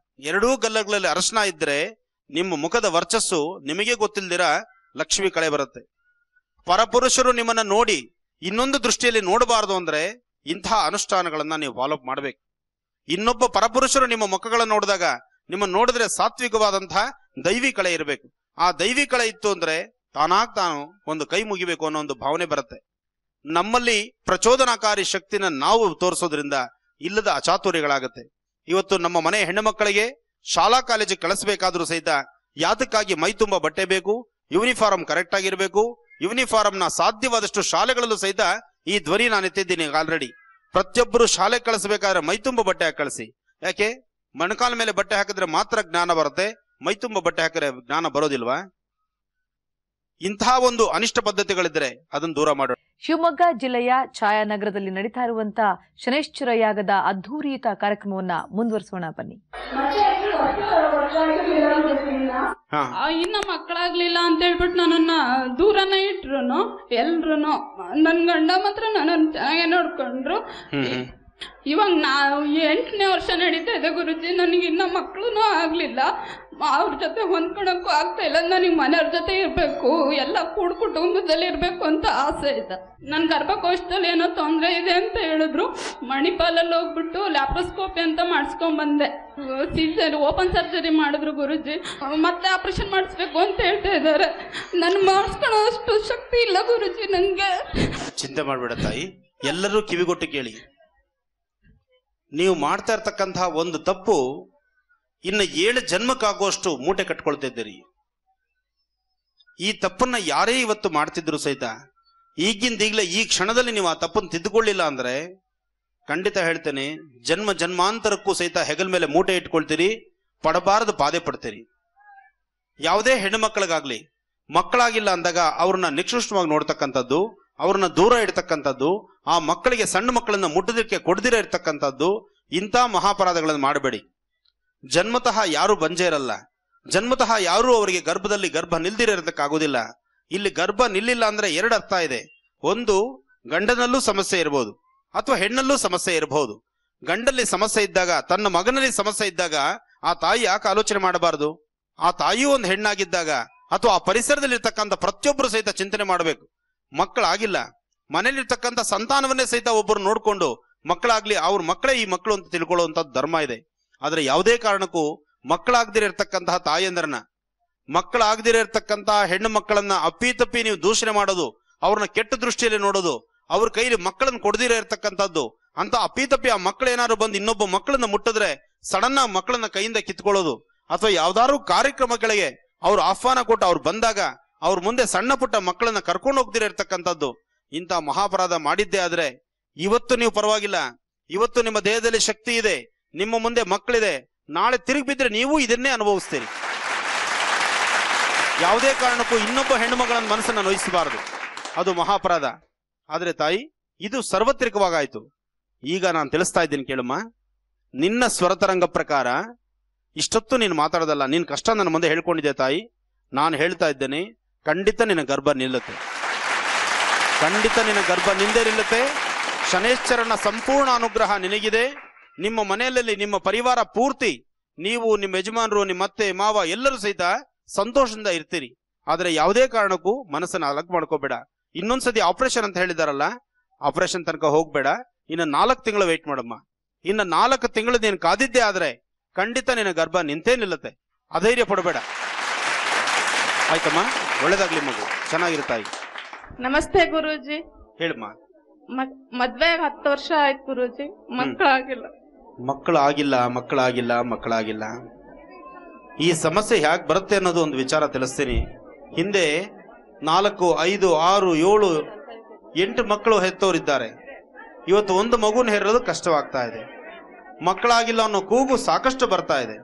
2 ಗಲ್ಲಗಳಲ್ಲಿ ಅರಶಿನ ಇದ್ರೆ ನಿಮ್ಮ ಮುಖದ ವರ್ಚಸ್ಸು ನಿಮಗೆ ಗೊತ್ತಿಲ್ದಿರ ಲಕ್ಷ್ಮಿ ಕಳೆ ಬರುತ್ತೆ. ಪರಪುರುಷರು ನಿಮ್ಮನ್ನ ನೋಡಿ ಇನ್ನೊಂದು ದೃಷ್ಟಿಯಲ್ಲಿ ನೋಡಬಾರದು ಅಂದ್ರೆ ಇಂತಹ ಅನುಷ್ಠಾನಗಳನ್ನ ನೀವು ಫಾಲೋ ಮಾಡಬೇಕು. ಇನ್ನೊಬ್ಬ ಪರಪುರುಷರು ನಿಮ್ಮ ಮುಖಗಳನ್ನು ನೋಡಿದಾಗ ನಿಮ್ಮನ್ನು ನೋಡಿದ್ರೆ ಸಾತ್ವಿಕವಾದಂತಹ ದೈವಿ ಕಳೆ ಇರಬೇಕು. ಆ ದೈವಿ ಕಳೆ ಇತ್ತು ಅಂದ್ರೆ ತಾನಾಗ್ ತಾನು ಒಂದು ಕೈ ಮುಗಿಬೇಕು ಅನ್ನೋ ಒಂದು ಭಾವನೆ ಬರುತ್ತೆ. ನಮ್ಮಲ್ಲಿ ಪ್ರಚೋದನಾಕಾರಿ ಶಕ್ತಿನ ನಾವು ತೋರಿಸೋದ್ರಿಂದ ಇಲ್ಲದ ಅಚಾತುರ್ಯಗಳಾಗುತ್ತೆ. ಇವತ್ತು ನಮ್ಮ ಮನೆ ಹೆಣ್ಣು ಮಕ್ಕಳಿಗೆ ಶಾಲಾ ಕಾಲೇಜಿಗೆ ಕಳಿಸ್ಬೇಕಾದ್ರೂ ಸಹಿತ ಯಾತಕ್ಕಾಗಿ ಮೈ ತುಂಬಾ ಬಟ್ಟೆ ಬೇಕು, ಯೂನಿಫಾರ್ಮ್ ಕರೆಕ್ಟ್ ಆಗಿರ್ಬೇಕು. ಯೂನಿಫಾರ್ಮ್ ನ ಸಾಧ್ಯವಾದಷ್ಟು ಶಾಲೆಗಳಲ್ಲೂ ಸಹಿತ ಈ ಧ್ವನಿ ನಾನು ಎತ್ತಿದ್ದೀನಿ ಆಲ್ರೆಡಿ. ಪ್ರತಿಯೊಬ್ಬರು ಶಾಲೆ ಕಳಿಸ್ಬೇಕಾದ್ರೆ ಮೈ ತುಂಬ ಬಟ್ಟೆ ಹಾಕಿ ಕಳಿಸಿ. ಯಾಕೆ? ಮೊಣಕಾಲ ಮೇಲೆ ಬಟ್ಟೆ ಹಾಕಿದ್ರೆ ಮಾತ್ರ ಜ್ಞಾನ ಬರುತ್ತೆ, ಮೈ ತುಂಬ ಬಟ್ಟೆ ಹಾಕಿದ್ರೆ ಜ್ಞಾನ ಬರೋದಿಲ್ವಾ? ಇಂತಹ ಒಂದು ಅನಿಷ್ಟ ಪದ್ಧತಿಗಳಿದ್ರೆ ಅದನ್ನು ದೂರ ಮಾಡೋಣ. ಶಿವಮೊಗ್ಗ ಜಿಲ್ಲೆಯ ಛಾಯಾನಗರದಲ್ಲಿ ನಡೀತಾ ಇರುವಂತಹ ಶನೈಶ್ಚರ ಯಾಗದ ಅದ್ಧೂರಿಯುತ ಕಾರ್ಯಕ್ರಮವನ್ನ ಮುಂದುವರಿಸೋಣ ಬನ್ನಿ. ಇನ್ನ ಮಕ್ಕಳಾಗ್ಲಿಲ್ಲ ಅಂತ ಹೇಳ್ಬಿಟ್ಟು ನನ್ನನ್ನ ದೂರನೇ ಇಟ್ರು ಎಲ್ರು. ನನ್ ಗಂಡ ಮಾತ್ರ ನನ್ನ ಚೆನ್ನಾಗೆ ನೋಡ್ಕೊಂಡ್ರು. ಇವಾಗ 8ನೇ ವರ್ಷ ನಡೀತಾ ಇದೆ ಗುರುಜಿ. ನನಗಿನ್ನ ಮಕ್ಕಳು ಆಗ್ಲಿಲ್ಲ, ಅವ್ರ ಜೊತೆ ಹೊಂದ್ಕೊಳಕ್ಕೂ ಆಗ್ತಾ ಇಲ್ಲ. ನನಗೆ ಮನೆಯವ್ರ ಜೊತೆ ಇರ್ಬೇಕು, ಎಲ್ಲ ಕುಟುಂಬದಲ್ಲಿ ಇರ್ಬೇಕು ಅಂತ ಆಸೆ ಇದೆ. ನನ್ನ ಗರ್ಭಕೋಶದಲ್ಲಿ ಏನೋ ತೊಂದರೆ ಇದೆ ಅಂತ ಹೇಳಿದ್ರು. ಮಣಿಪಾಲಲ್ಲಿ ಹೋಗ್ಬಿಟ್ಟು ಲ್ಯಾಪ್ರೋಸ್ಕೋಪಿ ಅಂತ ಮಾಡಿಸ್ಕೊಂಡ್ ಬಂದೆ. ಓಪನ್ ಸರ್ಜರಿ ಮಾಡಿದ್ರು ಗುರುಜಿ. ಮತ್ತೆ ಆಪರೇಷನ್ ಮಾಡಿಸ್ಬೇಕು ಅಂತ ಹೇಳ್ತಾ ಇದ್ದಾರೆ. ನನ್ ಮಾಡಿಸ್ಕೊಳ್ಳೋ ಅಷ್ಟು ಶಕ್ತಿ ಇಲ್ಲ ಗುರುಜಿ ನಂಗೆ. ಚಿಂತೆ ಮಾಡ್ಬೇಡ ತಾಯಿ, ಎಲ್ಲರೂ ಕಿವಿಗೊಟ್ಟು ಕೇಳಿ. ನೀವು ಮಾಡ್ತಾ ಇರ್ತಕ್ಕಂತಹ ಒಂದು ತಪ್ಪು ಇನ್ನು 7 ಜನ್ಮಕ್ಕಾಗುವಷ್ಟು ಮೂಟೆ ಕಟ್ಕೊಳ್ತಿದ್ದೀರಿ. ಈ ತಪ್ಪನ್ನ ಯಾರೇ ಇವತ್ತು ಮಾಡ್ತಿದ್ರು ಸಹಿತ ಈಗಿಂದೀಗಲೇ ಈ ಕ್ಷಣದಲ್ಲಿ ನೀವು ಆ ತಪ್ಪನ್ನು ತಿದ್ದುಕೊಳ್ಳಿಲ್ಲ ಅಂದ್ರೆ ಖಂಡಿತ ಹೇಳ್ತೇನೆ, ಜನ್ಮಾಂತರಕ್ಕೂ ಸಹಿತ ಹೆಗಲ್ ಮೇಲೆ ಮೂಟೆ ಇಟ್ಕೊಳ್ತೀರಿ, ಪಡಬಾರದು ಬಾಧೆ ಪಡ್ತೀರಿ. ಯಾವುದೇ ಹೆಣ್ಣು ಮಕ್ಕಳಿಗಾಗ್ಲಿ ಮಕ್ಕಳಾಗಿಲ್ಲ ಅಂದಾಗ ಅವ್ರನ್ನ ನಿಕೃಷ್ಟವಾಗಿ ನೋಡ್ತಕ್ಕಂಥದ್ದು, ಅವ್ರನ್ನ ದೂರ ಇಡ್ತಕ್ಕಂಥದ್ದು, ಆ ಮಕ್ಕಳಿಗೆ ಸಣ್ಣ ಮಕ್ಕಳನ್ನ ಮುಟ್ಟದಕ್ಕೆ ಕೊಡದಿರ ಇರ್ತಕ್ಕಂಥದ್ದು, ಇಂಥ ಮಹಾಪರಾಧಗಳನ್ನು ಮಾಡಬೇಡಿ. ಜನ್ಮತಃ ಯಾರು ಬಂಜೇರಲ್ಲ, ಜನ್ಮತಃ ಯಾರು ಅವರಿಗೆ ಗರ್ಭದಲ್ಲಿ ಗರ್ಭ ನಿಲ್ದಿರ ಇರದಕ್ಕಾಗೋದಿಲ್ಲ. ಇಲ್ಲಿ ಗರ್ಭ ನಿಲ್ಲಿಲ್ಲ ಅಂದ್ರೆ 2 ಅರ್ಥ ಇದೆ. ಒಂದು, ಗಂಡನಲ್ಲೂ ಸಮಸ್ಯೆ ಇರಬಹುದು ಅಥವಾ ಹೆಣ್ಣಲ್ಲೂ ಸಮಸ್ಯೆ ಇರಬಹುದು. ಗಂಡಲ್ಲಿ ಸಮಸ್ಯೆ ಇದ್ದಾಗ, ತನ್ನ ಮಗನಲ್ಲಿ ಸಮಸ್ಯೆ ಇದ್ದಾಗ ಆ ತಾಯಿ ಯಾಕೆ ಆಲೋಚನೆ ಮಾಡಬಾರದು? ಆ ತಾಯಿಯೂ ಒಂದು ಹೆಣ್ಣಾಗಿದ್ದಾಗ ಅಥವಾ ಆ ಪರಿಸರದಲ್ಲಿರ್ತಕ್ಕಂಥ ಪ್ರತಿಯೊಬ್ಬರು ಸಹಿತ ಚಿಂತನೆ ಮಾಡಬೇಕು. ಮಕ್ಕಳಾಗಿಲ್ಲ, ಮನೇಲಿರ್ತಕ್ಕಂಥ ಸಂತಾನವನ್ನೇ ಸಹಿತ ಒಬ್ಬರು ನೋಡ್ಕೊಂಡು ಮಕ್ಕಳಾಗ್ಲಿ ಅವ್ರ ಮಕ್ಕಳೇ ಈ ಮಕ್ಕಳು ಅಂತ ತಿಳ್ಕೊಳ್ಳುವಂಥದ್ದು ಧರ್ಮ ಇದೆ. ಆದ್ರೆ ಯಾವುದೇ ಕಾರಣಕ್ಕೂ ಮಕ್ಕಳಾಗದಿರತಕ್ಕಂತಹ ತಾಯಿಯಂದ್ರನ್ನ, ಮಕ್ಕಳಾಗದಿರತಕ್ಕಂತಹ ಹೆಣ್ಣು ಮಕ್ಕಳನ್ನ ಅಪ್ಪಿತಪ್ಪಿ ನೀವು ದೂಷಣೆ ಮಾಡೋದು, ಅವ್ರನ್ನ ಕೆಟ್ಟ ದೃಷ್ಟಿಯಲ್ಲಿ ನೋಡೋದು, ಅವ್ರ ಕೈಲಿ ಮಕ್ಕಳನ್ನ ಕೊಡದಿರ ಇರ್ತಕ್ಕಂಥದ್ದು, ಅಂತ ಅಪ್ಪಿತಪ್ಪಿ ಆ ಮಕ್ಕಳು ಏನಾದ್ರು ಬಂದು ಇನ್ನೊಬ್ಬ ಮಕ್ಕಳನ್ನ ಮುಟ್ಟಿದ್ರೆ ಸಡನ್ ಆಗಿ ಮಕ್ಕಳನ್ನ ಕೈಯಿಂದ ಕಿತ್ಕೊಳ್ಳೋದು, ಅಥವಾ ಯಾವ್ದಾದ್ರು ಕಾರ್ಯಕ್ರಮಗಳಿಗೆ ಅವ್ರು ಆಹ್ವಾನ ಕೊಟ್ಟು ಅವ್ರು ಬಂದಾಗ ಅವ್ರ ಮುಂದೆ ಸಣ್ಣ ಪುಟ್ಟ ಮಕ್ಕಳನ್ನ ಕರ್ಕೊಂಡು ಹೋಗ್ದಿರತಕ್ಕಂಥದ್ದು ಇಂಥ ಮಹಾಪರಾಧ ಮಾಡಿದ್ದೇ ಆದ್ರೆ ಇವತ್ತು ನೀವು ಪರವಾಗಿಲ್ಲ, ಇವತ್ತು ನಿಮ್ಮ ದೇಹದಲ್ಲಿ ಶಕ್ತಿ ಇದೆ, ನಿಮ್ಮ ಮುಂದೆ ಮಕ್ಕಳಿದೆ, ನಾಳೆ ತಿರುಗಿ ಬಿದ್ರೆ ನೀವು ಇದನ್ನೇ ಅನುಭವಿಸ್ತೀರಿ. ಯಾವುದೇ ಕಾರಣಕ್ಕೂ ಇನ್ನೊಬ್ಬ ಹೆಣ್ಣು ಮಗಳ ಮನಸ್ಸನ್ನು ನೋಯಿಸಬಾರದು, ಅದು ಮಹಾಪರಾಧ. ಆದ್ರೆ ತಾಯಿ, ಇದು ಸಾರ್ವತ್ರಿಕವಾಗಾಯ್ತು. ಈಗ ನಾನು ತಿಳಿಸ್ತಾ ಇದ್ದೀನಿ ಕೇಳಮ್ಮ. ನಿನ್ನ ಸ್ವರತರಂಗ ಪ್ರಕಾರ ಇಷ್ಟೊತ್ತು ನೀನು ಮಾತಾಡೋದಲ್ಲ, ನಿನ್ ಕಷ್ಟ ನನ್ನ ಮುಂದೆ ಹೇಳ್ಕೊಂಡಿದ್ದೆ ತಾಯಿ. ನಾನು ಹೇಳ್ತಾ ಇದ್ದೇನೆ, ಖಂಡಿತ ನಿನ್ನ ಗರ್ಭ ನಿಲ್ಲುತ್ತೆ, ಖಂಡಿತ ನಿನ್ನ ಗರ್ಭ ನಿಂದೇ ನಿಲ್ಲುತ್ತೆ. ಶನೇಶ್ವರನ ಸಂಪೂರ್ಣ ಅನುಗ್ರಹ ನಿನಗಿದೆ. ನಿಮ್ಮ ಮನೆಯಲ್ಲಿ ನಿಮ್ಮ ಪರಿವಾರ ಪೂರ್ತಿ, ನೀವು, ನಿಮ್ಮ ಯಜಮಾನರು, ನಿಮ್ಮ ಅತ್ತೆ ಮಾವ ಎಲ್ಲರೂ ಸಹಿತ ಸಂತೋಷದಿಂದ ಇರ್ತೀರಿ. ಆದ್ರೆ ಯಾವುದೇ ಕಾರಣಕ್ಕೂ ಮನಸ್ಸನ್ನ ಅಲಗ್ ಮಾಡ್ಕೋಬೇಡ. ಇನ್ನೊಂದ್ಸತಿ ಆಪರೇಷನ್ ಅಂತ ಹೇಳಿದಾರಲ್ಲ, ಆಪರೇಷನ್ ತನಕ ಹೋಗ್ಬೇಡ. ಇನ್ನು 4 ತಿಂಗಳು ವೇಟ್ ಮಾಡಮ್ಮ. ಇನ್ನು 4 ತಿಂಗಳು ನೀನು ಕಾದಿದ್ದೆ ಆದ್ರೆ ಖಂಡಿತ ನಿನ್ನ ಗರ್ಭ ನಿಂತೇ ನಿಲ್ಲುತ್ತೆ. ಅಧೈರ್ಯ ಪಡಬೇಡ, ಆಯ್ತಮ್ಮ? ಒಳ್ಳೇದಾಗ್ಲಿ ಮಗು, ಚೆನ್ನಾಗಿರ್ತಾಯಿ. ನಮಸ್ತೆ ಗುರೂಜಿ. ಹೇಳಮ್ಮ. ಮದ್ವೆ 10 ವರ್ಷ ಆಯ್ತು ಗುರೂಜಿ, ಮಕ್ಕಳಾಗಿಲ್ಲ. ಮಕ್ಕಳಾಗಿಲ್ಲ. ಈ ಸಮಸ್ಯೆ ಹ್ಯಾಕ್ ಬರುತ್ತೆ ಅನ್ನೋದು ಒಂದು ವಿಚಾರ ತಿಳಿಸ್ತೀನಿ. ಹಿಂದೆ 4, 5, 6, 7, 8 ಮಕ್ಕಳು ಹೆತ್ತೋರಿದ್ದಾರೆ. ಇವತ್ತು ಒಂದು ಮಗುನ ಹೆರೋದು ಕಷ್ಟವಾಗ್ತಾ ಇದೆ. ಮಕ್ಕಳಾಗಿಲ್ಲ ಅನ್ನೋ ಕೂಗು ಸಾಕಷ್ಟು ಬರ್ತಾ ಇದೆ.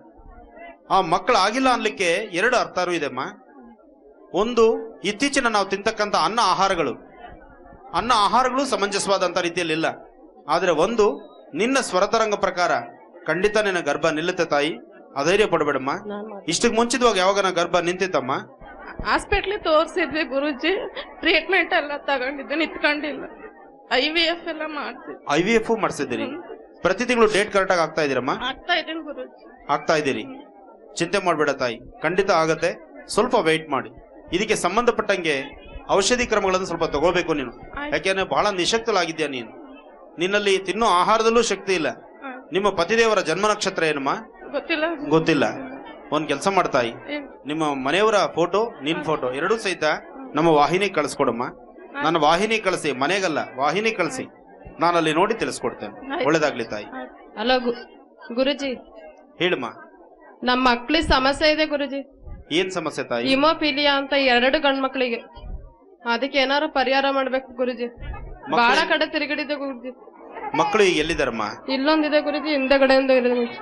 ಆ ಮಕ್ಕಳಾಗಿಲ್ಲ ಅನ್ಲಿಕ್ಕೆ 2 ಅರ್ಥನೂ ಇದೆಮ್ಮ. ಒಂದು, ಇತ್ತೀಚಿನ ನಾವು ತಿಂತಕ್ಕಂಥ ಅನ್ನ ಆಹಾರಗಳು ಸಮಂಜಸವಾದಂತ ರೀತಿಯಲ್ಲಿ ಇಲ್ಲ. ಆದ್ರೆ ಒಂದು, ನಿನ್ನ ಸ್ವರತರಂಗ ಪ್ರಕಾರ ಖಂಡಿತ ನಿನ್ನ ಗರ್ಭ ನಿಲ್ಲುತ್ತೆ ತಾಯಿ, ಅಧೈರ್ಯ ಪಡಬೇಡಮ್ಮ. ಇಷ್ಟಕ್ಕೆ ಮುಂಚಿತವಾಗಿ ಯಾವಾಗ ಗರ್ಭ ನಿಂತಿತ್ತಮ್ಮ? ಹಾಸ್ಪಿಟ್ಲಿಗೆ ತೋರಿಸಿದ್ವಿ ಗುರುಜಿ, ಟ್ರೀಟ್ಮೆಂಟ್ ಎಲ್ಲ ತಗೊಂಡಿದ್ದೆ, ನಿಂತ್ಕೊಂಡಿಲ್ಲ. IVF ಎಲ್ಲ ಮಾಡ್ತಿದ್ವಿ. IVF ಮಾಡಿಸಿದ್ದೀರಿ? ಪ್ರತಿ ತಿಂಗಳು ಡೇಟ್ ಕರೆಕ್ಟ್ ಆಗಿ ಆಗ್ತಾ ಇದೀರಮ್ಮ? ಆಗ್ತಾ ಇದೀನಿ ಗುರುಜಿ. ಆಗ್ತಾ ಇದ್ದೀರಿ, ಚಿಂತೆ ಮಾಡಬೇಡ ತಾಯಿ, ಖಂಡಿತ ಆಗತ್ತೆ. ಸ್ವಲ್ಪ ವೆಯ್ಟ್ ಮಾಡಿ. ಇದಕ್ಕೆ ಸಂಬಂಧಪಟ್ಟಂಗೆ ಔಷಧಿ ಕ್ರಮಗಳನ್ನು ಸ್ವಲ್ಪ ತಗೋಬೇಕು ನೀನು. ಯಾಕೆಂದ್ರೆ ಬಹಳ ನಿಶಕ್ತಲಾಗಿದ್ಯಾ ನೀನು. ನಿನ್ನಲ್ಲಿ ತಿನ್ನೋ ಆಹಾರದಲ್ಲೂ ಶಕ್ತಿ ಇಲ್ಲ. ನಿಮ್ಮ ಪತಿದೇವರ ಜನ್ಮ ನಕ್ಷತ್ರ ಏನಮ್ಮ? ಗೊತ್ತಿಲ್ಲ. ಒಂದ್ ಕೆಲಸ ಮಾಡ್ತಾಯಿ, ನಿಮ್ಮ ಮನೆಯವರ ಫೋಟೋ, ನಿನ್ ಫೋಟೋ ಎರಡೂ ಸಹಿತ ನಮ್ಮ ವಾಹಿನಿ ಕಳಿಸ್ಕೊಡಮ್ಮ. ನನ್ನ ವಾಹಿನಿ ಕಳಿಸಿ, ಮನೆಗಲ್ಲ ವಾಹಿನಿ ಕಳಿಸಿ, ನಾನು ಅಲ್ಲಿ ನೋಡಿ ತಿಳಿಸ್ಕೊಡ್ತೇನೆ. ಒಳ್ಳೇದಾಗ್ಲಿ ತಾಯಿ. ಹಲೋ ಗುರುಜಿ. ಹೇಳಮ್ಮ. ನಮ್ಮ ಮಕ್ಳಿಗೆ ಸಮಸ್ಯೆ ಇದೆ ಗುರುಜಿ. ಏನ್ ಸಮಸ್ಯೆ ತಾಯಿ? ಹಿಮೋಫಿಲಿಯಾ ಅಂತ 2 ಗಂಡ್ ಮಕ್ಳಿಗೆ. ಅದಕ್ಕೆ ಏನಾರು ಪರಿಹಾರ ಮಾಡ್ಬೇಕು ಗುರುಜಿ. ಬಹಳ ಕಡೆ ತಿರುಗಡಿದೆ ಗುರುಜಿ. ಮಕ್ಕಳು ಈಗ ಎಲ್ಲಿದಾರಮ್ಮ? ಇಲ್ಲೊಂದಿದೆ ಗುರುಜಿ, ಹಿಂದೆಗಡೆ ಒಂದು ಇದೆ ಗುರುಜಿ.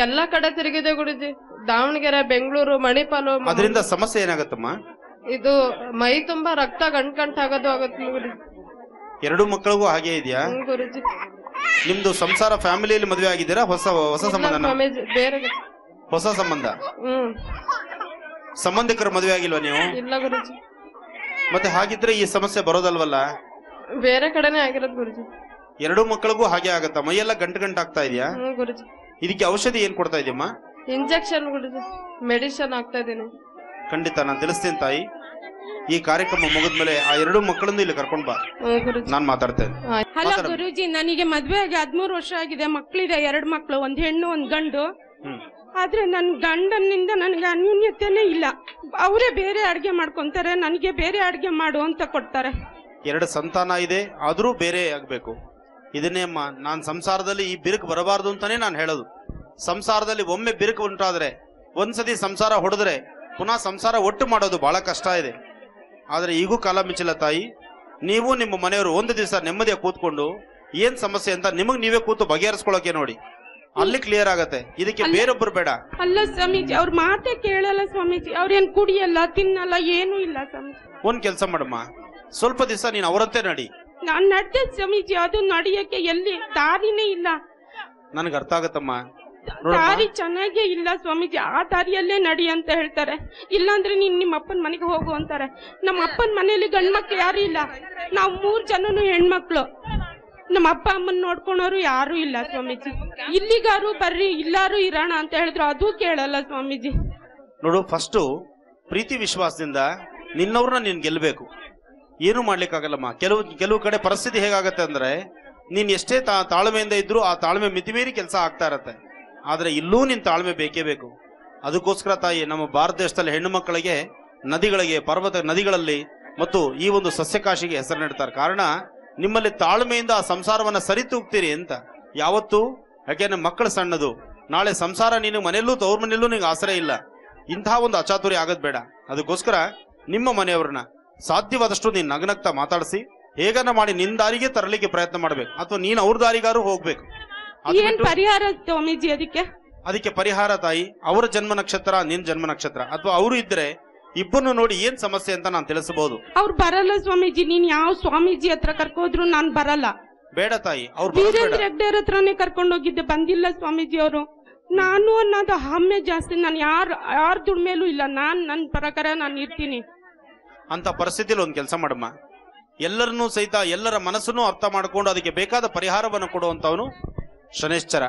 ಎಲ್ಲಾ ಕಡೆ ತಿರುಗಿದೆ ಗುರುಜಿ. ದಾವಣಗೆರೆ, ಬೆಂಗಳೂರು, ಮಣಿಪಾಲು. ಅದರಿಂದ ಸಮಸ್ಯೆ ಏನಾಗತ್ತಮ್ಮ? ಇದು ಮೈ ತುಂಬಾ ರಕ್ತ ಗಂಟಾಗೋದು ಆಗುತ್ತೆ ಗುರುಜಿ. 2 ಮಕ್ಕಳಿಗೂ ಹಾಗೆ ಇದೆಯಾ ಗುರುಜಿ? ನಿಮ್ದು ಸಂಸಾರ ಫ್ಯಾಮಿಲಿಯಲ್ಲಿ ಮದುವೆ ಆಗಿದ್ದೀರಾ? ಹೊಸ ಸಂಬಂಧ? ಬೇರೆ ಹೊಸ ಸಂಬಂಧ. ಸಂಬಂಧಿಕರ ಮದುವೆ ಆಗಿಲ್ವಾ ನೀವು? ಇಲ್ಲ ಗುರುಜಿ. ಮತ್ತೆ ಹಾಗಿದ್ರೆ ಈ ಸಮಸ್ಯೆ ಬರೋದಲ್ವಲ್ಲ? ಬೇರೆ ಕಡೆನೇ ಆಗಿರೋದು ಗುರುಜಿ. 2 ಮಕ್ಕಳಿಗೂ ಹಾಗೆ ಆಗತ್ತಾ? ಮೈಯೆಲ್ಲ ಗಂಟು ಆಗ್ತಾ ಇದೆಯಾ? ಗುರುಜಿ. ಇದಕ್ಕೆ ಔಷಧಿ ಏನ್ ಕೊಡ್ತಾ ಇದೆಯಮ್ಮ? ಇಂಜೆಕ್ಷನ್ ಗುರುಜಿ, ಮೆಡಿಸಿನ್ ಆಗ್ತಾ ಇದ್ದೀನಿ. ಖಂಡಿತ ನಾನು ತಿಳಿಸ್ತೇನೆ ತಾಯಿ. ಈ ಕಾರ್ಯಕ್ರಮ ಮುಗಿದ್ಮೇಲೆ ಆ 2 ಮಕ್ಕಳನ್ನು ಇಲ್ಲಿ ಕರ್ಕೊಂಡ್ ಬಾ, ನಾನ್ ಮಾತಾಡ್ತೇನೆ. ಹಲೋ ಗುರುಜಿ, ನನಗೆ ಮದ್ವೆ ಆಗಿ 13 ವರ್ಷ ಆಗಿದೆ. ಮಕ್ಕಳಿದೆ, 2 ಮಕ್ಕಳು, 1 ಹೆಣ್ಣು 1 ಗಂಡು. ಆದ್ರೆ ನನ್ ಗಂಡನಿಂದ ನನಗೆ ಅನ್ಯೂನ್ಯತೆನೇ ಇಲ್ಲ. ಅವರೇ ಬೇರೆ ಅಡ್ಗೆ ಮಾಡ್ಕೊಂತಾರೆ, ನನಗೆ ಬೇರೆ ಅಡ್ಗೆ ಮಾಡು ಅಂತ ಕೊಡ್ತಾರೆ. 2 ಸಂತಾನ ಇದೆ, ಆದ್ರೂ ಬೇರೆ ಆಗ್ಬೇಕು. ಇದನ್ನೇ ಅಮ್ಮ, ನಾನ್ ಸಂಸಾರದಲ್ಲಿ ಈ ಬಿರುಕು ಬರಬಾರ್ದು ಅಂತಾನೆ ನಾನು ಹೇಳೋದು. ಸಂಸಾರದಲ್ಲಿ ಒಮ್ಮೆ ಬಿರುಕು ಉಂಟಾದ್ರೆ, ಒಂದ್ಸತಿ ಸಂಸಾರ ಹೊಡೆದ್ರೆ ಪುನಃ ಸಂಸಾರ ಒಟ್ಟು ಮಾಡೋದು ಬಹಳ ಕಷ್ಟ ಇದೆ. ಆದ್ರೆ ಈಗೂ ಕಾಲ ಮಿಂಚಿಲ್ಲ ತಾಯಿ. ನೀವು ನಿಮ್ಮ ಮನೆಯವರು ಒಂದು ದಿವಸ ನೆಮ್ಮದಿಯಾಗಿ ಕೂತ್ಕೊಂಡು ಏನ್ ಸಮಸ್ಯೆ ಅಂತ ನಿಮಗ್ ನೀವೇ ಕೂತು ಬಗೆಹರಿಸ್ಕೊಳಕ್ಕೆ ನೋಡಿ, ಅಲ್ಲಿ ಕ್ಲಿಯರ್ ಆಗತ್ತೆ. ಇದಕ್ಕೆ ಬೇರೊಬ್ಬರು ಬೇಡ. ಅಲ್ಲ ಸ್ವಾಮೀಜಿ, ಅವ್ರ ಮಾತೇ ಕೇಳಲ್ಲ ಸ್ವಾಮೀಜಿ. ಅವ್ರೇನ್ ಕುಡಿಯಲ್ಲ, ತಿನ್ನಲ್ಲ, ಏನೂ ಇಲ್ಲ ಸ್ವಾಮೀಜಿ. ಒಂದ್ ಕೆಲಸ ಮಾಡಮ್ಮ, ಸ್ವಲ್ಪ ದಿವಸ ನೀನ್ ಅವರಂತೆ ನಡಿ. ನಾನ್ ನಡ್ದೆ ಸ್ವಾಮೀಜಿ, ಅದು ನಡೆಯಕ್ಕೆ ಎಲ್ಲಿ ದಾರಿನೇ ಇಲ್ಲ. ನನ್ಗೆ ಅರ್ಥ ಆಗತ್ತಮ್ಮ. ದಾರಿ ಚೆನ್ನಾಗೇ ಇಲ್ಲ ಸ್ವಾಮೀಜಿ. ಆ ದಾರಿಯಲ್ಲೇ ನಡಿ ಅಂತ ಹೇಳ್ತಾರೆ. ಇಲ್ಲಾಂದ್ರೆ ನೀನ್ ನಿಮ್ಮ ಅಪ್ಪನ ಮನೆಗೆ ಹೋಗು ಅಂತಾರೆ. ನಮ್ಮ ಅಪ್ಪನ ಮನೆಯಲ್ಲಿ ಗಂಡ್ಮಕ್ಳು ಯಾರು ಇಲ್ಲ. ನಾವು 3 ಜನನು ಹೆಣ್ಮಕ್ಳು. ನಮ್ಮ ಅಪ್ಪ ಅಮ್ಮನ್ ನೋಡ್ಕೊಳೋರು ಯಾರು ಇಲ್ಲ ಸ್ವಾಮೀಜಿ. ಇಲ್ಲಿಗಾರು ಬರ್ರಿ, ಇಲ್ಲಾರು ಇರೋಣ ಅಂತ ಹೇಳಿದ್ರು ಅದು ಕೇಳಲ್ಲ ಸ್ವಾಮೀಜಿ. ನೋಡು, ಫಸ್ಟ್ ಪ್ರೀತಿ ವಿಶ್ವಾಸದಿಂದ ನಿನ್ನವ್ರನ್ನ ನೀನ್ ಗೆಲ್ಬೇಕು. ಏನು ಮಾಡ್ಲಿಕ್ಕಾಗಲ್ಲಮ್ಮ. ಕೆಲವು ಕಡೆ ಪರಿಸ್ಥಿತಿ ಹೇಗಾಗತ್ತೆ ಅಂದ್ರೆ, ನೀನ್ ಎಷ್ಟೇ ತಾಳ್ಮೆಯಿಂದ ಇದ್ರು ಆ ತಾಳ್ಮೆ ಮಿತಿಮೀರಿ ಕೆಲಸ ಆಗ್ತಾ ಇರತ್ತೆ. ಆದ್ರೆ ಇಲ್ಲೂ ನಿನ್ ತಾಳ್ಮೆ ಬೇಕೇ ಬೇಕು. ಅದಕ್ಕೋಸ್ಕರ ತಾಯಿ, ನಮ್ಮ ಭಾರತ ದೇಶದಲ್ಲಿ ಹೆಣ್ಣು ಮಕ್ಕಳಿಗೆ ನದಿಗಳಿಗೆ, ಪರ್ವತ ನದಿಗಳಲ್ಲಿ ಮತ್ತು ಈ ಒಂದು ಸಸ್ಯಕಾಶಿಗೆ ಹೆಸರು ನೀಡ್ತಾರೆ. ಕಾರಣ ನಿಮ್ಮಲ್ಲಿ ತಾಳ್ಮೆಯಿಂದ ಆ ಸಂಸಾರವನ್ನ ಸರಿತೂಗ್ತೀರಿ ಅಂತ. ಯಾವತ್ತು? ಯಾಕೆಂದ್ರೆ ಮಕ್ಕಳು ಸಣ್ಣದು, ನಾಳೆ ಸಂಸಾರ ನೀನು ಮನೆಯಲ್ಲೂ ತವ್ರ ಮನೆಯಲ್ಲೂ ನಿಂಗೆ ಆಸರೆ ಇಲ್ಲ. ಇಂತಹ ಒಂದು ಅಚಾತುರ್ಯ ಆಗದ್ ಬೇಡ. ಅದಕ್ಕೋಸ್ಕರ ನಿಮ್ಮ ಮನೆಯವ್ರನ್ನ ಸಾಧ್ಯವಾದಷ್ಟು ನೀನು ನಗನಗ್ತಾ ಮಾತಾಡಿಸಿ ಹೇಗನ್ನ ಮಾಡಿ ನಿನ್ ದಾರಿಗೆ ತರಲಿಕ್ಕೆ ಪ್ರಯತ್ನ ಮಾಡ್ಬೇಕು, ಅಥವಾ ನೀನ್ ಅವ್ರ ದಾರಿಗಾರು ಹೋಗ್ಬೇಕು. ಏನ್ ಪರಿಹಾರ ಸ್ವಾಮೀಜಿ ಅದಕ್ಕೆ ಪರಿಹಾರ ತಾಯಿ, ಅವರ ಜನ್ಮ ನಕ್ಷತ್ರ ನಿನ್ ಜನ್ಮ ನಕ್ಷತ್ರ, ಅಥವಾ ಅವರು ಇದ್ರೆ ಇಬ್ಬರನ್ನು ನೋಡಿ ಏನ್ ಸಮಸ್ಯೆ ಅಂತ ನಾನು ತಿಳಿಸಬಹುದು. ಅವ್ರು ಬರಲ್ಲ ಸ್ವಾಮೀಜಿ. ನೀನ್ ಯಾವ ಸ್ವಾಮೀಜಿ ಹತ್ರ ಕರ್ಕೋದ್ರು ನಾನ್ ಬರಲ್ಲ. ಬೇಡ ತಾಯಿ, ಅವ್ರು ವೀರೇಂದ್ರ ಹೆಗ್ಡೆಯವ್ರ ಹತ್ರನೇ ಕರ್ಕೊಂಡು ಹೋಗಿದ್ದೆ, ಬಂದಿಲ್ಲ ಸ್ವಾಮೀಜಿ ಅವರು. ನಾನು ಅನ್ನೋದು ಹಮ್ಮೆ ಜಾಸ್ತಿ. ನಾನು ಯಾರ ದುಡ್ಮೇಲೂ ಇಲ್ಲ. ನನ್ನ ಪ್ರಕಾರ ನಾನು ಇರ್ತೀನಿ. ಅಂತ ಪರಿಸ್ಥಿತಿಯಲ್ಲಿ ಒಂದ್ ಕೆಲಸ ಮಾಡಮ್ಮ, ಎಲ್ಲರನ್ನೂ ಸಹಿತ ಎಲ್ಲರ ಮನಸ್ಸನ್ನು ಅರ್ಥ ಮಾಡ್ಕೊಂಡು ಅದಕ್ಕೆ ಬೇಕಾದ ಪರಿಹಾರವನ್ನು ಕೊಡುವಂತವನು ಶನೇಶ್ಚರ.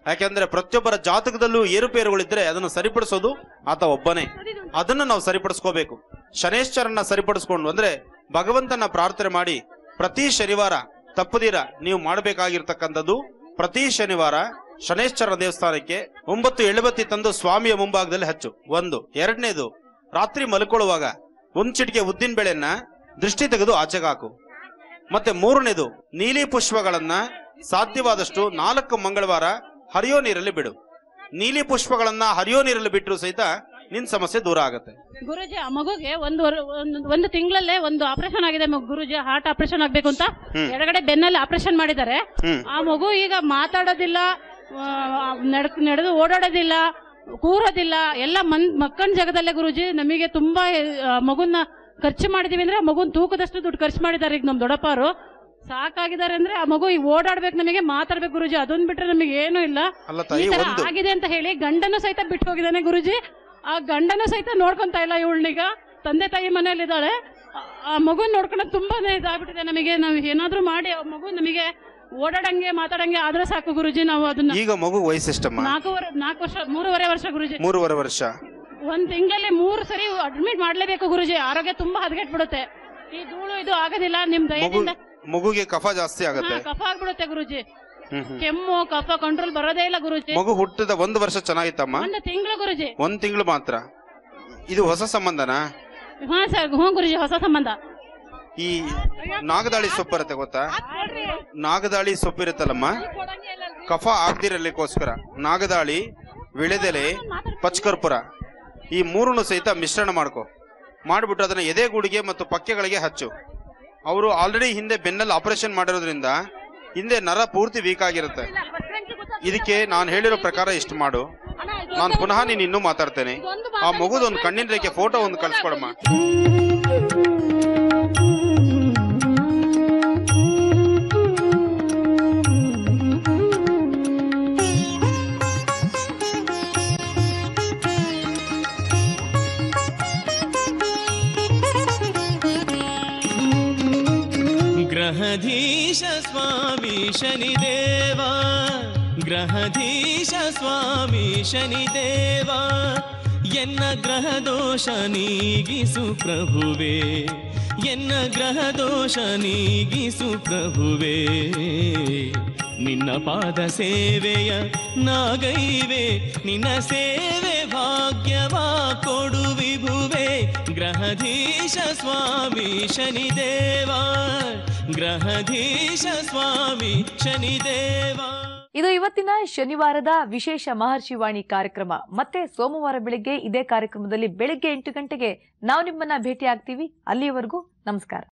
ಯಾಕೆಂದ್ರೆ ಪ್ರತಿಯೊಬ್ಬರ ಜಾತಕದಲ್ಲೂ ಏರುಪೇರುಗಳಿದ್ರೆ ಅದನ್ನು ಸರಿಪಡಿಸೋದು ಆತ ಒಬ್ಬನೇ. ಅದನ್ನು ನಾವು ಸರಿಪಡಿಸ್ಕೋಬೇಕು. ಶನೇಶ್ಚರನ್ನ ಸರಿಪಡಿಸ್ಕೊಂಡು ಅಂದ್ರೆ ಭಗವಂತನ ಪ್ರಾರ್ಥನೆ ಮಾಡಿ ಪ್ರತಿ ಶನಿವಾರ ತಪ್ಪದಿರ ನೀವು ಮಾಡಬೇಕಾಗಿರ್ತಕ್ಕಂಥದ್ದು, ಪ್ರತಿ ಶನಿವಾರ ಶನೇಶ್ಚರ ದೇವಸ್ಥಾನಕ್ಕೆ 9 ಎಳೆಬತ್ತಿ ತಂದು ಸ್ವಾಮಿಯ ಮುಂಭಾಗದಲ್ಲಿ ಹಚ್ಚು. 1. 2ನೇದು, ರಾತ್ರಿ ಮಲ್ಕೊಳ್ಳುವಾಗ 1 ಚಿಟಿಕೆ ಉದ್ದಿನ ಬೇಳೆಯನ್ನ ದೃಷ್ಟಿ ತೆಗೆದು ಆಚೆಗೆ ಹಾಕು. ಮತ್ತೆ 3ನೇದು, ನೀಲಿ ಪುಷ್ಪಗಳನ್ನ ಸಾಧ್ಯವಾದಷ್ಟು 4 ಮಂಗಳವಾರ ಹರಿಯೋ ನೀರಲ್ಲಿ ಬಿಡು. ನೀಲಿ ಪುಷ್ಪಗಳನ್ನ ಹರಿಯೋ ನೀರಲ್ಲಿ ಬಿಟ್ಟರು ಸಹಿತ ನಿನ್ ಸಮಸ್ಯೆ ದೂರ ಆಗುತ್ತೆ. ಗುರುಜಿ, ಆ ಮಗುಗೆ ಒಂದು ತಿಂಗಳಲ್ಲೇ ಒಂದು ಆಪರೇಷನ್ ಆಗಿದೆ ಗುರುಜಿ. ಹಾರ್ಟ್ ಆಪರೇಷನ್ ಆಗ್ಬೇಕು ಅಂತ ಎಡಗಡೆ ಬೆನ್ನಲ್ಲಿ ಆಪರೇಷನ್ ಮಾಡಿದ್ದಾರೆ. ಆ ಮಗು ಈಗ ಮಾತಾಡೋದಿಲ್ಲ, ನಡೆದು ಓಡಾಡೋದಿಲ್ಲ, ಕೂರೋದಿಲ್ಲ, ಎಲ್ಲ ಮಕ್ಕಳ ಜಾಗದಲ್ಲೇ ಗುರುಜಿ. ನಮಗೆ ತುಂಬಾ ಮಗುನ ಖರ್ಚು ಮಾಡಿದೀವಿ ಅಂದ್ರೆ ಮಗುನ್ ತೂಕದಷ್ಟು ದುಡ್ಡು ಖರ್ಚು ಮಾಡಿದ್ದಾರೆ ಈಗ ನಮ್ ದೊಡ್ಡಪ್ಪರು. ಸಾಕಾಗಿದ್ದಾರೆ ಅಂದ್ರೆ ಆ ಮಗು ಈಗ ಓಡಾಡ್ಬೇಕು, ನಮಗೆ ಮಾತಾಡ್ಬೇಕು ಗುರುಜಿ. ಅದೊಂದ್ ಬಿಟ್ರೆ ನಮಗೆ ಏನು ಇಲ್ಲ. ಈ ತರ ಆಗಿದೆ ಅಂತ ಹೇಳಿ ಗಂಡನು ಸಹಿತ ಬಿಟ್ಟು ಹೋಗಿದ್ದಾನೆ ಗುರುಜಿ. ಆ ಗಂಡನು ಸಹಿತ ನೋಡ್ಕೊಂತ ಇಲ್ಲ ಇವಳನ್ನೀಗ. ತಂದೆ ತಾಯಿ ಮನೆಯಲ್ಲಿದ್ದಾಳೆ. ಆ ಮಗುನ್ ನೋಡ್ಕೊಳ್ಳೋದು ತುಂಬಾನೇ ಇದಾಗ್ಬಿಟ್ಟಿದೆ ನಮಗೆ. ನಾವು ಏನಾದ್ರೂ ಮಾಡಿ ಆ ಮಗು ನಮಗೆ ಓಡಾಡಂಗೆ ಮಾತಾಡಂಗೆ ಆದ್ರೆ ಸಾಕು ಗುರುಜಿ. ನಾವು ಅದನ್ನ ಈಗ ಮಗು ವಯಸ್ಸೆಷ್ಟಮ್ಮ? 4 ವರ್ಷ 3.5 ವರ್ಷ ಗುರುಜಿ. 3.5 ವರ್ಷ. 1 ತಿಂಗಳಲ್ಲಿ 3 ಸರಿ ಅಡ್ಮಿಟ್ ಮಾಡ್ಲೇಬೇಕು ಗುರುಜಿ. ಆರೋಗ್ಯ ತುಂಬಾ ಹದಗೆಟ್ ಬಿಡುತ್ತೆ. ಈ ಧೂಳು ಇದು ಆಗೋದಿಲ್ಲ. ನಿಮ್ ದಯದಿಂದ ಮಗುಗೆ ಕಫ ಜಾಸ್ತಿ ಆಗುತ್ತೆ. ಕಫ ಆಗ್ಬಿಡುತ್ತೆ ಗುರುಜಿ. ಕೆಮ್ಮು ಕಫ ಕಂಟ್ರೋಲ್ ಬರೋದೇ ಇಲ್ಲ ಗುರುಜಿ. ಮಗು ಹುಟ್ಟಿದ 1 ವರ್ಷ ಚೆನ್ನಾಗಿತ್ತಮ್ಮ? 1 ತಿಂಗಳು ಗುರುಜಿ. 1 ತಿಂಗಳು ಮಾತ್ರ. ಇದು ಹೊಸ ಸಂಬಂಧನಾ? ಹಾ ಸರ್, ಹ್ಞೂ ಗುರುಜಿ, ಹೊಸ ಸಂಬಂಧ. ಈ ನಾಗದಾಳಿ ಸೊಪ್ಪು ಇರುತ್ತೆ ಗೊತ್ತಾ? ನಾಗದಾಳಿ ಸೊಪ್ಪು ಇರುತ್ತಲ್ಲಮ್ಮ, ಕಫ ಆಗದಿರಲಿಕ್ಕೋಸ್ಕರ ನಾಗದಾಳಿ, ವಿಳೆದೆಲೆ, ಪಚ್ಕರ್ಪುರ ಈ 3 ಸಹಿತ ಮಿಶ್ರಣ ಮಾಡ್ಕೊ. ಮಾಡ್ಬಿಟ್ಟು ಅದನ್ನ ಎದೆಗೂಡಿಗೆ ಮತ್ತು ಪಕ್ಕೆಗಳಿಗೆ ಹಚ್ಚು. ಅವರು ಆಲ್ರೆಡಿ ಹಿಂದೆ ಬೆನ್ನಲ್ಲಿ ಆಪರೇಷನ್ ಮಾಡಿರೋದ್ರಿಂದ ಹಿಂದೆ ನರ ಪೂರ್ತಿ ವೀಕ್ ಆಗಿರುತ್ತೆ. ಇದಕ್ಕೆ ನಾನು ಹೇಳಿರೋ ಪ್ರಕಾರ ಇಷ್ಟು ಮಾಡು. ನಾನು ಪುನಃ ನೀನು ಇನ್ನೂ ಮಾತಾಡ್ತೇನೆ. ಆ ಮಗುದೊಂದು ಕಣ್ಣಿನ ರೇಖೆ ಫೋಟೋ ಒಂದು ಕಳ್ಸ್ಕೊಡಮ್ಮ. ಗ್ರಹಧೀಶ ಸ್ವಾಮಿ ಶನಿದೇವ, ಗ್ರಹಧೀಶ ಸ್ವಾಮಿ ಶನಿದೇವ, ಎನ್ನ ಗ್ರಹ ದೋಷ ನೀಗಿಸು ಪ್ರಭುವೇ, ಎನ್ನ ಗ್ರಹ ದೋಷ ನೀಗಿಸು ಪ್ರಭುವೇ. ನಿನ್ನ ಪಾದ ಸೇವೆಯ ನಾಗೈವೆ, ನಿನ್ನ ಸೇವೆ ಭಾಗ್ಯವಾ ಕೊಡು ವಿಭುವೆ. ಗ್ರಹಧೀಶ ಸ್ವಾಮಿ ಶನಿದೇವ, ಗ್ರಹಧೀಶ ಸ್ವಾಮಿ ಶನಿದೇವ. ಇದು ಇವತ್ತಿನ ಶನಿವಾರದ ವಿಶೇಷ ಮಹರ್ಷಿವಾಣಿ ಕಾರ್ಯಕ್ರಮ. ಮತ್ತೆ ಸೋಮವಾರ ಬೆಳಿಗ್ಗೆ ಇದೇ ಕಾರ್ಯಕ್ರಮದಲ್ಲಿ ಬೆಳಿಗ್ಗೆ 8 ಗಂಟೆಗೆ ನಾವು ನಿಮ್ಮನ್ನ ಭೇಟಿ ಆಗ್ತೀವಿ. ಅಲ್ಲಿಯವರೆಗೂ ನಮಸ್ಕಾರ.